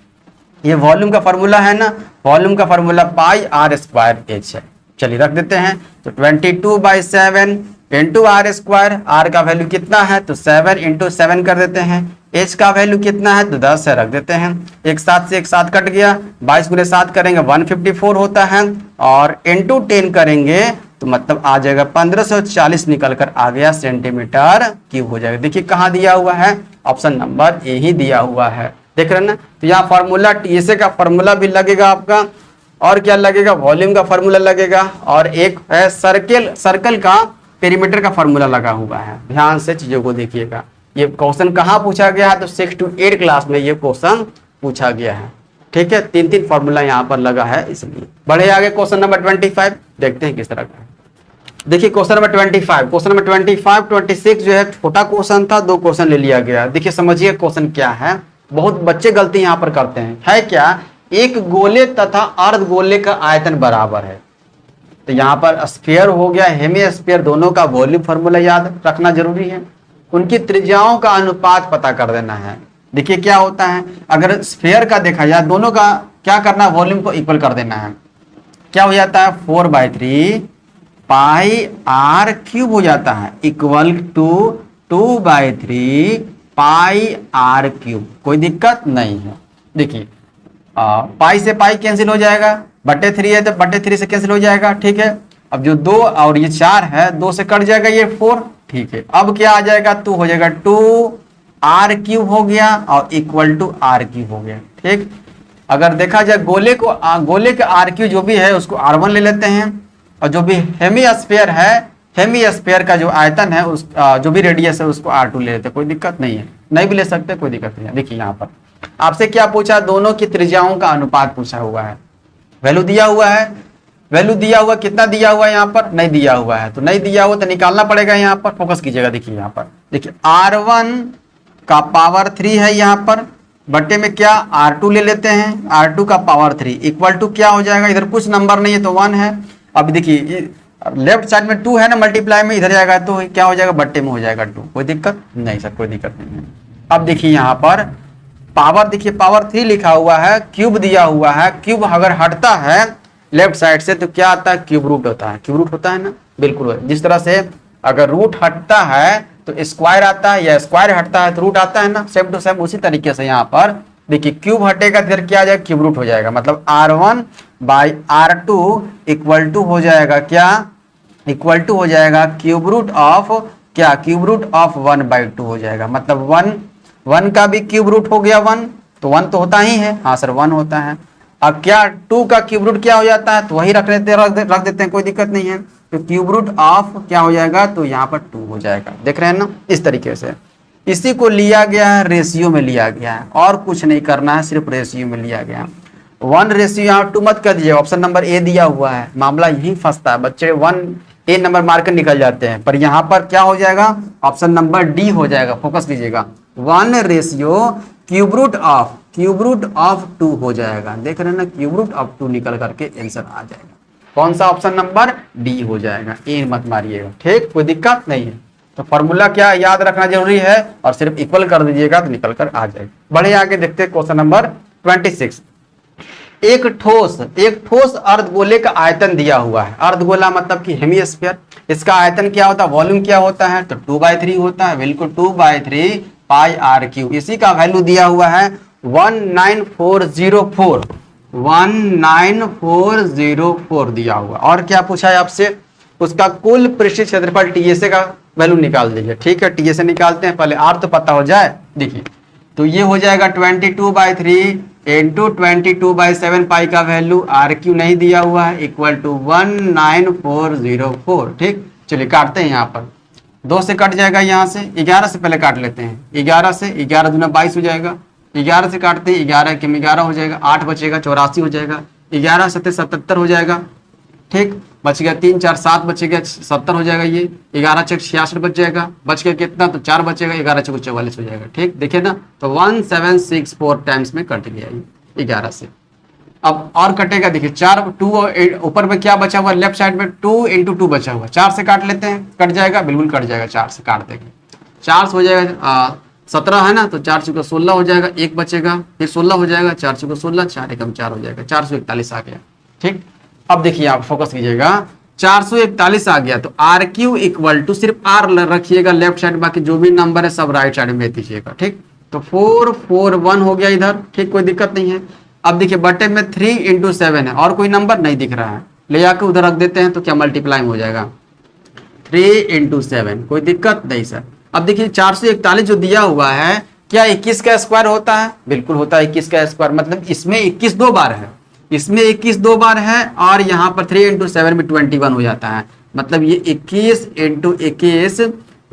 ये वॉल्यूम का फॉर्मूला है ना, वॉल्यूम का formula pi R square H है, चलिए रख देते हैं। तो 22/7 इंटू आर स्क्वायर, आर का वैल्यू कितना है तो 7 इंटू 7 कर देते हैं, एच का वैल्यू कितना है तो 10 है, रख देते हैं। एक साथ से एक साथ कट गया, 22 गुने 7 करेंगे 154 होता है, और इंटू 10 करेंगे तो मतलब आ जाएगा 1540 निकल कर आ गया सेंटीमीटर क्यूब हो जाएगा। देखिए कहाँ दिया हुआ है, ऑप्शन नंबर ए ही दिया हुआ है, देख रहे हैं ना। तो यहाँ फार्मूला टीएसए का फार्मूला भी लगेगा आपका, और क्या लगेगा, वॉल्यूम का फार्मूला लगेगा, और एक है सर्कल का पेरीमीटर का फार्मूला लगा हुआ है। ध्यान से चीजों को देखिएगा। ये क्वेश्चन कहाँ पूछा गया है तो 6 to 8 क्लास में ये क्वेश्चन पूछा गया है, ठीक है। 3 फार्मूला यहाँ पर लगा है, इसलिए बढ़े आगे क्वेश्चन नंबर 25 देखते हैं किस तरह का है। देखिए क्वेश्चन नंबर 25, क्वेश्चन नंबर 25 26 जो है छोटा क्वेश्चन था, 2 क्वेश्चन ले लिया गया। देखिए समझिए क्वेश्चन क्या है, बहुत बच्चे गलती यहाँ पर करते हैं। है क्या, एक गोले तथा अर्ध गोले का आयतन बराबर है, तो यहाँ पर स्फीयर हो गया, हेमी स्फीयर, दोनों का वॉल्यूम फार्मूला याद रखना जरूरी है। उनकी त्रिज्याओं का अनुपात पता कर देना है। देखिए क्या होता है, अगर स्फीयर का देखा जाए, दोनों का क्या करना, वॉल्यूम को इक्वल कर देना है। क्या हो जाता है 4/3 पाई आर क्यूब हो जाता है, equal to 2/3 pi R cube, कोई दिक्कत नहीं है। देखिए पाई से पाई कैंसिल हो जाएगा, बटे 3 है तो बटे 3 से कैंसिल हो जाएगा, ठीक है। अब जो 2 और ये 4 है, 2 से कट जाएगा ये 4, ठीक है। अब क्या आ जाएगा, 2 हो जाएगा, 2 आर क्यूब हो गया और इक्वल टू आर क्यूब हो गया, ठीक। अगर देखा जाए गोले के आर क्यूब जो भी है उसको R1 ले लेते हैं, और जो भी हेमी स्फीयर है, हेमी स्फीयर का जो आयतन है उस जो भी रेडियस है उसको R2 ले लेते हैं, कोई दिक्कत नहीं है, नहीं भी ले सकते, कोई दिक्कत नहीं है। देखिए यहाँ पर आपसे क्या पूछा, दोनों की त्रिज्याओं का अनुपात पूछा हुआ है, वैल्यू दिया हुआ है, वैल्यू दिया हुआ, कितना दिया हुआ है यहाँ पर, नहीं दिया हुआ है, तो नहीं दिया हुआ तो निकालना पड़ेगा। यहाँ पर फोकस कीजिएगा, देखिए यहाँ पर देखिए R1 का पावर 3 है यहाँ पर, बट्टे में क्या R2 ले लेते हैं, R2 का पावर 3 इक्वल टू क्या हो जाएगा, इधर कुछ नंबर नहीं है तो 1 है। अब देखिए लेफ्ट साइड में 2 है ना, मल्टीप्लाई में इधर जाएगा तो क्या हो जाएगा, बट्टे में हो जाएगा 2, कोई दिक्कत नहीं सर, कोई दिक्कत नहीं है। अब देखिए यहाँ पर पावर, देखिए पावर 3 लिखा हुआ है, क्यूब दिया हुआ है, क्यूब अगर हटता है लेफ्ट साइड से तो क्या आता है, क्यूब रूट होता है, क्यूब रूट होता है ना, बिल्कुल। जिस तरह से अगर रूट हटता है तो स्क्वायर आता है, या स्क्वायर हटता है तो रूट आता है ना, सेम टू सेम उसी तरीके से यहाँ पर देखिए क्यूब हटेगा तो क्या आ जाएगा, क्यूब रूट हो जाएगा, मतलब R1/R2 इक्वल टू हो जाएगा क्या, इक्वल टू हो जाएगा क्यूब रूट ऑफ क्या, क्यूब रूट ऑफ 1/2 हो जाएगा, मतलब 1 का भी क्यूब रूट हो गया 1, तो 1 तो होता ही है, हाँ सर 1 होता है। अब क्या 2 का क्यूब रूट क्या हो जाता है, तो वही रख देते हैं, कोई दिक्कत नहीं है। तो क्यूब रूट ऑफ क्या हो जाएगा, तो यहाँ पर 2 हो जाएगा, देख रहे हैं ना, इस तरीके से। इसी को लिया गया है, रेशियो में लिया गया है, और कुछ नहीं करना है, सिर्फ रेशियो में लिया गया है। 1 रेशियो यहाँ 2 मत कर दीजिए, ऑप्शन नंबर ए दिया हुआ है, मामला यही फंसता है, बच्चे 1 नंबर मार्कर निकल जाते हैं, पर यहाँ पर क्या हो जाएगा, ऑप्शन नंबर डी हो जाएगा, फोकस कीजिएगा। 1 रेशियो क्यूब रूट ऑफ 2 हो जाएगा, देख रहे हैं ना, क्यूब रूट ऑफ 2 निकल करके आंसर आ जाएगा। कौन सा, ऑप्शन नंबर डी हो जाएगा, ए मत मारिएगा, ठीक, कोई दिक्कत नहीं है। तो फॉर्मूला क्या याद रखना जरूरी है और सिर्फ इक्वल कर दीजिएगा तो निकल कर आ जाएगा। बढ़े आगे देखते हैं क्वेश्चन नंबर 26। एक ठोस अर्धगोले का आयतन दिया हुआ है। अर्धगोला मतलब कि हेमीस्फीयर। इसका आयतन क्या होता है, वॉल्यूम क्या होता है, तो 2/3 होता है, बिल्कुल 2/3 पाई आर क्यू। इसी का वैल्यू दिया हुआ है 19404 19404 दिया हुआ। और क्या पूछा है आपसे, उसका कुल पृष्ठीय क्षेत्रफल टीएसए का वैल्यू निकाल दीजिए। ठीक है, टीएसए निकालते हैं, पहले आर तो पता हो जाए। देखिए तो ये हो जाएगा 22/3 इंटू 22/7 पाई का वैल्यू आर क्यू नहीं दिया हुआ है इक्वल टू 19404। ठीक, चलिए काटते हैं। यहाँ पर 2 से कट जाएगा, यहाँ से 11 से पहले काट लेते हैं। 11 से 11 दूना 22 हो जाएगा। 11 से काटते हैं, 11 के 11 हो जाएगा, 8 बचेगा, 84 हो जाएगा। 11 7 77 हो जाएगा। ठीक, बच गया 3 4 7 बचेगा, 70 हो जाएगा। ये 11 चेक 66 बच जाएगा। बच गया कितना, तो 4 बचेगा, 11 चेक 44 हो जाएगा। ठीक, देखिए ना, तो 1764 टाइम्स में कट गया ये 11 से। अब और कटेगा, देखिए 4 2 ऊपर में क्या बचा हुआ, लेफ्ट साइड में 2 इंटू 2 बचा हुआ। 4 से काट लेते हैं, कट जाएगा, बिल्कुल कट जाएगा। 4 से काट देंगे, 4 से हो जाएगा 17 है ना, तो 4 चुका 16 हो जाएगा, 1 बचेगा, फिर 16 हो जाएगा, 4 चुका 16, 4 एकम 4 हो जाएगा, 441 आ गया। ठीक, अब देखिए आप फोकस कीजिएगा, 441 आ गया तो आर क्यू इक्वल टू, सिर्फ आर रखिएगा लेफ्ट साइड, बाकी जो भी नंबर है सब राइट साइड में दीजिएगा। ठीक, तो 441 हो गया इधर। ठीक, कोई दिक्कत नहीं है। अब देखिए बटे में 3 इंटू 7 है, और कोई नंबर नहीं दिख रहा है, ले आके उधर रख देते हैं तो क्या मल्टीप्लाई हो जाएगा, 3 इंटू 7, कोई दिक्कत नहीं सर। अब देखिए 441 जो दिया हुआ है, क्या 21 का स्क्वायर होता है, बिल्कुल होता है 21 का स्क्वायर। मतलब इसमें 21 दो बार है, इसमें 21 दो बार है, और यहाँ पर 3 इंटू 7 में 21 हो जाता है। मतलब ये 21 इंटू 21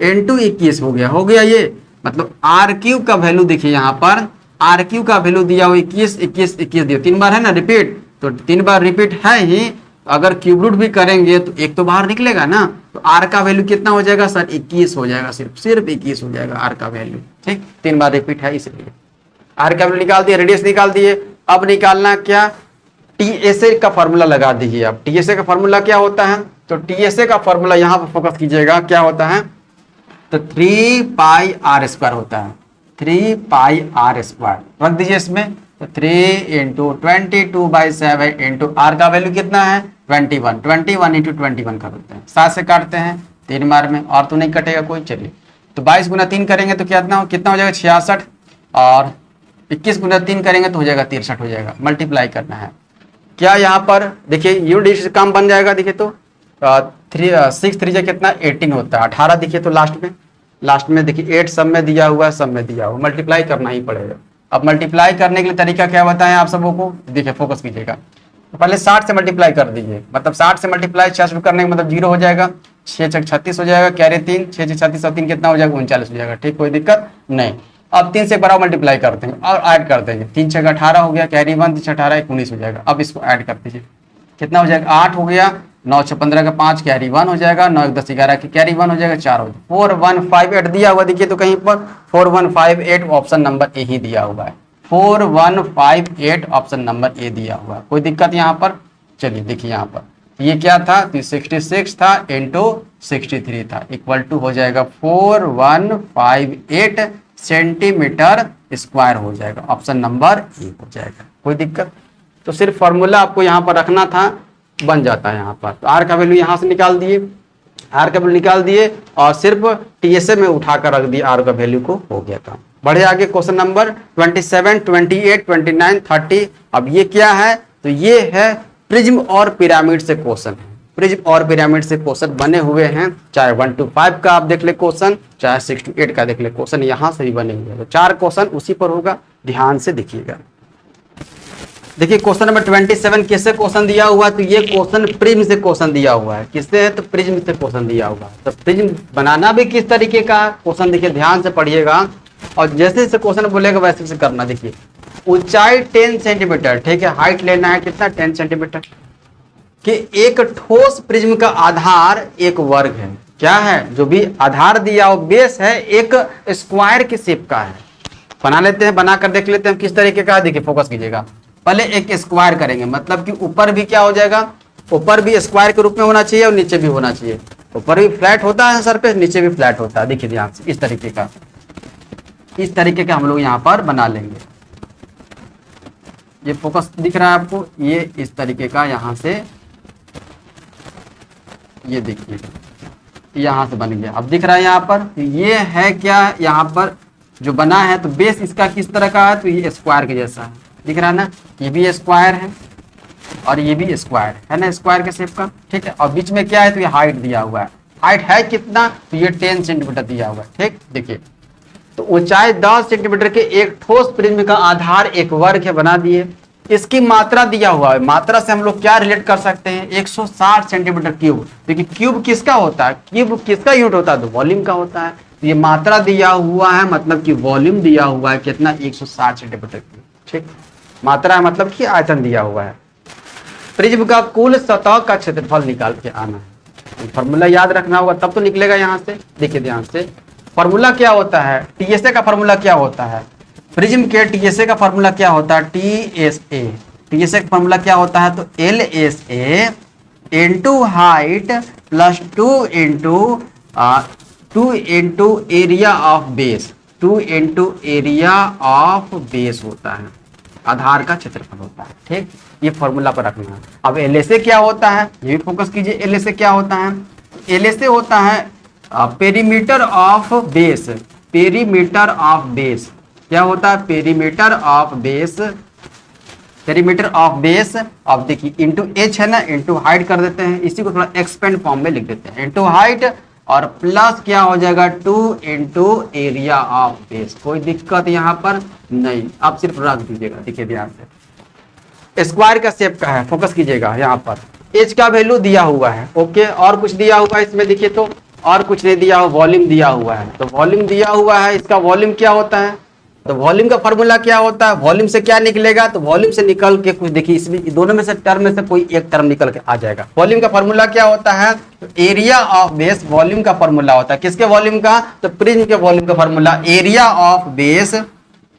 इंटू 21 हो गया ये। मतलब आर क्यू का वैल्यू देखिए, यहाँ पर आर क्यू का वैल्यू दिया हुआ 21 21 21 दिया, 3 बार है ना रिपीट, तो 3 बार रिपीट है ही। अगर क्यूब रूट भी करेंगे तो एक तो बाहर निकलेगा ना, तो आर का वैल्यू कितना हो जाएगा सर, 21 हो जाएगा, सिर्फ 21 हो जाएगा आर का वैल्यू। ठीक, 3 बार रिपीट है इसलिए आर का वैल्यू निकाल दिए, रेडियस निकाल दिए। अब निकालना क्या, टीएसए का फॉर्मूला लगा दीजिए। अब टीएसए का फॉर्मूला क्या होता है, तो टीएसए का फॉर्मूला यहाँ पर फोकस कीजिएगा, क्या होता है, तो 3 पाई आर स्क्वायर होता है। 3 पाई आर स्क्वायर रख दीजिए इसमें, तो 3 इंटू 22/7 इंटू आर का वैल्यू कितना है 21, 21 इंटू 21 कर देते हैं, 7 से काटते हैं 3 बार में, और तो नहीं कटेगा कोई। चलिए तो 22 गुना 3 करेंगे तो कितना हो जाएगा 66, और 21 गुना 3 करेंगे तो हो जाएगा 63 हो जाएगा। मल्टीप्लाई करना है क्या, यहाँ पर देखिए यूनिट से काम बन जाएगा। देखिए तो 6 3 कितना 18 होता है, 18 देखिए तो लास्ट में देखिए 8 सब में दिया हुआ है, सब में दिया हुआ, मल्टीप्लाई करना ही पड़ेगा। अब मल्टीप्लाई करने के लिए तरीका क्या बताएं आप सबों को, देखिए फोकस कीजिएगा। तो पहले 60 से मल्टीप्लाई कर दीजिए, मतलब 60 से मल्टीप्लाई 66 करने का मतलब 0 हो जाएगा, 6 6 36 हो जाएगा, कैरी 3, 6 6 36 और 3 कितना हो जाएगा 39 हो जाएगा। ठीक, कोई दिक्कत नहीं। अब 3 से बराबर मल्टीप्लाई करते हैं और ऐड कर देंगे, 3 6 18 हो गया, कैरी 1 3 18 19 हो जाएगा। अब इसको ऐड कर दीजिए, कितना हो जाएगा 8 हो गया, 9 6 15 का 5 कैरी 1 हो जाएगा, 9 1 10 11 की कैरी 1 हो जाएगा, 4 हो जाएगा। 4158 दिया हुआ देखिए तो कहीं पर 4158 ऑप्शन नंबर ए ही दिया हुआ है, 4158 ऑप्शन नंबर ए दिया हुआ है, कोई दिक्कत यहाँ पर। चलिए देखिए यहाँ पर ये क्या था, तो 66 था इंटू 63 था, इक्वल टू हो जाएगा 4158 सेंटीमीटर स्क्वायर हो जाएगा, ऑप्शन नंबर ए हो जाएगा, कोई दिक्कत। तो सिर्फ फॉर्मूला आपको यहाँ पर रखना था, बन जाता है यहाँ पर। तो आर का वैल्यू यहाँ से निकाल दिए, आर का वैल्यू निकाल दिए और सिर्फ टीएसए में उठाकर रख दिए आर का वैल्यू को, हो गया काम। बढ़े आगे क्वेश्चन नंबर 27 28 29 30। अब ये क्या है, तो ये है प्रिज्म और पिरामिड से क्वेश्चन है। प्रिज्म और पिरामिड से क्वेश्चन बने हुए हैं, चाहे 1 to 5 का आप देख ले क्वेश्चन, चाहे 6 to 8 का देख ले क्वेश्चन, यहाँ से भी बने हुए हैं। तो 4 क्वेश्चन उसी पर होगा, ध्यान से देखिएगा। देखिए क्वेश्चन नंबर 27 किससे क्वेश्चन दिया हुआ है, तो ये क्वेश्चन प्रिज्म से क्वेश्चन दिया हुआ है। किससे है, तो प्रिज्म से क्वेश्चन दिया हुआ है। तो प्रिज्म बनाना भी किस तरीके का क्वेश्चन, देखिए ध्यान से पढ़िएगा, और जैसे जैसे क्वेश्चन बोलेगा वैसे से करना। देखिए ऊंचाई 10 सेंटीमीटर, ठीक है, हाइट लेना है कितना 10 सेंटीमीटर, कि एक ठोस प्रिज्म का आधार एक वर्ग है। क्या है, जो भी आधार दिया हो बेस है, एक स्क्वायर के शेप का है। बना लेते हैं, बनाकर देख लेते हैं किस तरीके का है। देखिए फोकस कीजिएगा, पहले एक स्क्वायर करेंगे, मतलब कि ऊपर भी क्या हो जाएगा, ऊपर भी स्क्वायर के रूप में होना चाहिए और नीचे भी होना चाहिए। ऊपर भी फ्लैट होता है सरफेस, नीचे भी फ्लैट होता है। देखिए ध्यान से, इस तरीके का हम लोग यहाँ पर बना लेंगे। ये फोकस दिख रहा है आपको, ये इस तरीके का यहाँ से, ये देखिए यहाँ से बन गया। अब दिख रहा है यहाँ पर, ये है क्या, यहाँ पर जो बना है तो बेस इसका किस तरह का है, तो ये स्क्वायर के जैसा है, दिख रहा है ना, ये भी स्क्वायर है और ये भी स्क्वायर है ना, स्क्वायर के शेप का, ठीक है। और बीच में क्या है, तो ये हाइट दिया हुआ है। हाइट है कितना, तो ये 10 सेंटीमीटर दिया हुआ है, ठीक। देखिए तो ऊंचाई 10 सेंटीमीटर के एक ठोस प्रिज्म का आधार एक वर्ग है, बना दिए। इसकी मात्रा दिया हुआ है, मात्रा से हम लोग क्या रिलेट कर सकते हैं, 160 सेंटीमीटर क्यूब। देखिए क्यूब किसका होता है, क्यूब किसका यूनिट होता है, तो वॉल्यूम का होता है। तो ये मात्रा दिया हुआ है, मतलब कि वॉल्यूम दिया हुआ है कितना, 160 सेंटीमीटर क्यूब, ठीक। मात्रा है मतलब कि आयतन दिया हुआ है। प्रिज्म का कुल सतह का क्षेत्रफल निकाल के आना है, फॉर्मूला याद रखना होगा तब तो निकलेगा यहाँ से। देखिए ध्यान से, फॉर्मूला क्या होता है, टीएसए का फॉर्मूला क्या होता है, प्रिज्म के टीएसए का फॉर्मूला क्या होता है, टीएसए का फॉर्मूला क्या होता है, तो LSA into height plus 2 into area of base, 2 into area of base होता है, आधार का क्षेत्रफल होता है, ठीक। ये फॉर्मूला पर रखना है। अब एलएसए क्या होता है, ये भी फोकस कीजिए। एलएसए क्या होता है, एलएसए होता है perimeter of base, perimeter of base क्या होता है, perimeter of base, perimeter of base. अब देखिए इंटू एच है ना, इंटू हाइट कर देते हैं, इसी को थोड़ा एक्सपेंड फॉर्म में लिख देते हैं, इंटू हाइट और प्लस क्या हो जाएगा 2 इंटू एरिया ऑफ बेस। कोई दिक्कत यहाँ पर नहीं, आप सिर्फ रख दीजिएगा। देखिए ध्यान से, स्क्वायर का शेप का है, फोकस कीजिएगा यहाँ पर, एच का वैल्यू दिया हुआ है, ओके। और कुछ दिया हुआ है इसमें, देखिए तो और कुछ नहीं दिया हुआ, वॉल्यूम दिया हुआ है। तो वॉल्यूम दिया हुआ है, इसका वॉल्यूम क्या होता है, तो वॉल्यूम का फॉर्मूला क्या होता है, वॉल्यूम से क्या निकलेगा, तो वॉल्यूम से निकल के कुछ, देखिए इसमें दोनों में से टर्म में से कोई एक टर्म निकल के आ जाएगा। वॉल्यूम का फॉर्मूला क्या होता है, तो एरिया ऑफ बेस वॉल्यूम का फॉर्मूला होता है। किसके वॉल्यूम का, तो प्रिज्म के वॉल्यूम का formula area of base,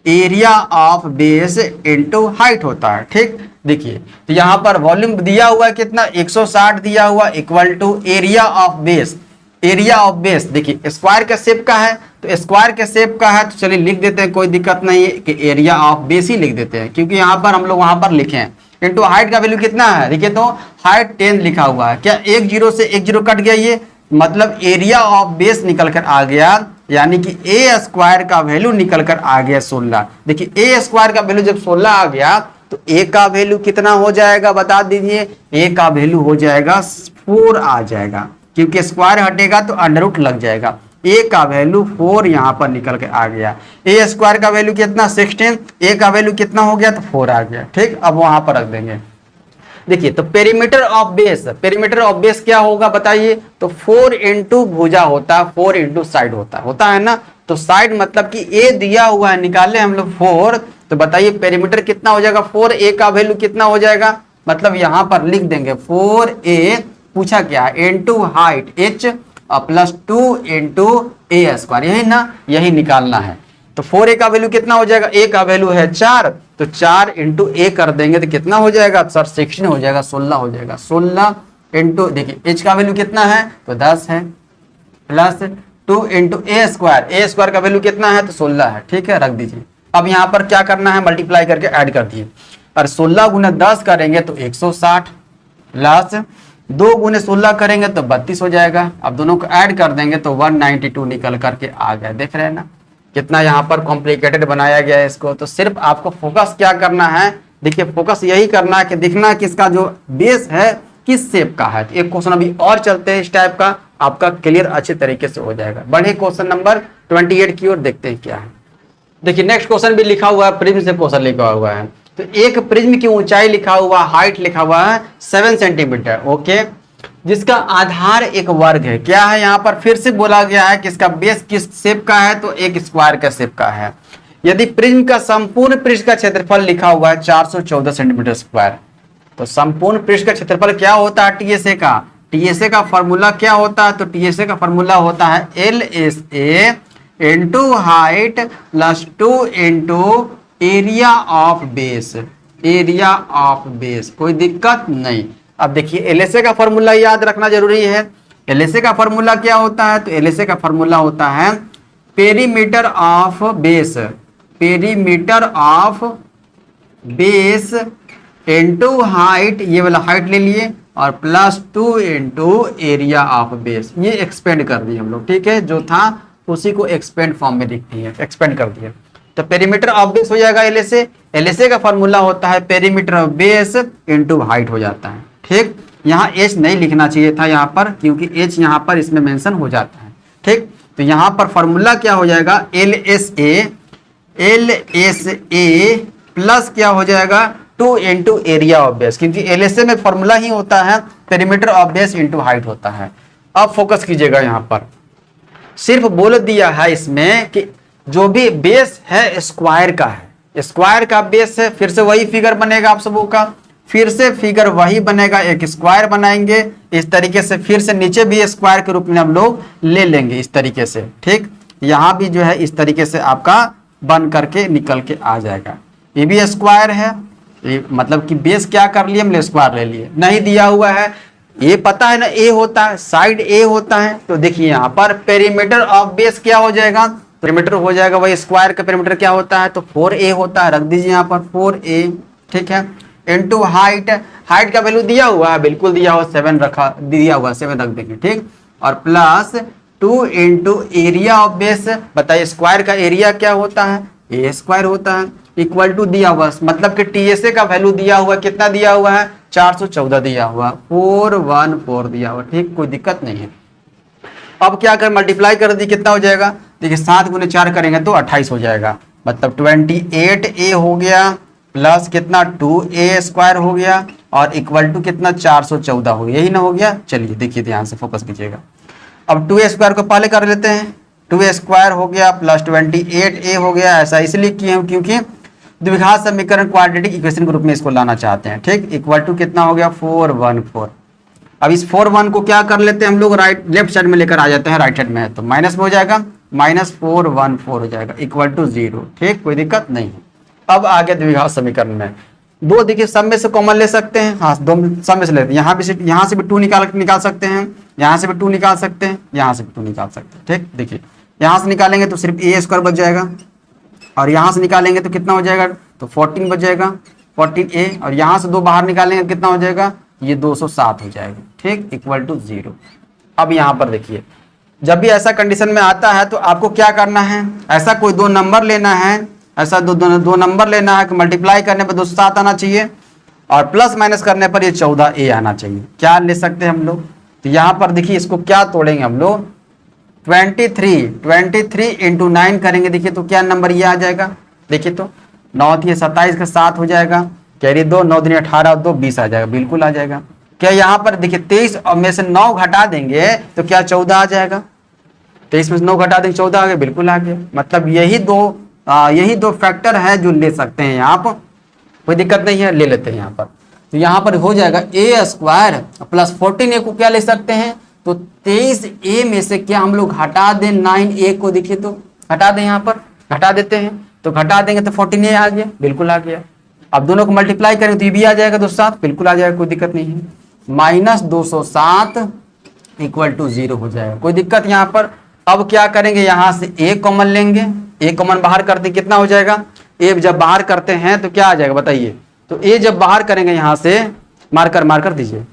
area of base into height होता है, ठीक। देखिए तो यहाँ पर वॉल्यूम दिया हुआ है कितना, 160 दिया हुआ, equal to area of base, area of base. देखिए स्क्वायर का शेप का है, तो स्क्वायर के शेप का है, तो चलिए लिख देते हैं, कोई दिक्कत नहीं है कि एरिया ऑफ बेस ही लिख देते हैं, क्योंकि यहाँ पर हम लोग वहां पर लिखे हैं। इंटू हाइट का वैल्यू कितना है, देखिए तो हाइट 10 लिखा हुआ है, क्या एक जीरो से एक जीरो कट गया, ये मतलब एरिया ऑफ बेस निकल कर आ गया, यानी कि ए स्क्वायर का वैल्यू निकल कर आ गया 16। देखिए ए स्क्वायर का वैल्यू जब 16 आ गया, तो ए का वैल्यू कितना हो जाएगा, बता दीजिए। ए का वैल्यू हो जाएगा 4 आ जाएगा, क्योंकि स्क्वायर हटेगा तो अंडर रूट लग जाएगा। ए का वैल्यू 4 यहाँ पर निकल के आ गया। ए स्क्वायर का वैल्यू कितना 16, ए का वैल्यू कितना हो गया, तो 4 आ गया, ठीक। अब वहां पर रख देंगे। देखिए तो perimeter of base, perimeter of base क्या होगा बताइए, तो 4 इंटू भुजा होता है, 4 इंटू साइड होता है ना। तो साइड मतलब कि ए दिया हुआ है, निकाले हम लोग 4, तो बताइए पेरीमीटर कितना हो जाएगा 4, ए का वैल्यू कितना हो जाएगा, मतलब यहां पर लिख देंगे 4a, पूछा क्या है, into height h plus 2 into A square, यही ना, यही निकालना है। तो 4a का वैल्यू कितना हो जाएगा, a का वैल्यू है 4, तो 4 इंटू ए कर देंगे तो कितना हो जाएगा सर, 16 हो जाएगा, 16 हो जाएगा। 16 इंटू, देखिए h का वैल्यू कितना है, तो 10 है, प्लस 2 इंटू ए स्क्वायर का वैल्यू कितना है, तो 16 है, ठीक है, रख दीजिए। अब यहाँ पर क्या करना है, मल्टीप्लाई करके ऐड कर दिए, और 16 गुना 10 करेंगे तो 160, प्लस 2 गुने 16 करेंगे तो 32 हो जाएगा। अब दोनों को ऐड कर देंगे तो 192 निकल करके आ गया। देख रहे हैं ना कितना यहाँ पर कॉम्प्लिकेटेड बनाया गया है इसको। तो सिर्फ आपको फोकस क्या करना है, देखिए फोकस यही करना है कि दिखना है कि इसका जो बेस है किस शेप का है। तो एक क्वेश्चन अभी और चलते हैं इस टाइप का, आपका क्लियर अच्छे तरीके से हो जाएगा। बढ़े क्वेश्चन नंबर 28 की ओर, देखते हैं क्या है। देखिए नेक्स्ट क्वेश्चन भी लिखा हुआ है, प्रिज्म से क्वेश्चन लिखा हुआ है। तो एक प्रिज्म की ऊंचाई लिखा हुआ, हाइट लिखा हुआ है 7 सेंटीमीटर, ओके, जिसका आधार एक वर्ग है। क्या है यहाँ पर, फिर से बोला गया है कि इसका बेस किस शेप का है, तो एक स्क्वायर का शेप का है। यदि प्रिज्म का संपूर्ण पृष्ठ का क्षेत्रफल लिखा हुआ है 414 सेंटीमीटर स्क्वायर, तो संपूर्ण पृष्ठ का क्षेत्रफल क्या होता है टीएसए का, टीएसए का फॉर्मूला क्या होता है, तो टीएसए का फॉर्मूला होता है LSA into height plus 2 into area of base, area of base. कोई दिक्कत नहीं। अब देखिए एलएसए का फॉर्मूला याद रखना जरूरी है। LHA का फॉर्मूला क्या होता है? तो LHA का फॉर्मूला होता है perimeter of base, perimeter of base into height, ये वाला हाइट ले लिए, और +2 इनटू एरिया ऑफ बेस। ये एक्सपेंड कर दिए हम लोग, ठीक है, जो था उसी को एक्सपेंड फॉर्म में लिख दिए, एक्सपेंड कर दिए। तो पेरीमीटर ऑफ बेस हो जाएगा LHA। LHA का फॉर्मूला होता है perimeter of base into height हो जाता है, ठीक। यहाँ H नहीं लिखना चाहिए था यहाँ पर, क्योंकि H यहाँ पर इसमें मेंशन हो जाता है, ठीक। तो यहाँ पर फॉर्मूला क्या हो जाएगा? LSA प्लस क्या हो जाएगा? 2 इनटू एरिया ऑफ बेस, क्योंकि LHA में फॉर्मूला ही होता है perimeter of base into height होता है। अब फोकस कीजिएगा, यहाँ पर सिर्फ बोल दिया है इसमें कि जो भी बेस है स्क्वायर का है, स्क्वायर का बेस है। फिर से वही फिगर बनेगा आप सबों का, फिर से फिगर वही बनेगा, एक स्क्वायर बनाएंगे इस तरीके से, फिर से नीचे भी स्क्वायर के रूप में हम लोग ले लेंगे इस तरीके से, ठीक। यहाँ भी जो है इस तरीके से आपका बन करके निकल के आ जाएगा। ये भी स्क्वायर है, ये मतलब कि बेस क्या कर लिए हमने? स्क्वायर ले लिए। नहीं दिया हुआ है, ये पता है ना, ए होता है, साइड ए होता है। तो देखिए यहाँ पर पेरीमीटर ऑफ बेस क्या हो जाएगा? पेरीमीटर हो जाएगा वही स्क्वायर का पेरीमीटर क्या होता है? तो 4a होता है, रख दीजिए यहाँ पर 4a, ठीक है, इनटू हाइट। हाइट का वैल्यू दिया हुआ है, बिल्कुल दिया हुआ, 7 रखा, दिया हुआ 7 रख देंगे, ठीक। और +2 इनटू एरिया ऑफ बेस। बताइए स्क्वायर का एरिया क्या होता है? ए स्क्वायर होता है, इक्वल टू दिया हुआ, मतलब कि TSA का वैल्यू दिया हुआ, कितना दिया हुआ है? 414 दिया हुआ, 414 दिया हुआ, ठीक, कोई दिक्कत नहीं है। अब क्या कर, मल्टीप्लाई कर दी, कितना हो जाएगा? देखिए 7 गुने 4 करेंगे तो 28 हो जाएगा, मतलब 28a हो गया, प्लस कितना 2a स्क्वायर हो गया, और इक्वल टू कितना 414 हो गया, यही ना हो गया। चलिए देखिए ध्यान से फोकस कीजिएगा। अब 2a स्क्वायर को पहले कर लेते हैं, 2a स्क्वायर हो गया प्लस 28a हो गया। ऐसा इसलिए किए हैं क्योंकि द्विघात समीकरण क्वाड्रेटिक इक्वेशन के रूप में इसको लाना चाहते हैं, ठीक। इक्वल टू कितना हो गया? 414। अब इस 41 को क्या कर लेते हैं हम लोग? राइट लेफ्ट साइड में लेकर आ जाते हैं, राइट साइड में है तो माइनस में हो जाएगा, -414 हो जाएगा, इक्वल टू 0, ठीक, कोई दिक्कत नहीं है। अब आगे द्विघात समीकरण में दो, देखिए सब में से कॉमन ले सकते हैं, हाँ दो सब में से लेते हैं। यहाँ से भी 2 निकाल सकते हैं, यहाँ से भी 2 निकाल सकते हैं, यहाँ से भी 2 निकाल सकते हैं, ठीक। देखिए यहाँ से निकालेंगे तो सिर्फ a स्क्वायर बच जाएगा, और यहाँ से निकालेंगे तो कितना हो जाएगा? तो 14 बच जाएगा, 14a, और यहाँ से 2 बाहर निकालेंगे कितना हो जाएगा? ये 207 हो जाएगा, ठीक, इक्वल टू 0। अब यहाँ पर देखिए जब भी ऐसा कंडीशन में आता है तो आपको क्या करना है? ऐसा कोई 2 नंबर लेना है, ऐसा दो नंबर लेना है कि मल्टीप्लाई करने पर 207 आना चाहिए, और प्लस माइनस करने पर ये 14a आना चाहिए। क्या ले सकते हैं हम लोग? तो यहाँ पर देखिए इसको क्या तोड़ेंगे हम लोग? 23 इंटू 9 करेंगे, देखिए तो क्या नंबर ये आ जाएगा? देखिए तो 9 थी 27 का 7 हो जाएगा, कैरी 2, 9 दूनी 18 और 2 20 आ जाएगा, बिल्कुल आ जाएगा। क्या यहाँ पर देखिए 23 में से 9 घटा देंगे तो क्या 14 आ जाएगा? 23 में से 9 घटा देंगे 14 आ गया, बिल्कुल आ गया। मतलब यही दो फैक्टर है जो ले सकते हैं यहाँ पर, कोई दिक्कत नहीं है, ले लेते हैं यहाँ पर। तो यहाँ पर हो जाएगा a स्क्वायर प्लस 14a को क्या ले सकते हैं? तो 23a में से क्या हम लोग हटा दें 9a को, देखिए तो हटा दें, यहाँ पर घटा देते हैं, तो घटा देंगे तो 14a आ गया, बिल्कुल आ गया। अब दोनों को मल्टीप्लाई करें तो ये भी आ जाएगा 207, बिल्कुल आ जाएगा, कोई दिक्कत नहीं है। -207 इक्वल टू 0 हो जाएगा, कोई दिक्कत यहाँ पर। अब क्या करेंगे? यहाँ से a कॉमन लेंगे, a कॉमन बाहर करते कितना हो जाएगा? a जब बाहर करते हैं तो क्या आ जाएगा बताइए? तो a जब बाहर करेंगे यहाँ से, मार्कर दीजिए,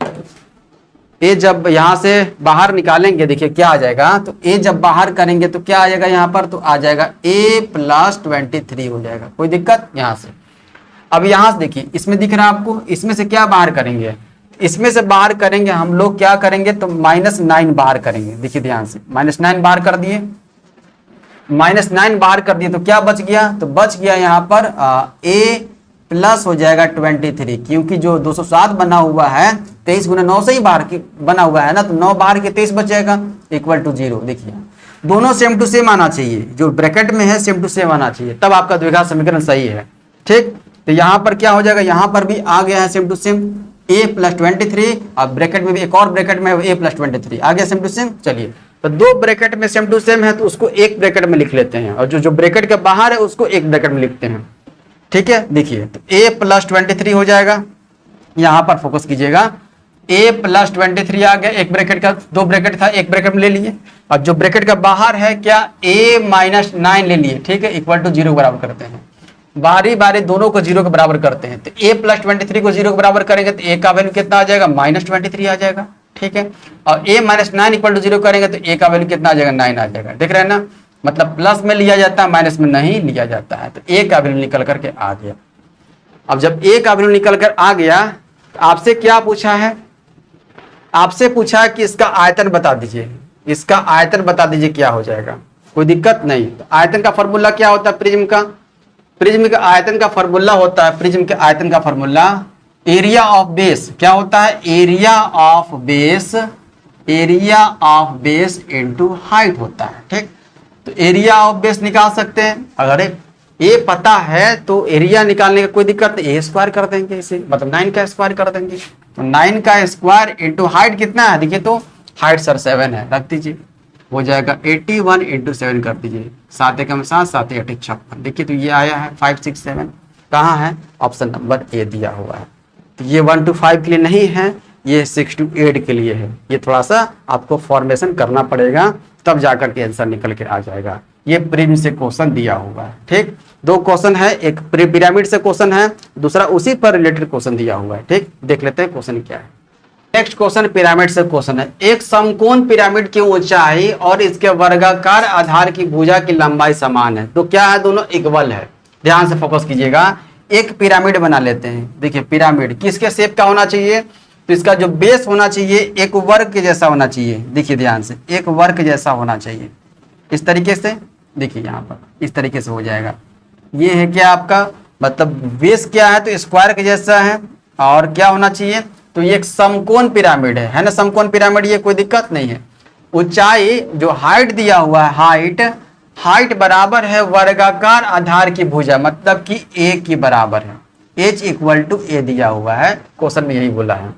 a जब यहाँ से बाहर निकालेंगे देखिए क्या आ जाएगा? तो a जब बाहर करेंगे तो क्या आ जाएगा यहाँ पर? तो आ जाएगा a प्लस 23 हो जाएगा, कोई दिक्कत यहाँ से। अब यहाँ से देखिए इसमें दिख रहा है आपको, इसमें से क्या बाहर करेंगे? इसमें से बाहर करेंगे हम लोग क्या करेंगे? तो -9 बाहर करेंगे, देखिए ध्यान से, -9 बाहर कर दिए, -9 बाहर कर दिए तो क्या बच गया? तो बच गया यहाँ पर a प्लस हो जाएगा 23, क्योंकि जो 207 बना हुआ है 23 गुना 9 से ही बाहर की बना हुआ है ना, तो 9 बाहर के 23 बच जाएगा, इक्वल टू 0। देखिए दोनों सेम टू सेम आना चाहिए, जो ब्रैकेट में है सेम टू सेम आना चाहिए, तब आपका द्विघात समीकरण सही है, ठीक। तो यहाँ पर क्या हो जाएगा? यहाँ पर भी आ गया है same to same, a plus 23, अब ब्रैकेट में भी एक और ब्रैकेट में a प्लस 23 आ गया सेम टू सेम। चलिए तो 2 ब्रैकेट में सेम टू सेम है तो उसको एक ब्रैकेट में लिख लेते हैं, और जो ब्रैकेट के बाहर है उसको एक ब्रैकेट में लिखते हैं, ठीक है। देखिए तो a प्लस 23 हो जाएगा, यहाँ पर फोकस कीजिएगा, a प्लस 23 आ गया, एक ब्रैकेट का, दो ब्रैकेट था, एक ब्रैकेट में ले लिए। अब जो ब्रैकेट का बाहर है क्या, a माइनस 9 ले लिए, ठीक है, इक्वल टू 0 बराबर करते हैं, बारी बारी दोनों को 0 के बराबर करते हैं। तो a प्लस 23 को 0 के बराबर करेंगे तो a का वैल्यू कितना आ जाएगा, माइनस 23 आ जाएगा, ठीक है। और a माइनस 9 इक्वल टू 0 करेंगे तो a का वैल्यू कितना आ जाएगा, 9 आ जाएगा। देख रहे हैं ना, मतलब प्लस में लिया जाता है, माइनस में नहीं लिया जाता है। तो a का वैल्यू निकल करके आ गया। अब जब a का वैल्यू निकल कर आ गया तो आपसे क्या पूछा है, आपसे पूछा है कि इसका आयतन बता दीजिए, इसका आयतन बता दीजिए क्या हो जाएगा, कोई दिक्कत नहीं। तो आयतन का फॉर्मूला क्या होता है प्रिज्म का, प्रिज्म का आयतन का फॉर्मूला होता है, प्रिज्म के आयतन का फॉर्मूला एरिया ऑफ बेस, क्या होता है, area of base, area of base into height होता है, ठीक। तो एरिया ऑफ बेस निकाल सकते हैं, अगर ये पता है तो एरिया निकालने का कोई दिक्कत नहीं, ए स्क्वायर कर देंगे इसे, मतलब 9 का स्क्वायर कर देंगे। तो 9 का स्क्वायर इंटू हाइट कितना है, देखिए तो हाइट सर 7 है, रख दीजिए, हो जाएगा 81 इंटू 7 कर दीजिए, 7 एकम 7, 7 8 56। देखिए तो ये आया है 5 6 7, कहाँ है, ऑप्शन नंबर ए दिया हुआ है। तो ये 1 to 5 के लिए नहीं है, ये 6 to 8 के लिए है। ये थोड़ा सा आपको फॉर्मेशन करना पड़ेगा, तब जाकर के आंसर निकल के आ जाएगा। ये प्रिज्म से क्वेश्चन दिया हुआ है, ठीक। दो क्वेश्चन है, एक पिरामिड से क्वेश्चन है, दूसरा उसी पर रिलेटेड क्वेश्चन दिया हुआ है, ठीक। देख लेते हैं क्वेश्चन क्या है। नेक्स्ट क्वेश्चन पिरामिड से क्वेश्चन है। एक समकोण पिरामिड की ऊंचाई और इसके वर्गाकार आधार की भुजा की लंबाई समान है, तो क्या है, दोनों इक्वल है। ध्यान से फोकस कीजिएगा। एक पिरामिड बना लेते हैं। देखिए पिरामिड किसके शेप का होना चाहिए, तो इसका जो बेस होना चाहिए एक वर्ग के जैसा होना चाहिए। देखिए ध्यान से, एक वर्ग जैसा होना चाहिए, इस तरीके से। देखिए यहाँ पर इस तरीके से हो जाएगा। ये है क्या आपका, मतलब बेस क्या है, तो स्क्वायर के जैसा है। और क्या होना चाहिए, तो ये एक समकोण पिरामिड है ना, समकोण पिरामिड, ये कोई दिक्कत नहीं है। ऊंचाई जो हाइट दिया हुआ है, हाइट बराबर है वर्गाकार आधार की भुजा, मतलब कि a की बराबर है, h इक्वल टू a दिया हुआ है, क्वेश्चन में यही बोला है।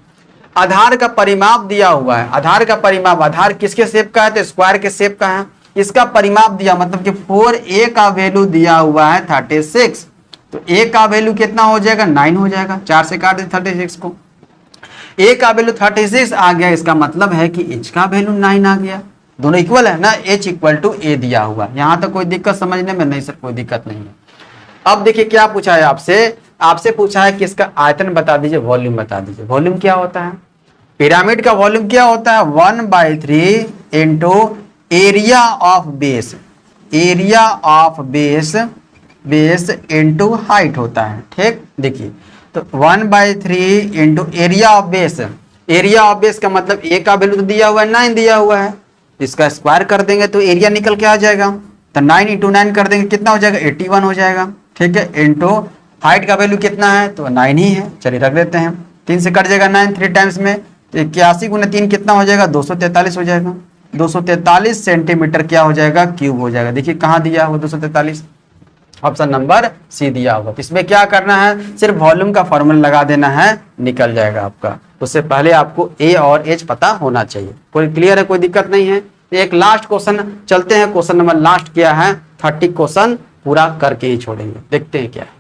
आधार का परिमाप दिया हुआ है, आधार का परिमाप, आधार किसके शेप का है, तो स्क्वायर के शेप का है। इसका परिमाप दिया, मतलब कि 4a का वैल्यू दिया हुआ है 36, तो a का वैल्यू कितना हो जाएगा, 9 हो जाएगा। 4 से काट दे 36 को, a का वैल्यू 36 आ गया, इसका मतलब है कि h का वैल्यू 9 आ गया। दोनों इक्वल है ना, h इक्वल टू a दिया हुआ। यहां तक कोई दिक्कत समझने में, नहीं सर कोई दिक्कत नहीं है। अब देखिए क्या पूछा है आपसे, आपसे पूछा है कि इसका आयतन बता दीजिए, वॉल्यूम बता दीजिए। वॉल्यूम क्या होता है, पिरामिड का वॉल्यूम क्या होता है, 1/3 into area of base, area of base, base into height होता है, ठीक। देखिए तो 1/3 into area of base, area of base का मतलब a का वैल्यू तो दिया हुआ है 9 दिया हुआ है, इसका स्क्वायर कर देंगे तो एरिया निकल के आ जाएगा। तो 9 इंटू 9 कर देंगे कितना हो जाएगा, 81 हो जाएगा, ठीक है। इंटू हाइट का वैल्यू कितना है, तो 9 ही है, चलिए रख देते हैं। 3 से कट जाएगा 9 3 टाइम्स में, तो 81 गुना 3 कितना हो जाएगा, 243 हो जाएगा। 243 सेंटीमीटर क्या हो जाएगा, क्यूब हो जाएगा। देखिए कहाँ दिया हुआ 243, ऑप्शन नंबर सी दिया होगा। इसमें क्या करना है, सिर्फ वॉल्यूम का फॉर्मूला लगा देना है, निकल जाएगा आपका। उससे पहले आपको ए और एच पता होना चाहिए। कोई क्लियर है, कोई दिक्कत नहीं है। एक लास्ट क्वेश्चन चलते हैं, क्वेश्चन नंबर लास्ट क्या है, 30 क्वेश्चन पूरा करके ही छोड़ेंगे, देखते हैं क्या है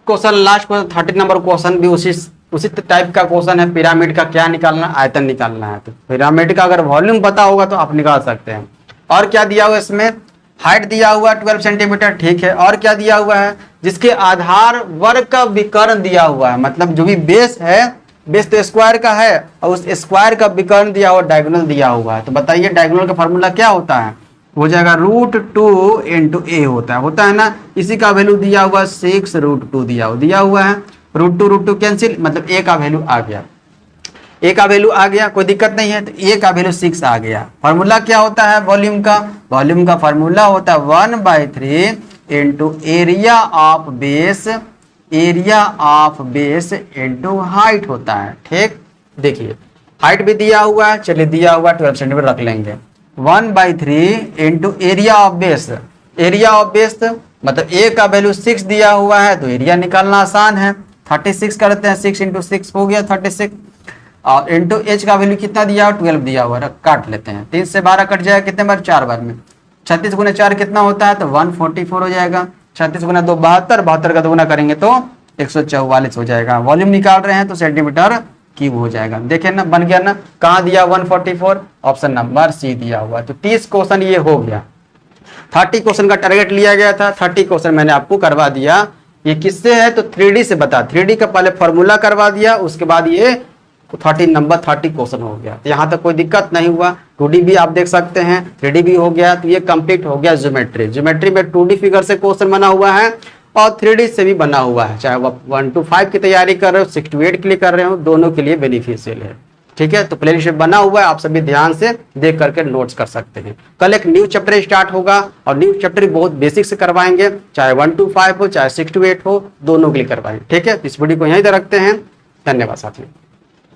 question. Last question 30 number question भी उसी टाइप का क्वेश्चन है। पिरामिड का क्या निकालना, आयतन निकालना है। तो पिरामिड का अगर वॉल्यूम पता होगा तो आप निकाल सकते हैं। और क्या दिया हुआ इसमें, हाइट दिया हुआ 12 सेंटीमीटर, ठीक है। और क्या दिया हुआ है, जिसके आधार वर्ग का विकर्ण दिया हुआ है, मतलब जो भी बेस है, बेस तो स्क्वायर का है और उस स्क्वायर का विकर्ण दिया हुआ, डायगोनल दिया हुआ है। तो बताइए डायगोनल का फॉर्मूला क्या होता है, हो जाएगा √2 इंटू ए होता है ना। इसी का वैल्यू दिया हुआ 6 √2 दिया हुआ है। √2 कैंसिल, मतलब ए का वैल्यू आ गया, ए का वैल्यू आ गया, कोई दिक्कत नहीं है। तो ए का वैल्यू 6 आ गया। फार्मूला क्या होता है वॉल्यूम का, वॉल्यूम का फार्मूला होता है 1/3 into area of base, area of base into height होता है, ठीक। देखिए हाइट भी दिया हुआ है, चलिए दिया हुआ 12 सेंटीमीटर रख लेंगे। 1/3 into area of base, area of base मतलब ए का वैल्यू 6 दिया हुआ है, तो एरिया निकालना आसान है। 36 करते हैं, 6 इंटू 6 हो गया 36। और इंटू एच का वैल्यू कितना दिया हुआ, 12 दिया हुआ, काट लेते हैं। 3 से 12 कट जाएगा कितने बार, 4 बार में। 36 गुना 4 कितना होता है, तो 144 हो जाएगा। 36 गुना 2 72, 72 का 2 गुना करेंगे तो 144 हो जाएगा। वॉल्यूम निकाल रहे हैं तो सेंटीमीटर क्यूब हो जाएगा। देखें ना, बन गया ना, कहाँ दिया 144, ऑप्शन नंबर सी दिया हुआ। तो 30 क्वेश्चन ये हो गया। 30 क्वेश्चन का टारगेट लिया गया था, 30 क्वेश्चन मैंने आपको करवा दिया। ये किससे है तो 3D से बता, 3D का पहले फॉर्मूला करवा दिया, उसके बाद ये 30 क्वेश्चन हो गया। तो यहाँ तक कोई दिक्कत नहीं हुआ। 2D भी आप देख सकते हैं, 3D भी हो गया। तो ये कंप्लीट हो गया ज्योमेट्री। ज्योमेट्री में 2D फिगर से क्वेश्चन बना हुआ है और 3D से भी बना हुआ है। चाहे वो 1 to 5 की तैयारी कर रहे हो, 6 to 8 के लिए कर रहे हो, दोनों के लिए बेनिफिशियल है। ठीक है, तो प्लेलिस्ट बना हुआ है, आप सभी ध्यान से देख करके नोट्स कर सकते हैं। कल एक न्यू चैप्टर स्टार्ट होगा और न्यू चैप्टर बहुत बेसिक से करवाएंगे, चाहे 1 to 5 हो, चाहे 6 to 8 हो, दोनों के लिए करवाएंगे। ठीक है, इस वीडियो को यहीं तक रखते हैं। धन्यवाद साथियों।